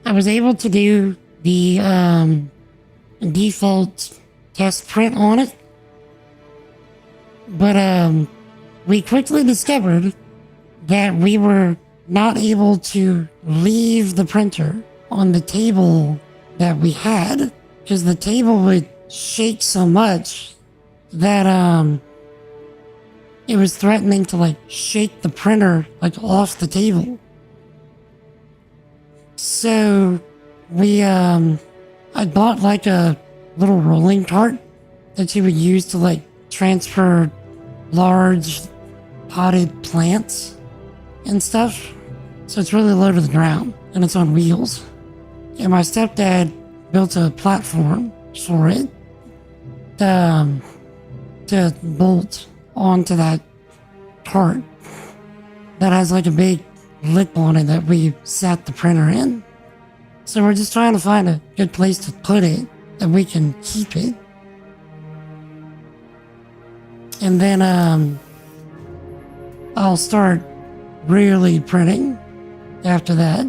I was able to do the default test print on it, but we quickly discovered that we were not able to leave the printer on the table that we had because the table would shake so much that it was threatening to like shake the printer like off the table. So we I bought like a little rolling cart that you would use to like transfer large potted plants and stuff. So it's really low to the ground and it's on wheels. And my stepdad built a platform for it to bolt onto that cart that has like a big lip on it that we sat the printer in. So we're just trying to find a good place to put it that we can keep it. And then I'll start really printing after that.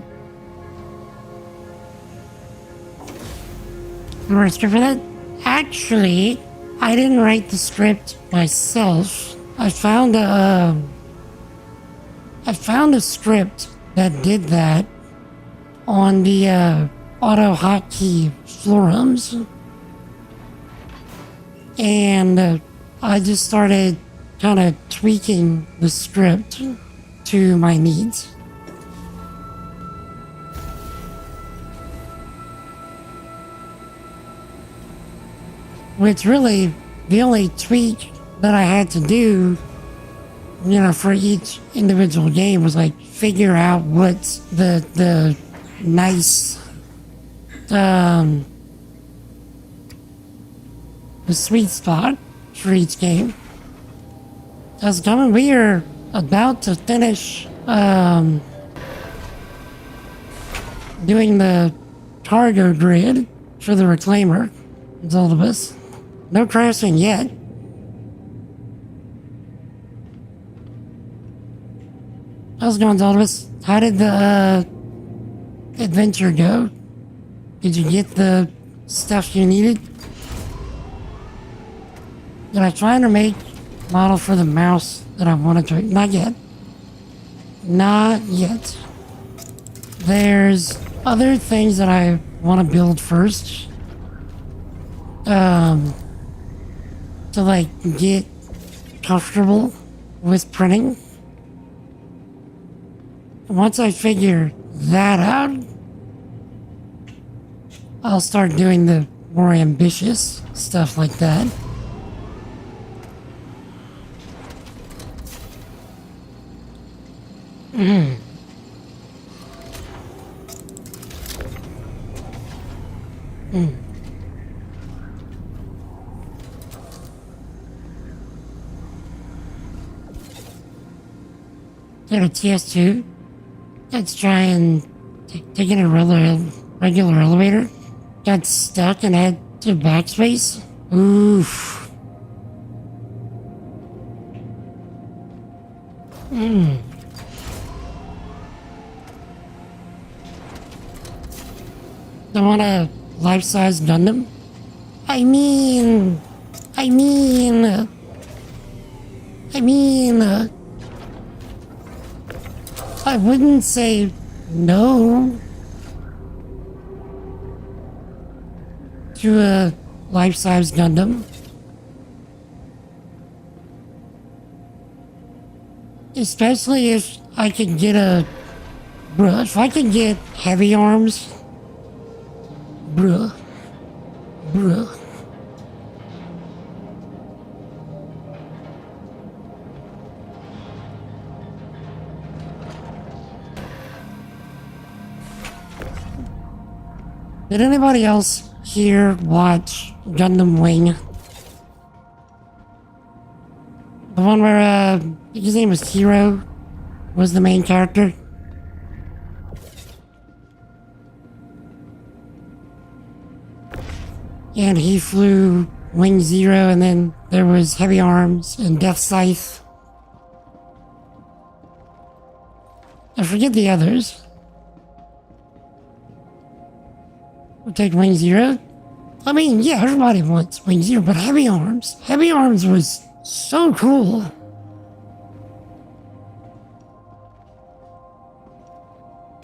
You wrote a script for that? Actually, I didn't write the script myself. I found a script that did that on the auto hotkey forums, and I just started kind of tweaking the script to my needs. Which really, the only tweak that I had to do, you know, for each individual game was like figure out what's the nice, the sweet spot for each game. As coming, we are about to finish doing the cargo grid for the Reclaimer, Zolibus. No crashing yet. How's it going, Zolibus? How did the adventure go? Did you get the stuff you needed? Did I try to make a model for the mouse that I wanted to? Not yet. Not yet. There's other things that I want to build first. To like get comfortable with printing. Once I figure that out, I'll start doing the more ambitious stuff like that. Got a TS2. Let's try and take in a regular elevator. Got stuck and had to backspace. Oof. Don't want a life-size Gundam? I mean, I wouldn't say no to a life-size Gundam. Especially if I could get if I could get heavy arms, bruh. Did anybody else here watch Gundam Wing? The one where, his name was Hiro, was the main character? And he flew Wing Zero, and then there was Heavy Arms and Death Scythe. I forget the others. We'll take Wing Zero. I mean, yeah, everybody wants Wing Zero, but Heavy Arms. Heavy Arms was so cool.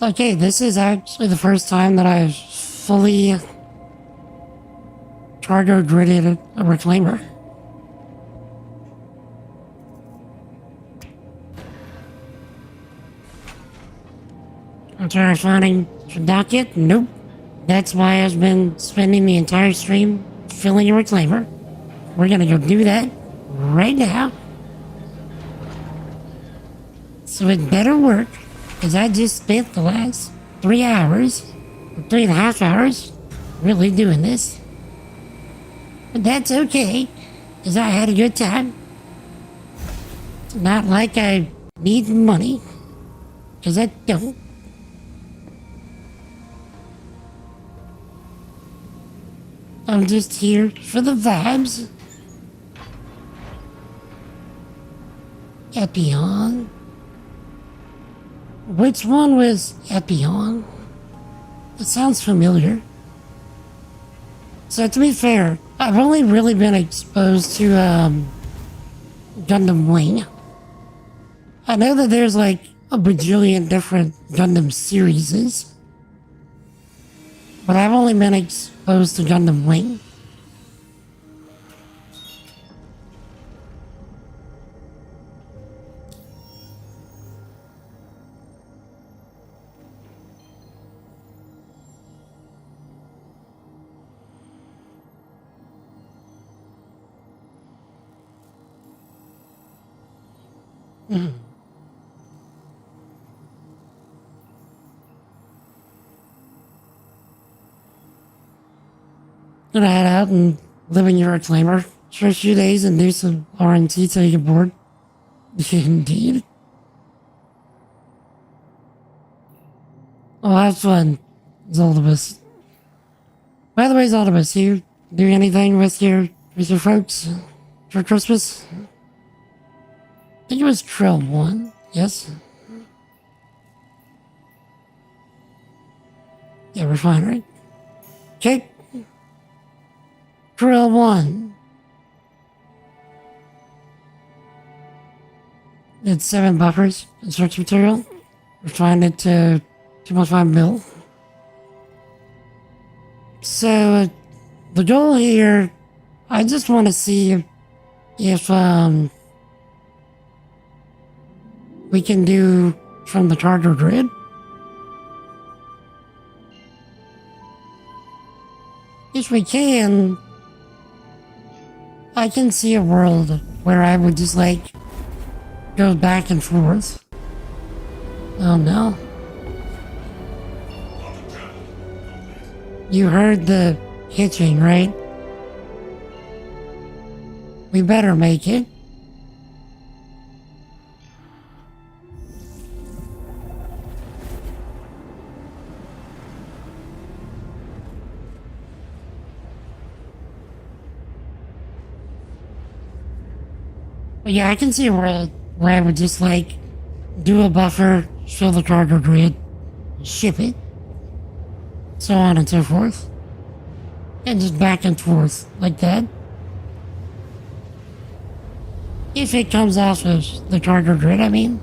Okay, this is actually the first time that I've fully cargo gridded a reclaimer. Entire finding docket? Nope. That's why I've been spending the entire stream filling a reclaimer. We're gonna go do that right now. So it better work, because I just spent the last 3 hours, or 3.5 hours, really doing this. But that's okay, because I had a good time. It's not like I need money, because I don't. I'm just here for the vibes. Epion. Which one was Epion? It sounds familiar. So to be fair, I've only really been exposed to Gundam Wing. I know that there's like a bajillion different Gundam series, but I've only been exposed to Gundam Wing. Gonna head out and live in your reclaimer for a few days and do some RNT till you get bored. Indeed. Oh, have fun, Zoldibus. By the way, Zoldibus, you do anything with your folks for Christmas? I think it was Trail 1, yes? Yeah, we're fine, right? Okay. Trail 1. It's 7 buffers, construction material. Refined it to 2.5 mil. So, the goal here, I just want to see if, we can do from the cargo grid. If we can, I can see a world where I would just like go back and forth. Oh no. You heard the hitching, right? We better make it. But yeah, I can see a world where I would just like do a buffer, fill the cargo grid, ship it, so on and so forth. And just back and forth like that. If it comes off of the cargo grid, I mean.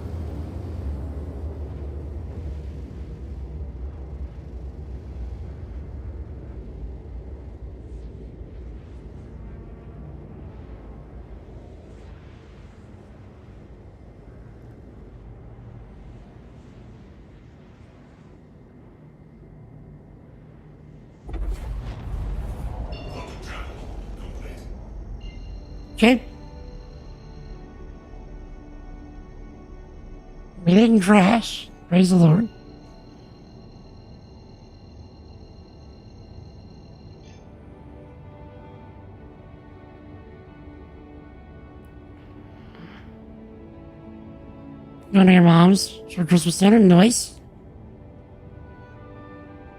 Okay. We didn't crash. Praise the Lord. Going to your mom's for Christmas dinner? Nice.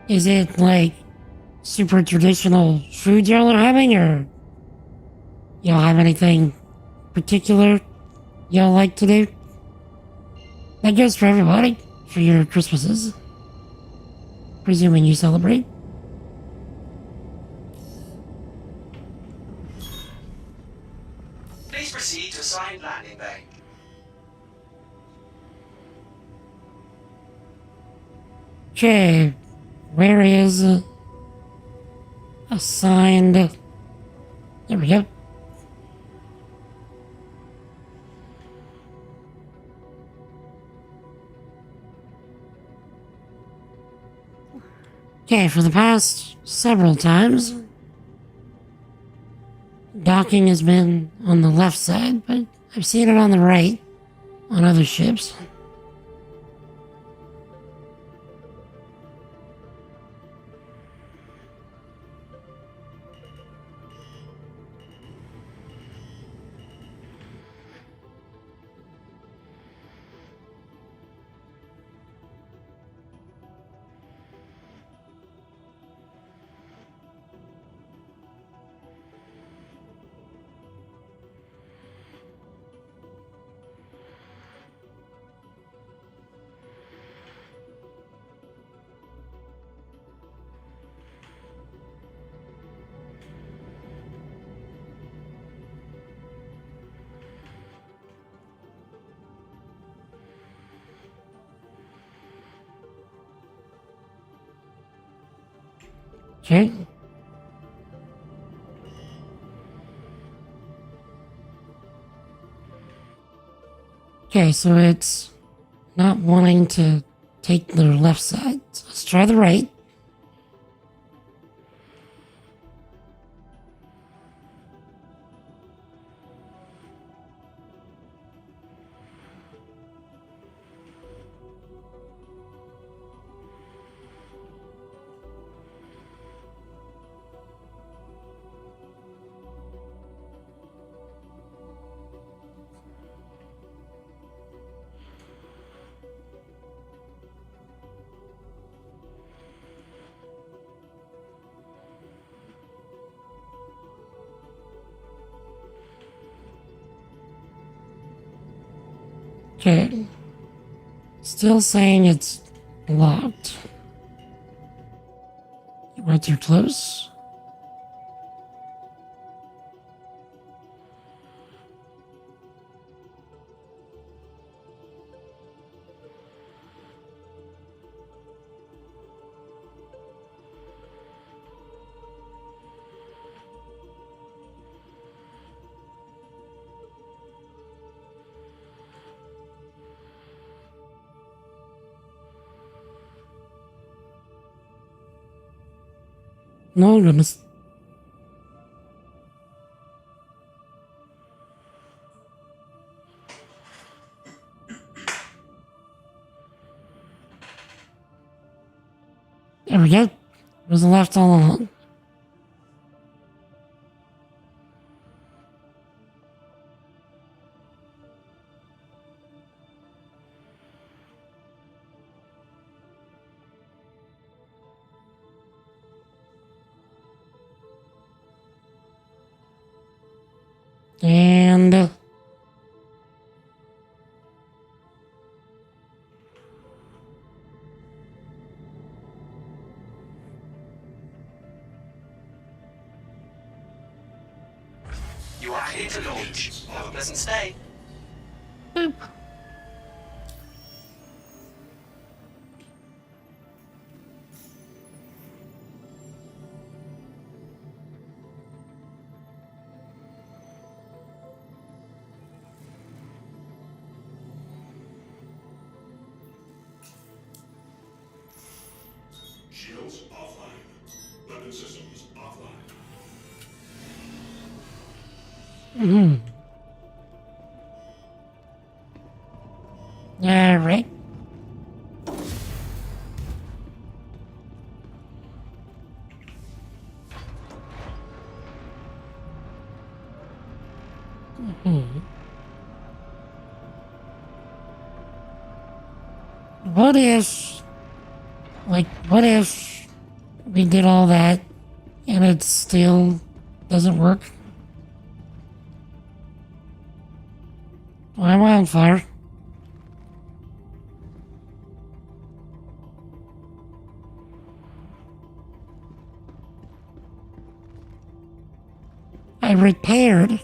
Is it like super traditional food y'all are having, or y'all have anything particular y'all like to do? That goes for everybody, for your Christmases. Presuming you celebrate. assigned landing bay. Okay, where is assigned? There we go. Okay, for the past several times, docking has been on the left side, but I've seen it on the right on other ships. Okay. Okay, so it's not wanting to take the left side. So let's try the right. Okay. Still saying it's locked. You went too close. No goodness. There we go. It was left all along. And You are clear to launch. Have a pleasant stay. boop. Shields offline. Weapon systems offline. All right. What if we did all that and it still doesn't work? Why am I on fire? I repaired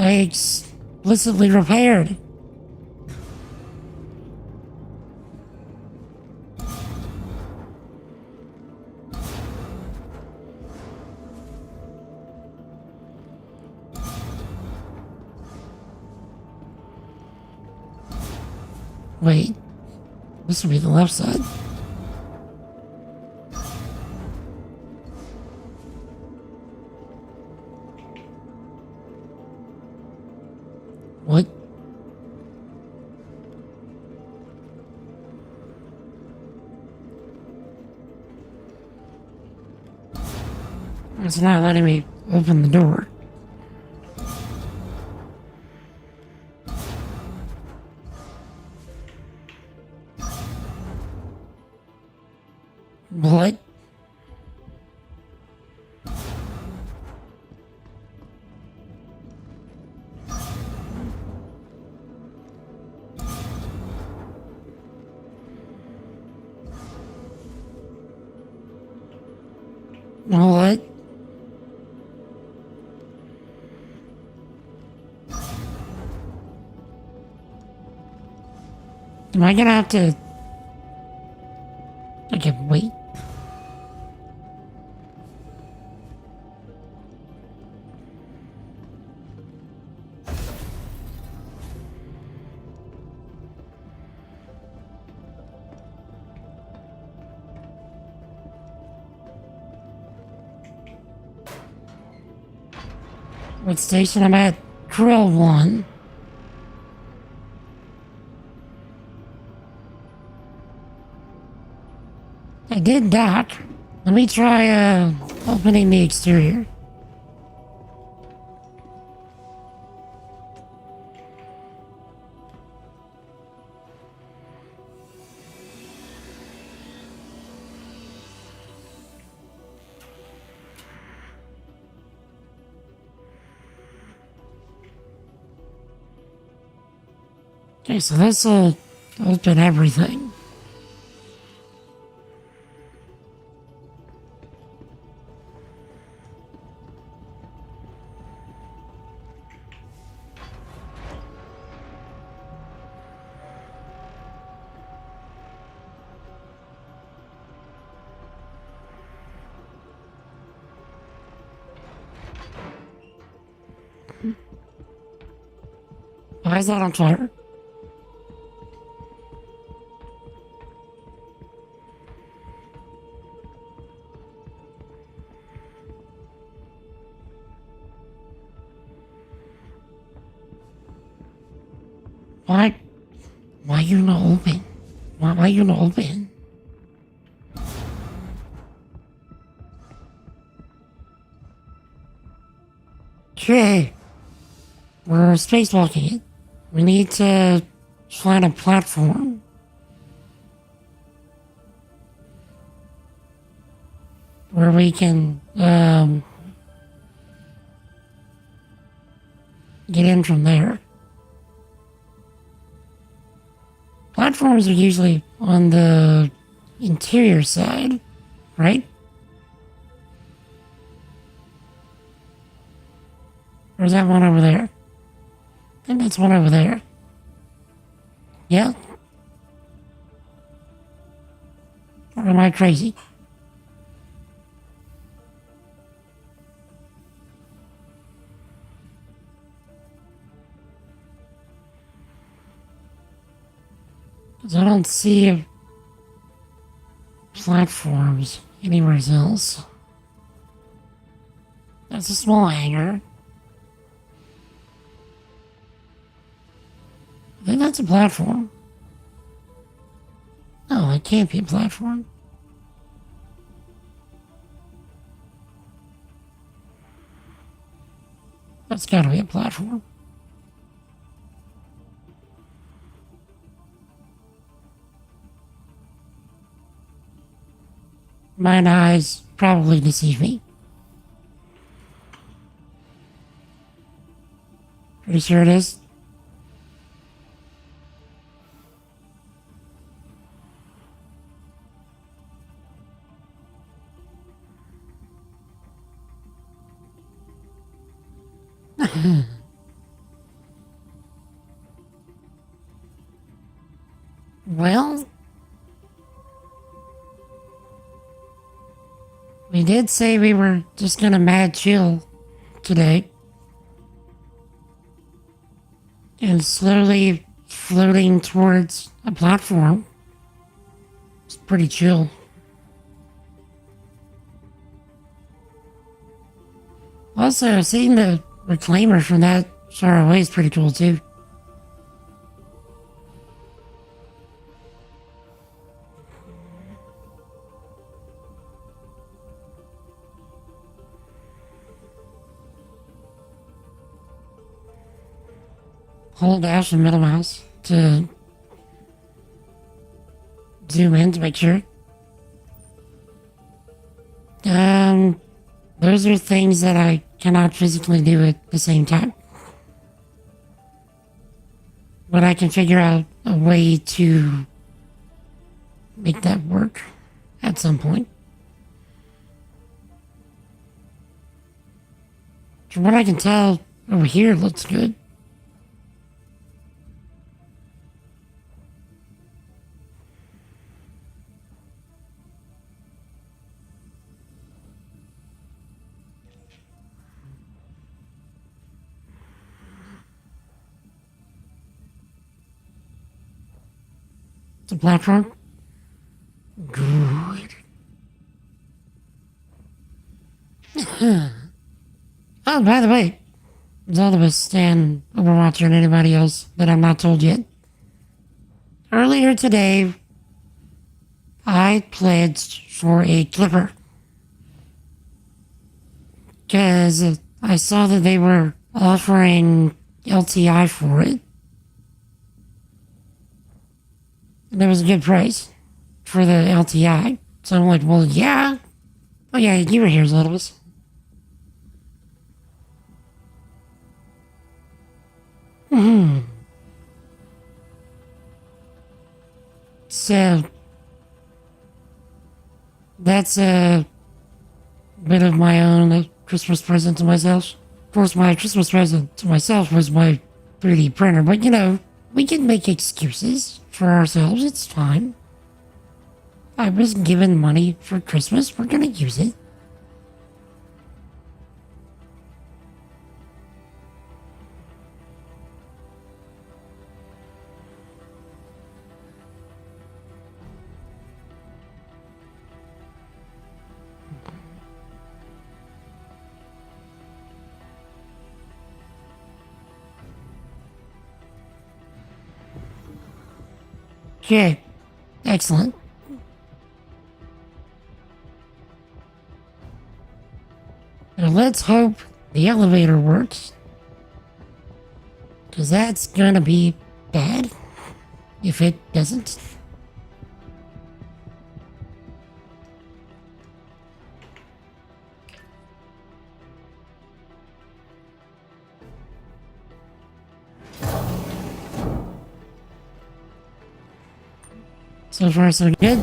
I explicitly repaired. Wait, this would be the left side. What? It's not letting me open the door. What? What? Am I gonna have to... Okay, wait. What station I'm at? Krill 1. I did dock. Let me try, opening the exterior. Okay, so this will open everything. Why is that on fire? Why? Why you not open? Why you not open? Okay. We're spacewalking it. We need to find a platform. Where we can, get in from there. Platforms are usually on the interior side, right? Or is that one over there? I think that's one over there. Yeah? Or am I crazy? Because I don't see platforms anywhere else. That's a small hangar. I think that's a platform. No, it can't be a platform. That's gotta be a platform. My eyes probably deceive me. Pretty sure it is. did say we were just gonna mad chill today. And slowly floating towards a platform. It's pretty chill. Also, seeing the reclaimer from that far away is pretty cool too. Hold dash and middle mouse to zoom in to make sure. Those are things that I cannot physically do at the same time. But I can figure out a way to make that work at some point. From what I can tell, over here it looks good. The platform? Good. Oh, by the way, Zelda, Stan, Overwatcher, and anybody else that I'm not told yet. Earlier today, I pledged for a clipper. Because I saw that they were offering LTI for it. And it was a good price for the LTI. So I'm like, well, yeah. Oh, yeah, you were here, Zelda. So, that's a bit of my own Christmas present to myself. Of course, my Christmas present to myself was my 3D printer, but you know, we can make excuses for ourselves, it's fine. I was given money for Christmas, we're gonna use it. Okay, excellent. Now let's hope the elevator works. Because that's gonna be bad if it doesn't. So far, so good.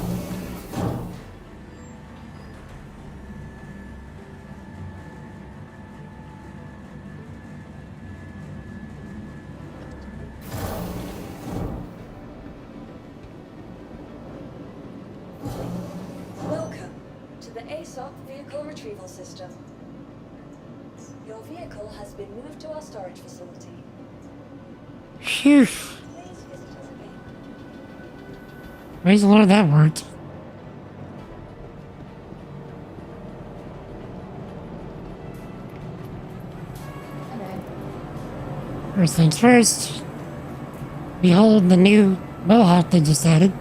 Welcome to the ASOC Vehicle Retrieval System. Your vehicle has been moved to our storage facility. Phew. Please visit us again. Praise the Lord, that worked. First things first. Behold the new mohawk they just added.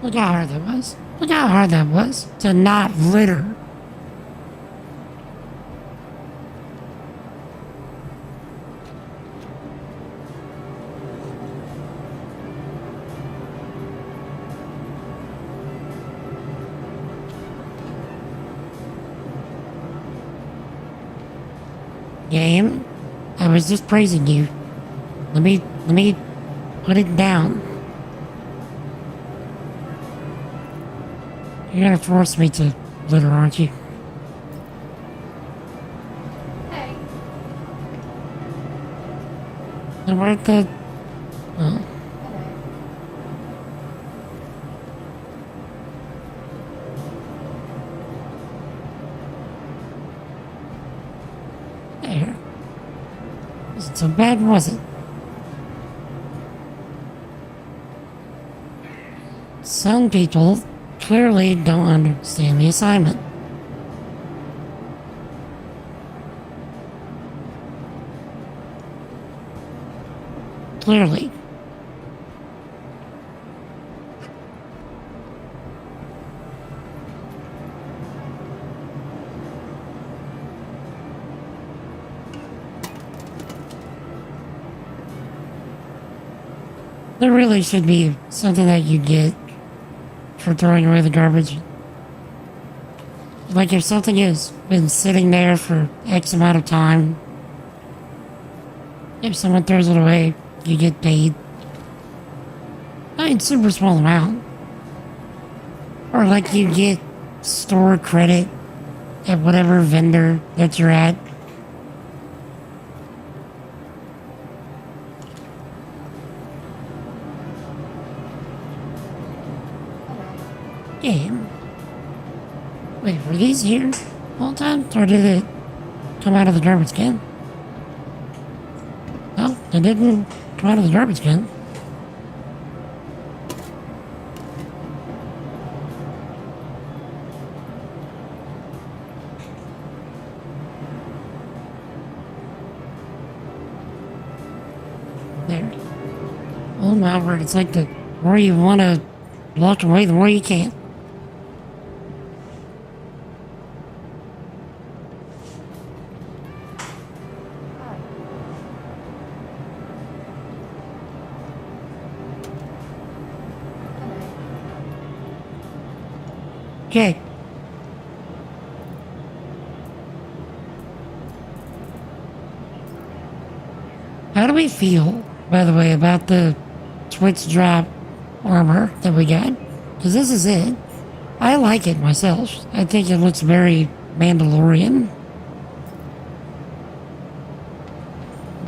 Look how hard that was. Look how hard that was to not litter. Game, I was just praising you. Let me put it down. You're gonna force me to litter, aren't you? Hey. And where'd the... Oh. There. Wasn't so bad, was it? Some people clearly don't understand the assignment. Clearly. There really should be something that you get for throwing away the garbage. Like if something has been sitting there for X amount of time, if someone throws it away, you get paid. I mean, super small amount. Or like you get store credit at whatever vendor that you're at. Game. Wait, were these here all the time? Or did it come out of the garbage can? No, they didn't come out of the garbage can. There. Oh my word, it's like the more you want to walk away, the more you can't. Okay. How do we feel, by the way, about the Twitch drop armor that we got? Because this is it. I like it myself. I think it looks very Mandalorian.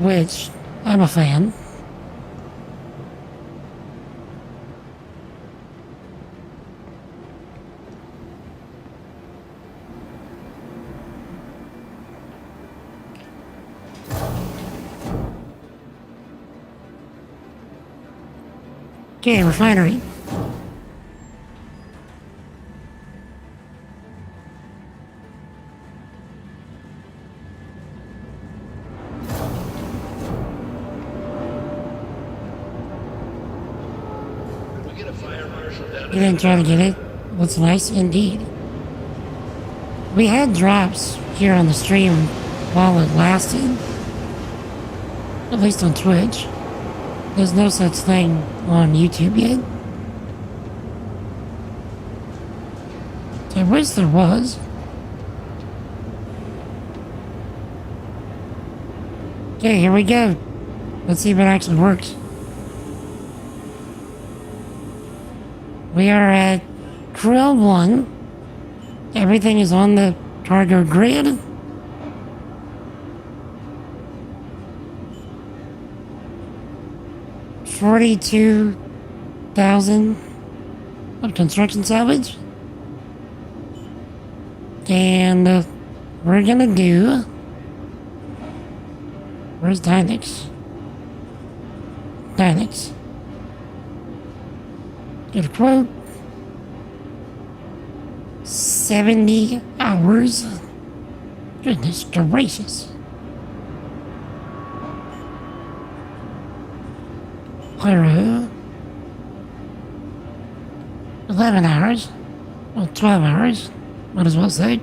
Which, I'm a fan. Okay, refinery. We get a fire marshal down You didn't try to get it? Looks nice indeed. We had drops here on the stream while it lasted. At least on Twitch. There's no such thing on YouTube yet. I wish there was. Okay, here we go. Let's see if it actually works. We are at Krill 1. Everything is on the cargo grid. $42,000 of construction salvage. And we're gonna do... Where's Dynex? Dynex. Get a quote. 70 hours. Goodness gracious. Claro. 11 hours. Well, 12 hours. Might as well say.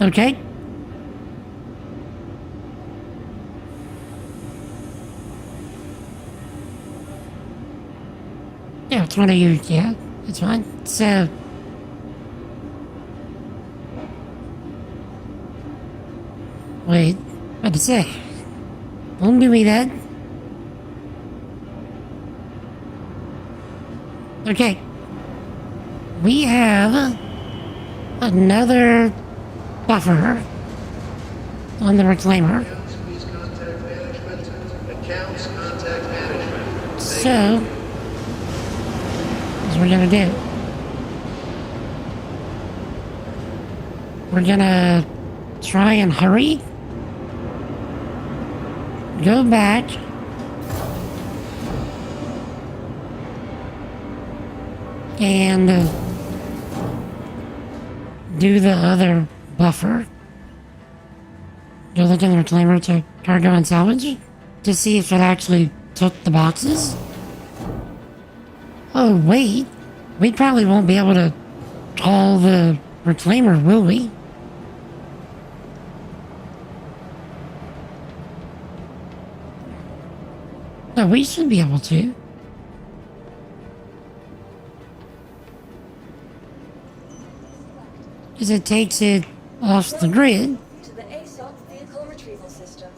Okay. Yeah, it's one of you. Yeah, it's fine. So, Wait, what to say? Don't do me that. Okay. We have another buffer on the reclaimer. Please contact management. Accounts contact management. So, here's what we're gonna do. We're gonna try and hurry. Go back. And do the other buffer. Go look in the reclaimer to cargo and salvage to see if it actually took the boxes. Oh, wait. We probably won't be able to call the reclaimer, will we? No, we should be able to. Because it takes it off the grid. To the ASOC vehicle retrieval system.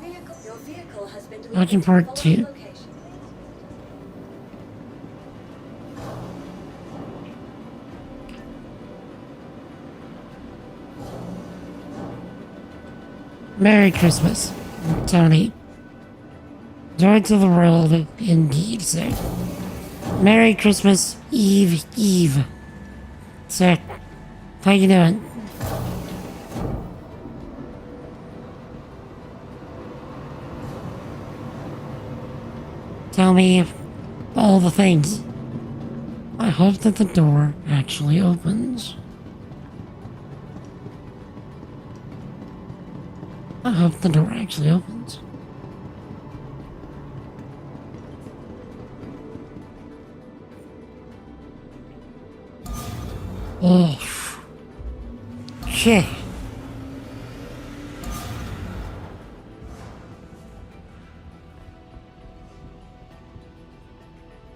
Your vehicle has been Looking delivered for to it the following too. location. Merry Christmas, Tony. Joy to the world, indeed, sir. Merry Christmas Eve, Eve. Sir, how you doing? Tell me all the things. I hope that the door actually opens. I hope the door actually opens. Oh. Shit.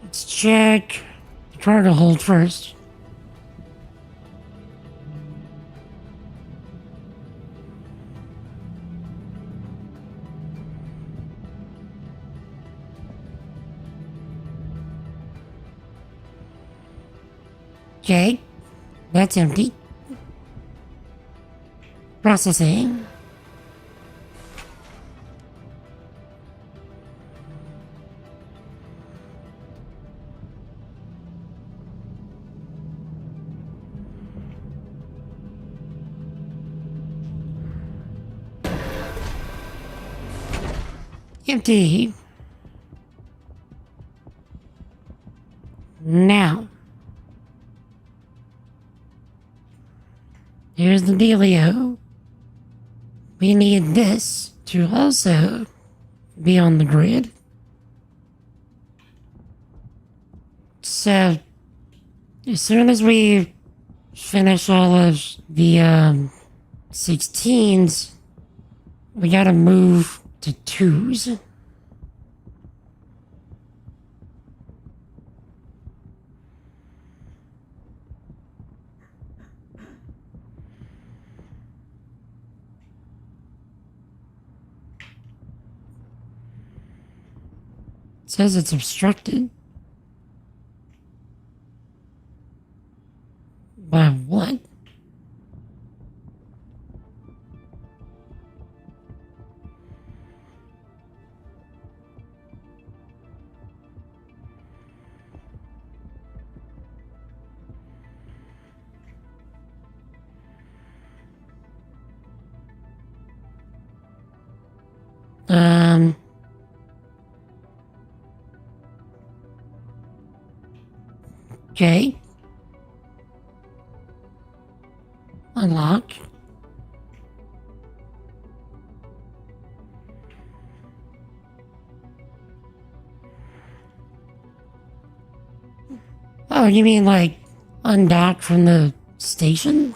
Let's check the cargo hold first. Okay, that's empty. Processing. Empty. Now. Here's the dealio. We need this to also be on the grid. So, as soon as we finish all of the 16s, we gotta move to 2s. It says it's obstructed. By what? Okay. Unlock. Oh, you mean like undock from the station?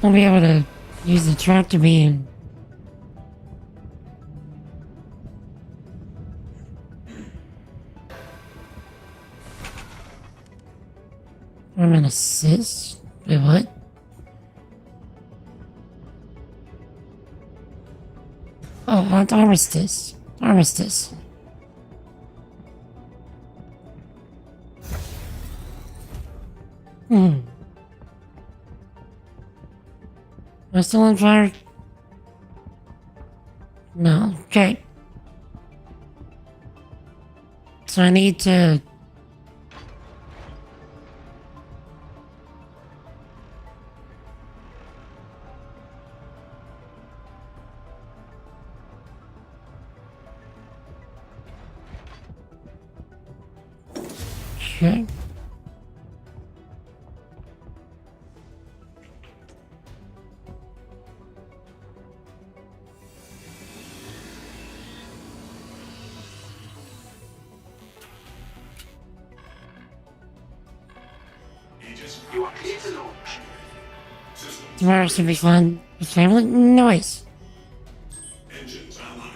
I'll be able to use the truck to be in. I'm an assist? Wait, what? Oh, armistice. Armistice. Am I still on fire? No, okay. So I need to... Okay. You are clear to launch. Tomorrow should be fun. With family noise. Engines online.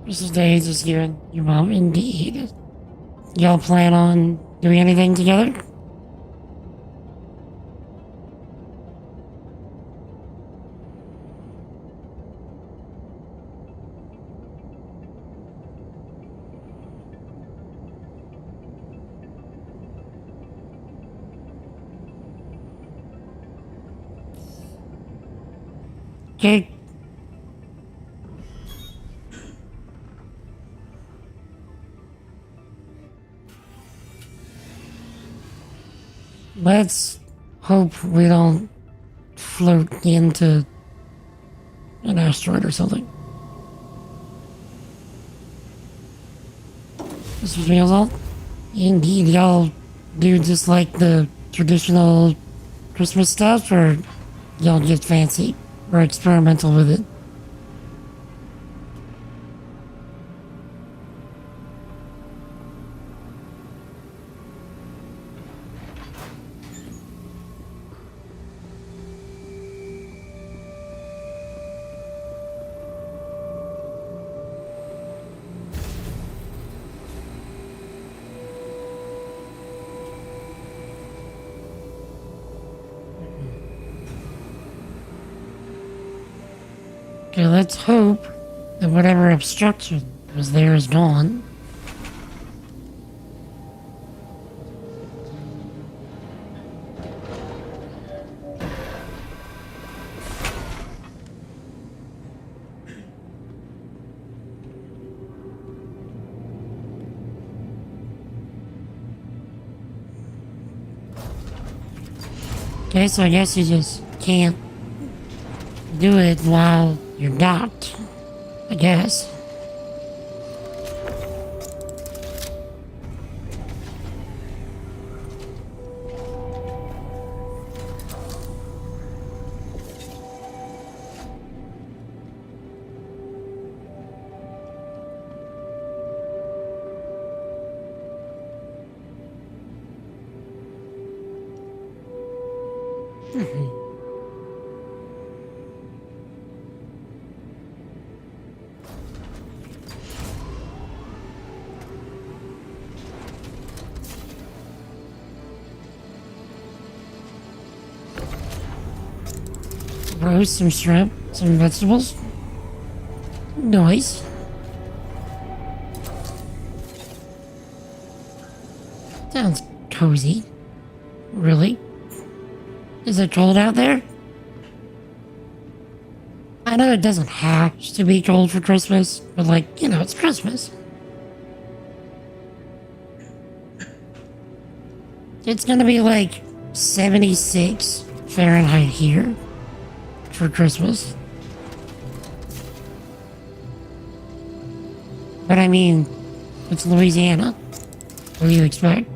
Mrs. Days is you your mom, indeed. Y'all plan on doing anything together? Okay. Let's hope we don't float into an asteroid or something. This was real all? Indeed, y'all do just like the traditional Christmas stuff, or y'all get fancy or experimental with it? Okay, let's hope that whatever obstruction was there is gone. Okay, so I guess you just can't do it while you're docked, I guess. Roast some shrimp, some vegetables. Nice. Sounds cozy. Really? Is it cold out there? I know it doesn't have to be cold for Christmas, but like, you know, it's Christmas. It's gonna be like 76 Fahrenheit here for Christmas. But I mean, it's Louisiana. What do you expect?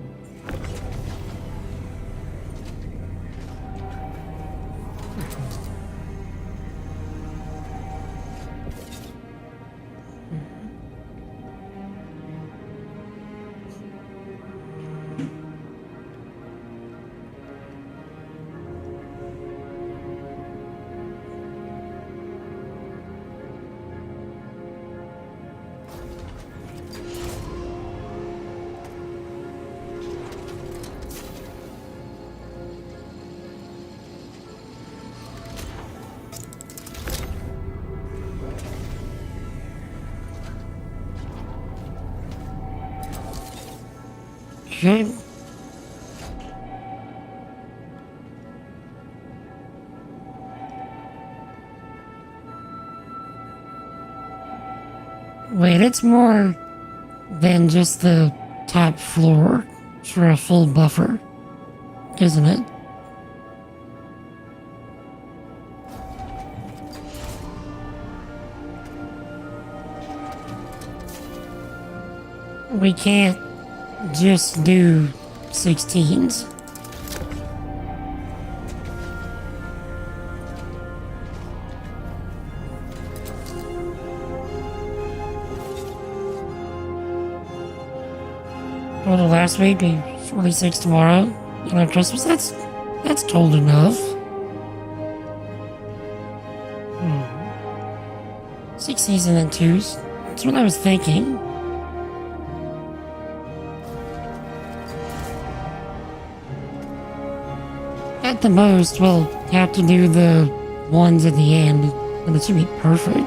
Okay. Wait, it's more than just the top floor for a full buffer, isn't it? We can't just do 16s. Well, the last week, 46 tomorrow, and on Christmas, that's told enough. 60s and then 2s. That's what I was thinking. At the most, we'll have to do the ones at the end, and it should be perfect.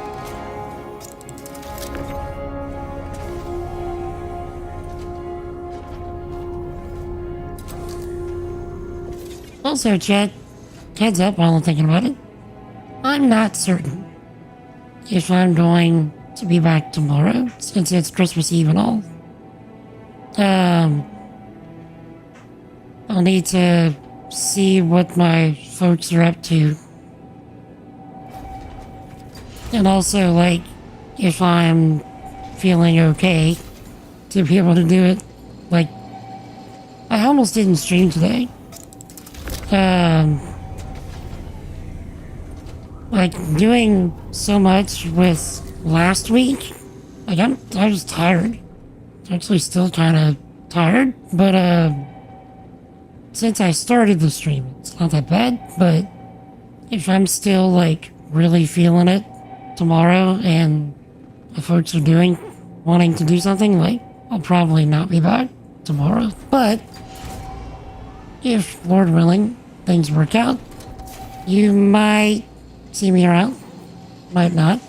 Also, chat, heads up while I'm thinking about it. I'm not certain if I'm going to be back tomorrow, since it's Christmas Eve and all. I'll need to see what my folks are up to. And also, like, if I'm feeling okay to be able to do it. Like, I almost didn't stream today. Like, doing so much with last week, like, I was tired. Actually still kind of tired, but, since I started the stream, it's not that bad, but if I'm still, like, really feeling it tomorrow and the folks are wanting to do something, like, I'll probably not be back tomorrow. But if, Lord willing, things work out, you might see me around, might not.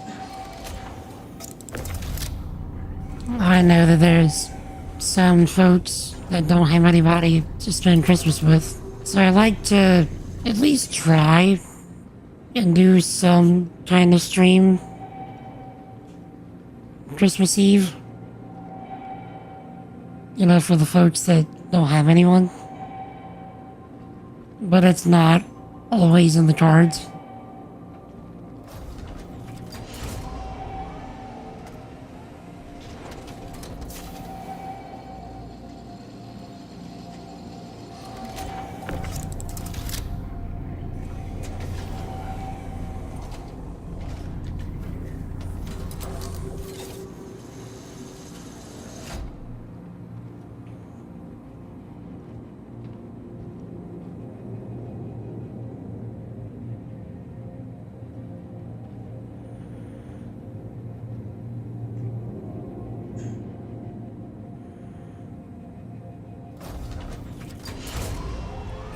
I know that there's some folks that don't have anybody to spend Christmas with, so I like to at least try and do some kind of stream Christmas Eve, you know, for the folks that don't have anyone. But it's not always in the cards.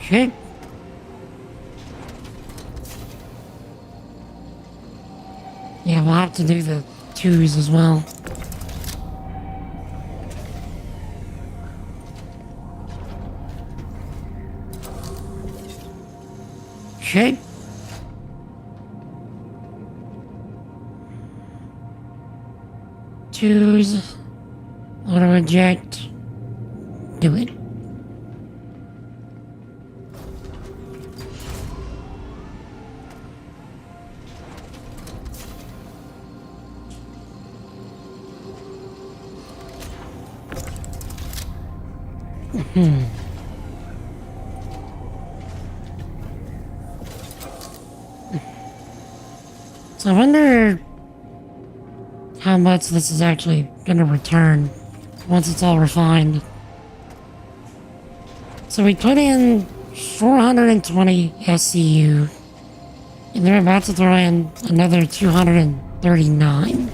Okay. Yeah, we'll have to do the 2s as well. Okay. Choose. Auto eject. Do it. So I wonder how much this is actually gonna return once it's all refined. So we put in 420 SCU, and they're about to throw in another 239.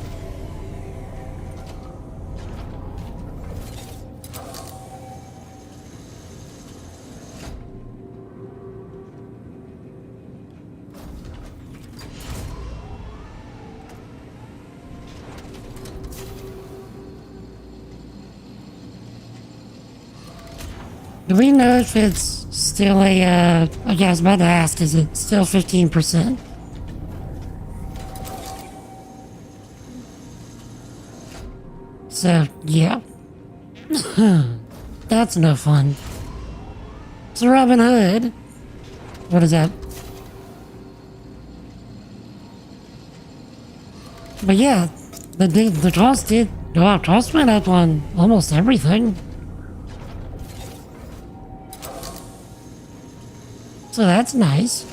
Do we know if it's still a, okay, I was about to ask, is it still 15%? So, yeah. That's no fun. So Robin Hood, what is that? But yeah, the cost did go up. Cost went up on almost everything. So that's nice.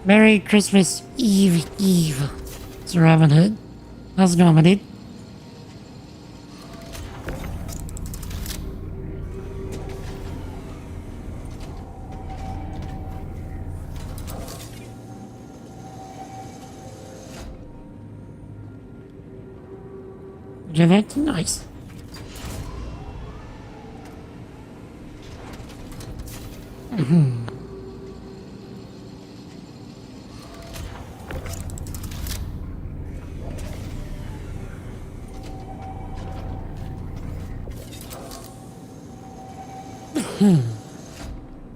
Merry Christmas Eve. It's Robin Hood. How's it going, my dude? Yeah, that's nice.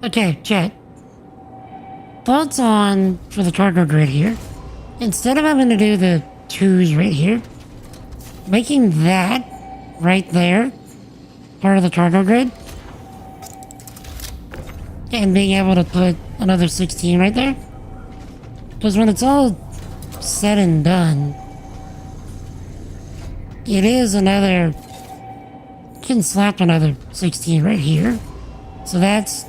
Okay, chat. Thoughts on, for the cargo grid here, instead of having to do the 2s right here, making that right there part of the cargo grid, and being able to put another 16 right there. Because when it's all said and done, it is another, you can slap another 16 right here. So that's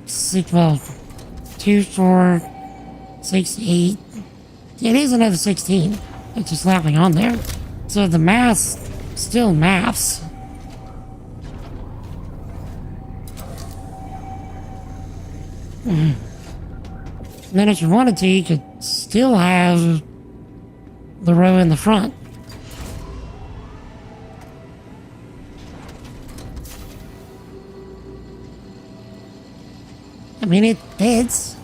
6, well, 2, 4, 6, 8. It is another 16 that you're slapping on there. So the math's still maths. And then if you wanted to, you could still have the row in the front. I mean, it fits.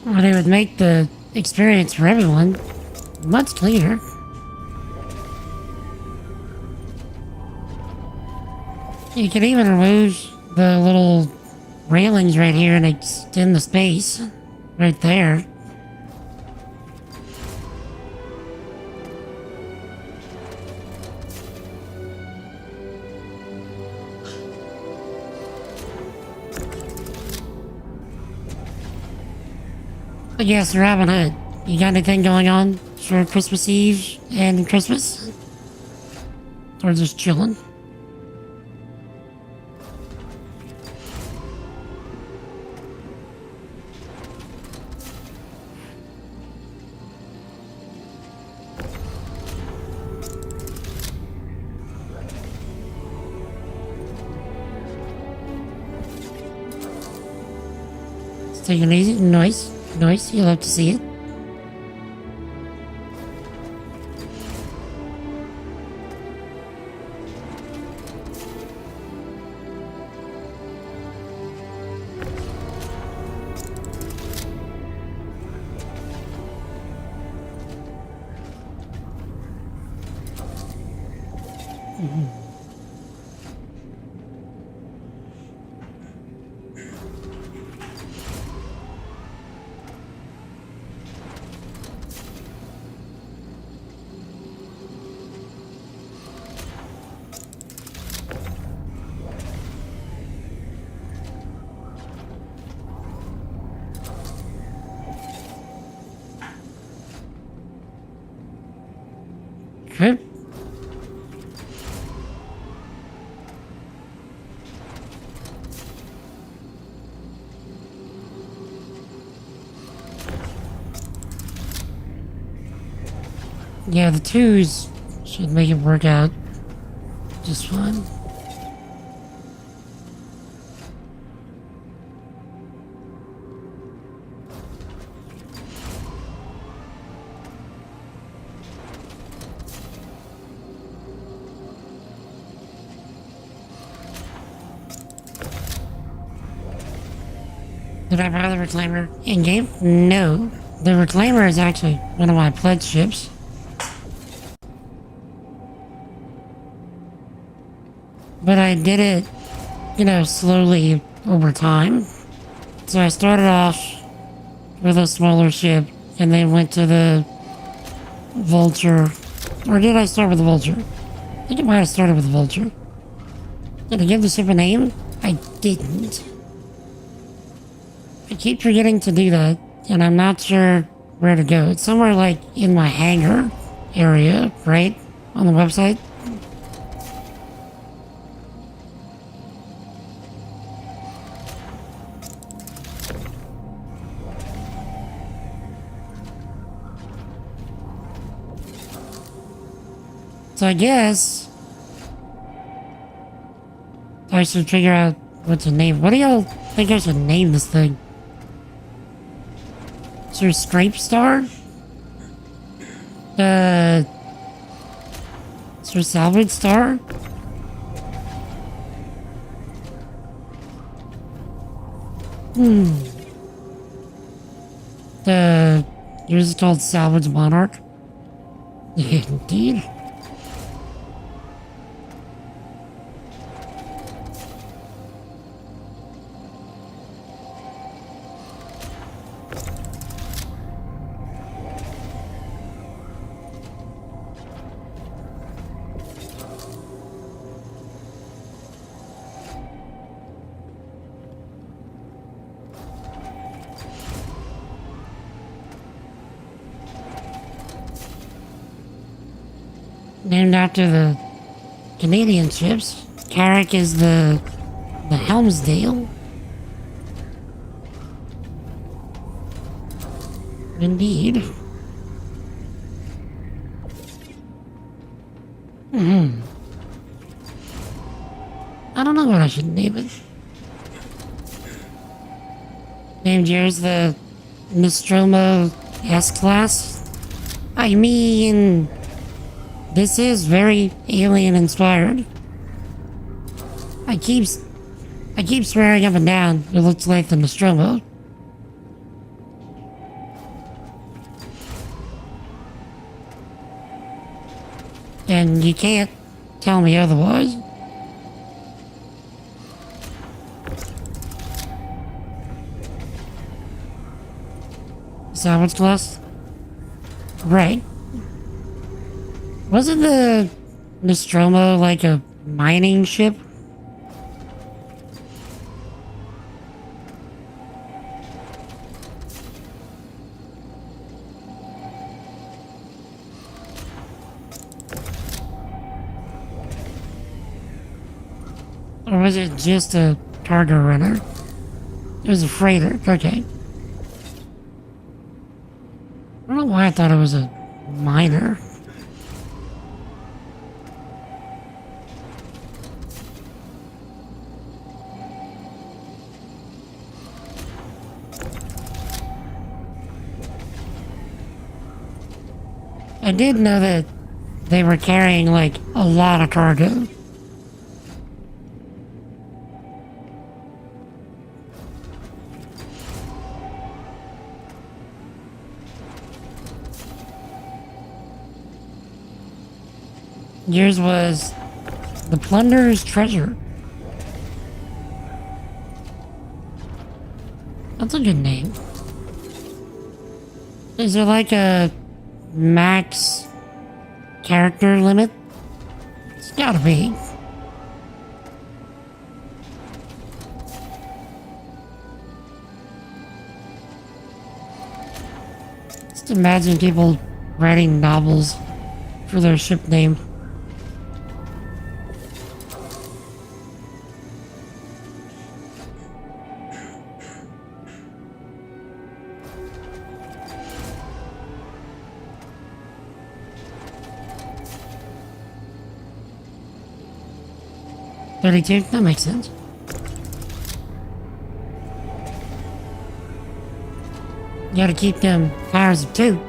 Well, it would make the experience for everyone much cleaner. You could even remove the little railings right here and extend the space right there. But yes, Robin Hood, you got anything going on for Christmas Eve and Christmas? Or just chilling? It's taking it easy. Nice. Nice. You'll have to see it. Okay. Yeah, the twos should make it work out just fine. Did I buy the Reclaimer in-game? No. The Reclaimer is actually one of my pledge ships. But I did it, you know, slowly over time. So I started off with a smaller ship and then went to the Vulture. Or did I start with the Vulture? I think I might have started with the Vulture. Did I give the ship a name? I didn't. I keep forgetting to do that, and I'm not sure where to go. It's somewhere like in my hangar area, right? On the website. So I guess I should figure out what to name. What do y'all think I should name this thing? Sir Scrape Star? Sir Salvage Star? Yours is called Salvage Monarch? Indeed. Named after the Canadian ships. Carrack is the Helmsdale. Indeed. I don't know what I should name it. Named yours the Nostromo S-Class? I mean, this is very alien inspired. I keep swearing up and down it looks like the Nostromo. And you can't tell me otherwise. Salvage class? Right. Wasn't the Nostromo like a mining ship? Or was it just a cargo runner? It was a freighter, okay. I don't know why I thought it was a miner. I did know that they were carrying like a lot of cargo. Yours was the Plunderer's Treasure. That's a good name. Is there like a max character limit? It's gotta be. Just imagine people writing novels for their ship name. $32? That makes sense. You gotta keep them powers of 2.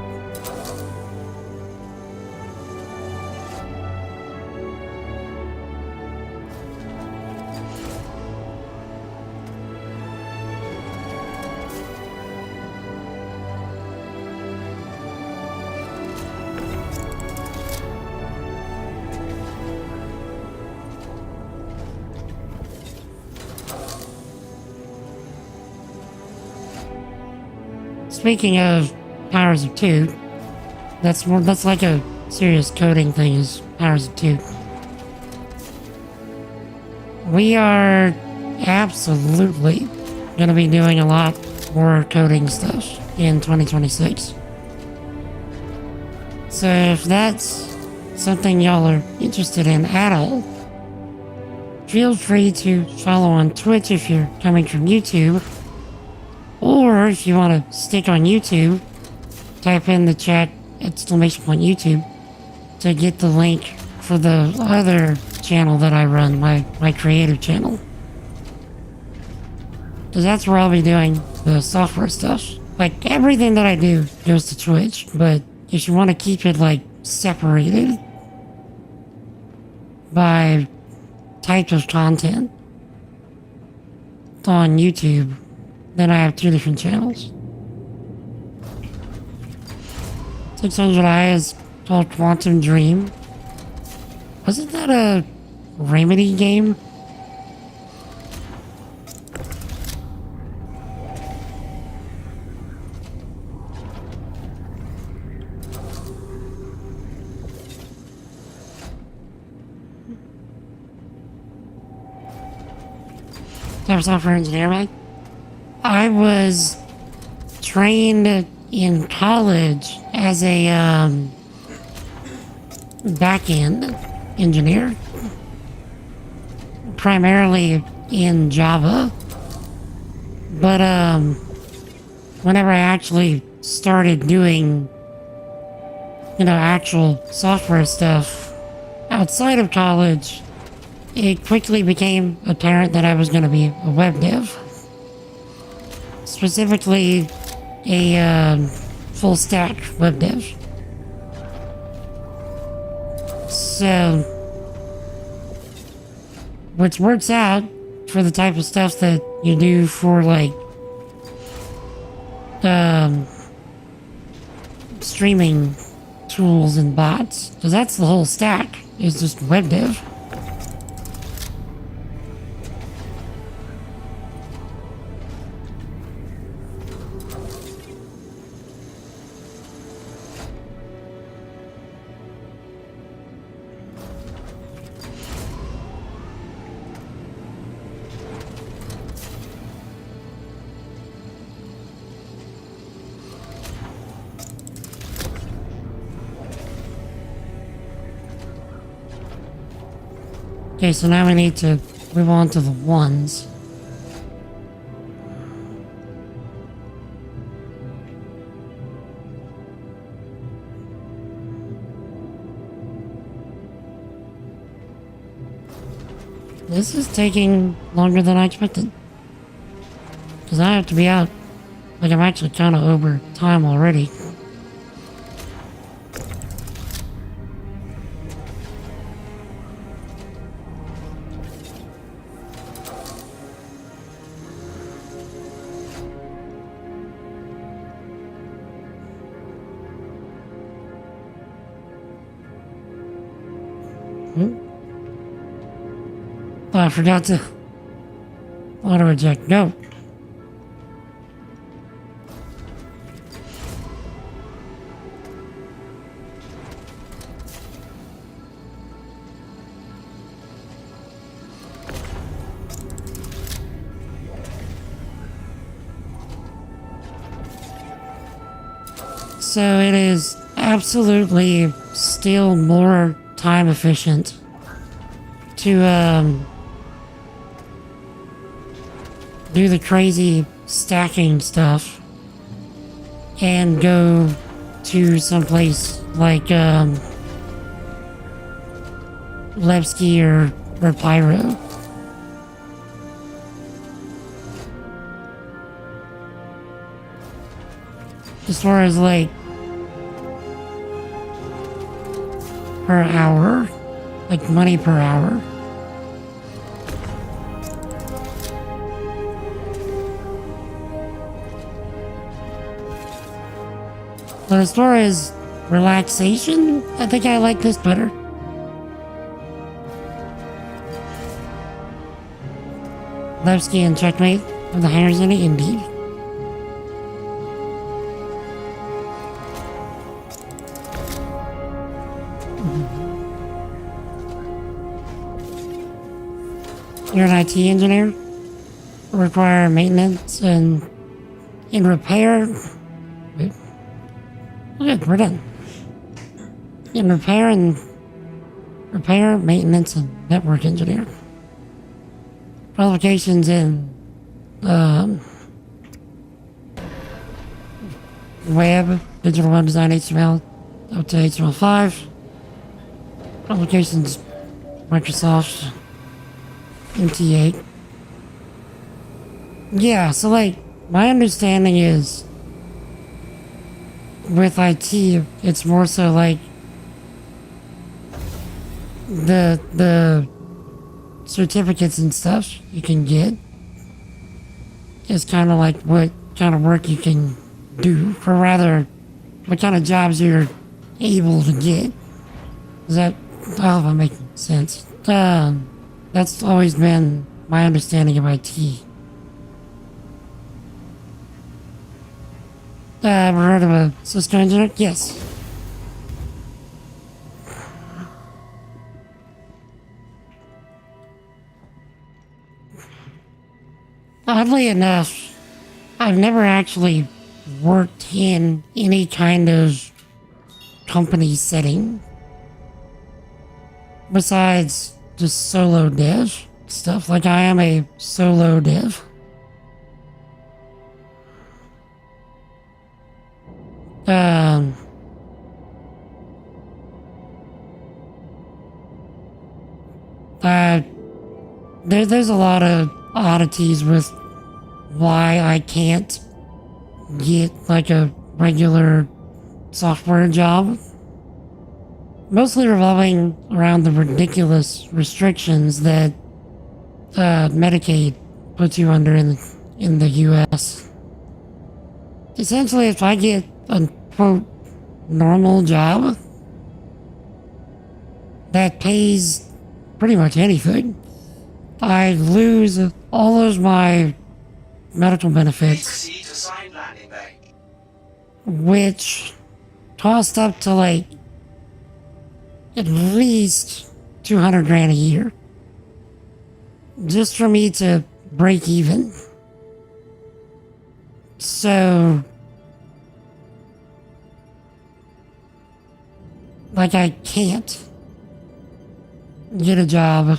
Speaking of powers of 2, that's like a serious coding thing, is powers of 2. We are absolutely gonna be doing a lot more coding stuff in 2026. So if that's something y'all are interested in at all, feel free to follow on Twitch if you're coming from YouTube. Or if you want to stick on YouTube, type in the chat !YouTube to get the link for the other channel that I run, my creative channel. Because that's where I'll be doing the software stuff. Like, everything that I do goes to Twitch, but if you want to keep it, like, separated by type of content on YouTube, then I have 2 different channels. 600i is called Quantum Dream. Wasn't that a Remedy game? Type of software engineer, right? I was trained in college as a back-end engineer, primarily in Java. But whenever I actually started doing, actual software stuff outside of college, it quickly became apparent that I was going to be a web dev. Specifically, a full stack web dev. So, which works out for the type of stuff that you do for, like, streaming tools and bots. Because that's the whole stack, is just web dev. Okay, so now we need to move on to the ones. This is taking longer than I expected. Because I have to be out. Like, I'm actually kind of over time already. Oh, I forgot to auto eject. No. So it is absolutely still more time efficient to do the crazy stacking stuff and go to someplace like Levski or Pyro. As far as like per hour, like money per hour. But as far as relaxation, I think I like this better. Levski and Checkmate of the Hangers in it, indeed. You're an IT engineer, require maintenance and in repair. Wait. Okay, we're done. In repair, maintenance, and network engineer. Qualifications in web, digital web design, HTML up to HTML5. Qualifications Microsoft MT8. Yeah, so like my understanding is with IT, it's more so like the certificates and stuff you can get is kind of like what kind of work you can do, or rather, what kind of jobs you're able to get. Does that, I hope I'm making sense. That's always been my understanding of IT. Ever heard of a system engineer? Yes. Oddly enough, I've never actually worked in any kind of company setting besides just solo dev stuff. Like, I am a solo dev. There's a lot of oddities with why I can't get like a regular software job. Mostly revolving around the ridiculous restrictions that Medicaid puts you under in the US. Essentially, if I get a quote normal job that pays pretty much anything, I lose all of my medical benefits, which cost up to like at least 200 grand a year just for me to break even. So, like, I can't get a job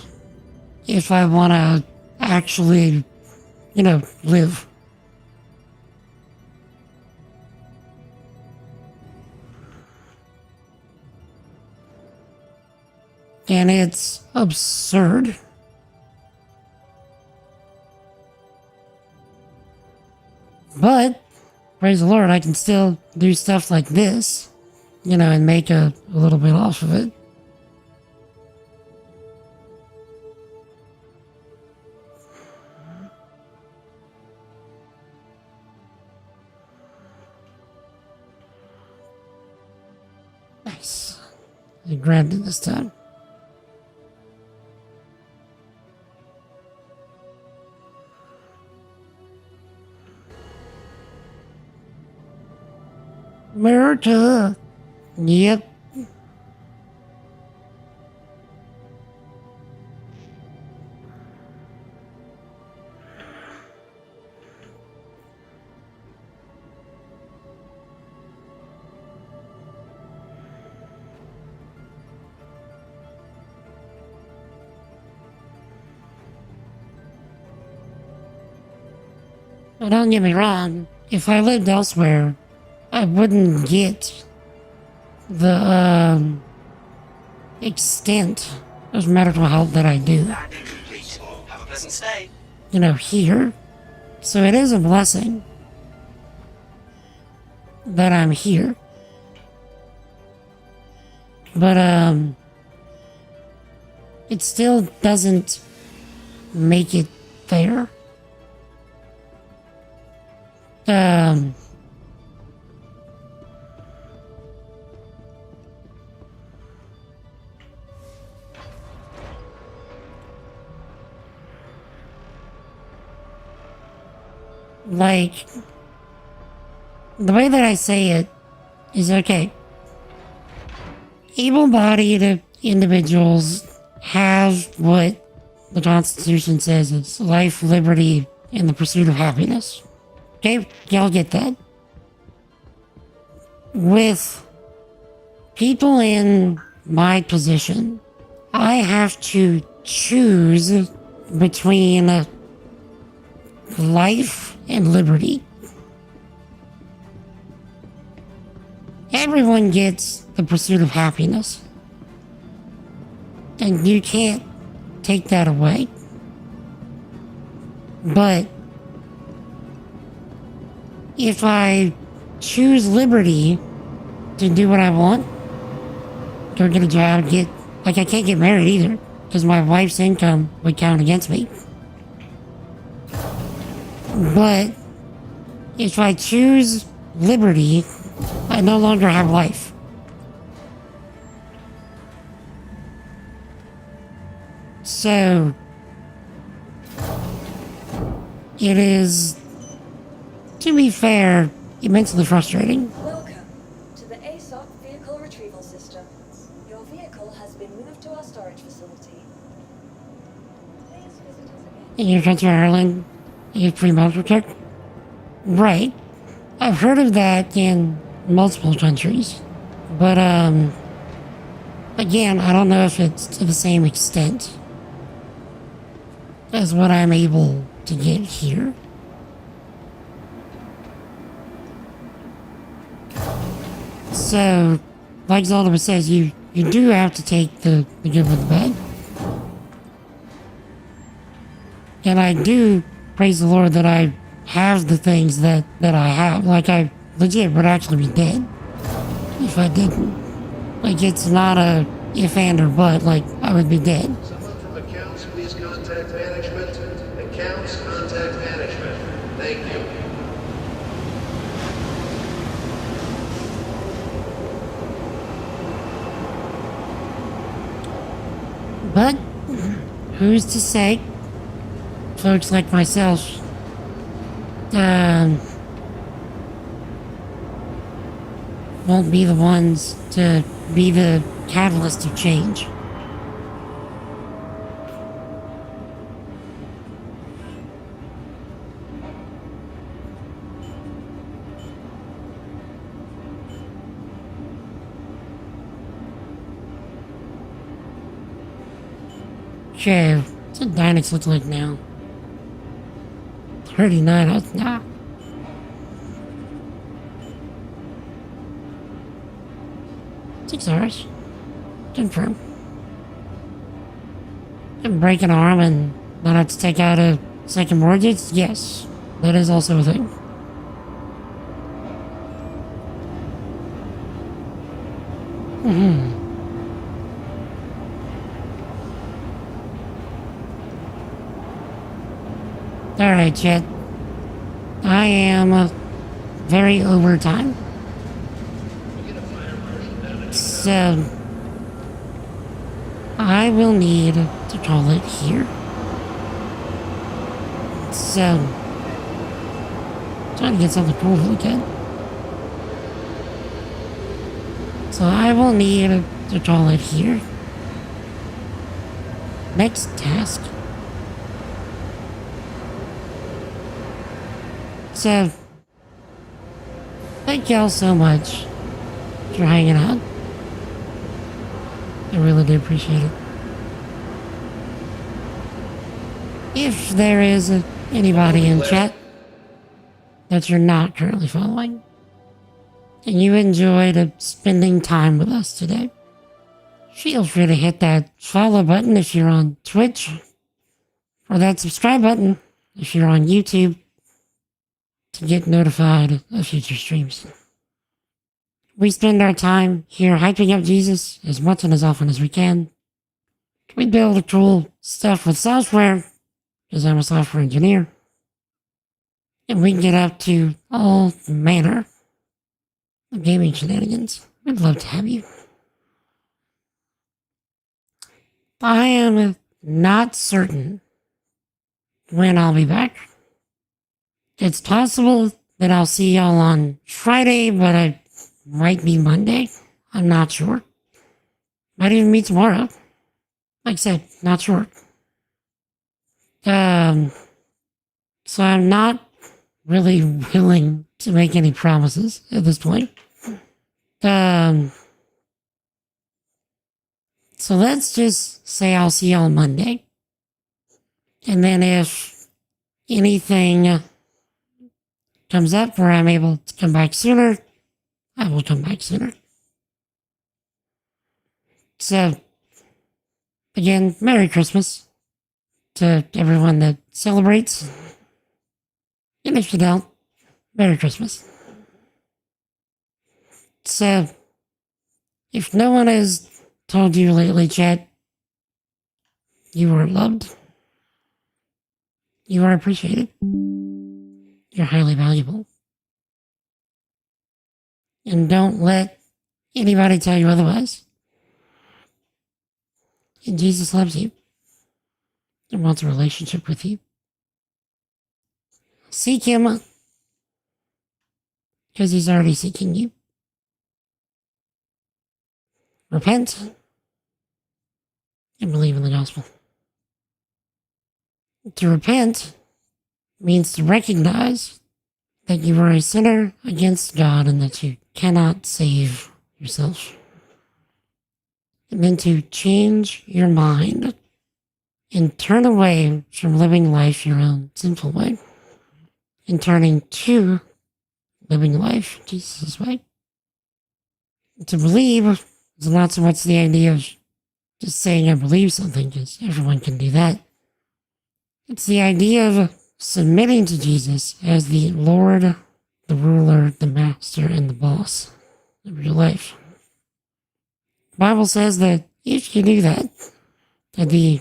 if I want to actually, live. And it's absurd. But, praise the Lord, I can still do stuff like this, and make a little bit off of it. Nice. I grabbed it this time. America. Yep. Now, don't get me wrong, if I lived elsewhere, I wouldn't get the extent of medical help that I do, Landing complete. Have a pleasant stay. here. So it is a blessing that I'm here. But, it still doesn't make it fair. Like, the way that I say it is okay. Able-bodied individuals have what the Constitution says is life, liberty, and the pursuit of happiness. Okay, y'all get that. With people in my position, I have to choose between life and liberty. Everyone gets the pursuit of happiness. And you can't take that away. But if I choose liberty to do what I want, go get a job, I can't get married either, because my wife's income would count against me. But if I choose liberty, I no longer have life. So it is, to be fair, immensely frustrating. Welcome to the ASOC Vehicle Retrieval System. Your vehicle has been moved to our storage facility. Please visit us again. In your country, Ireland, you pre-medical check? Right. I've heard of that in multiple countries. But, again, I don't know if it's to the same extent as what I'm able to get here. So, like Zolda says, you do have to take the good with the bad. And I do praise the Lord that I have the things that I have. Like, I legit would actually be dead if I didn't. Like, it's not a if and or but, like, I would be dead. Someone from accounts, please contact management. Accounts, contact management. Thank you. But, who's to say, folks like myself, won't be the ones to be the catalyst of change. Okay, what's the Dynex look like now? 39, nah. $6. Confirm. And break an arm and not have to take out a second mortgage? Yes, that is also a thing. Alright, Chet. I am very over time. So, I will need to call it here. So, trying to get something cool to look at. So I will need to call it here. Next task. So, thank y'all so much for hanging out. I really do appreciate it. If there is anybody in chat that you're not currently following, and you enjoyed spending time with us today, feel free to hit that follow button if you're on Twitch, or that subscribe button if you're on YouTube, to get notified of future streams. We spend our time here hyping up Jesus as much and as often as we can. We build cool stuff with software, because I'm a software engineer. And we can get up to all manner of gaming shenanigans. We'd love to have you. I am not certain when I'll be back. It's possible that I'll see y'all on Friday, but it might be Monday. I'm not sure. Might even be tomorrow. Like I said, not sure. So I'm not really willing to make any promises at this point. So let's just say I'll see y'all Monday. And then if anything comes up where I'm able to come back sooner, I will come back sooner. So, again, Merry Christmas to everyone that celebrates. And if you don't, Merry Christmas. So, if no one has told you lately, chat, you are loved. You are appreciated. You're highly valuable. And don't let anybody tell you otherwise. And Jesus loves you and wants a relationship with you. Seek him because he's already seeking you. Repent and believe in the gospel. To repent means to recognize that you are a sinner against God and that you cannot save yourself. And then to change your mind and turn away from living life your own sinful way and turning to living life Jesus' way. To believe is not so much the idea of just saying I believe something, because everyone can do that. It's the idea of submitting to Jesus as the Lord, the ruler, the master, and the boss of your life. The Bible says that if you do that, that the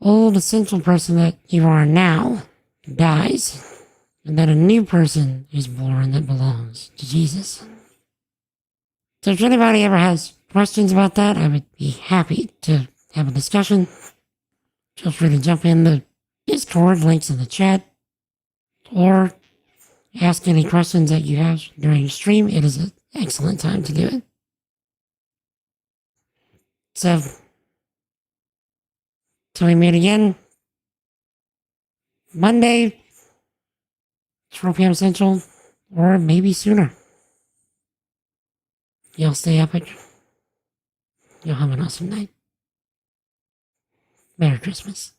old sinful person that you are now dies, and that a new person is born that belongs to Jesus. So if anybody ever has questions about that, I would be happy to have a discussion. Feel free to jump in the Discord, links in the chat, or ask any questions that you have during the stream. It is an excellent time to do it. So, till we meet again, Monday, 4 p.m. Central, or maybe sooner. Y'all stay epic. Y'all have an awesome night. Merry Christmas.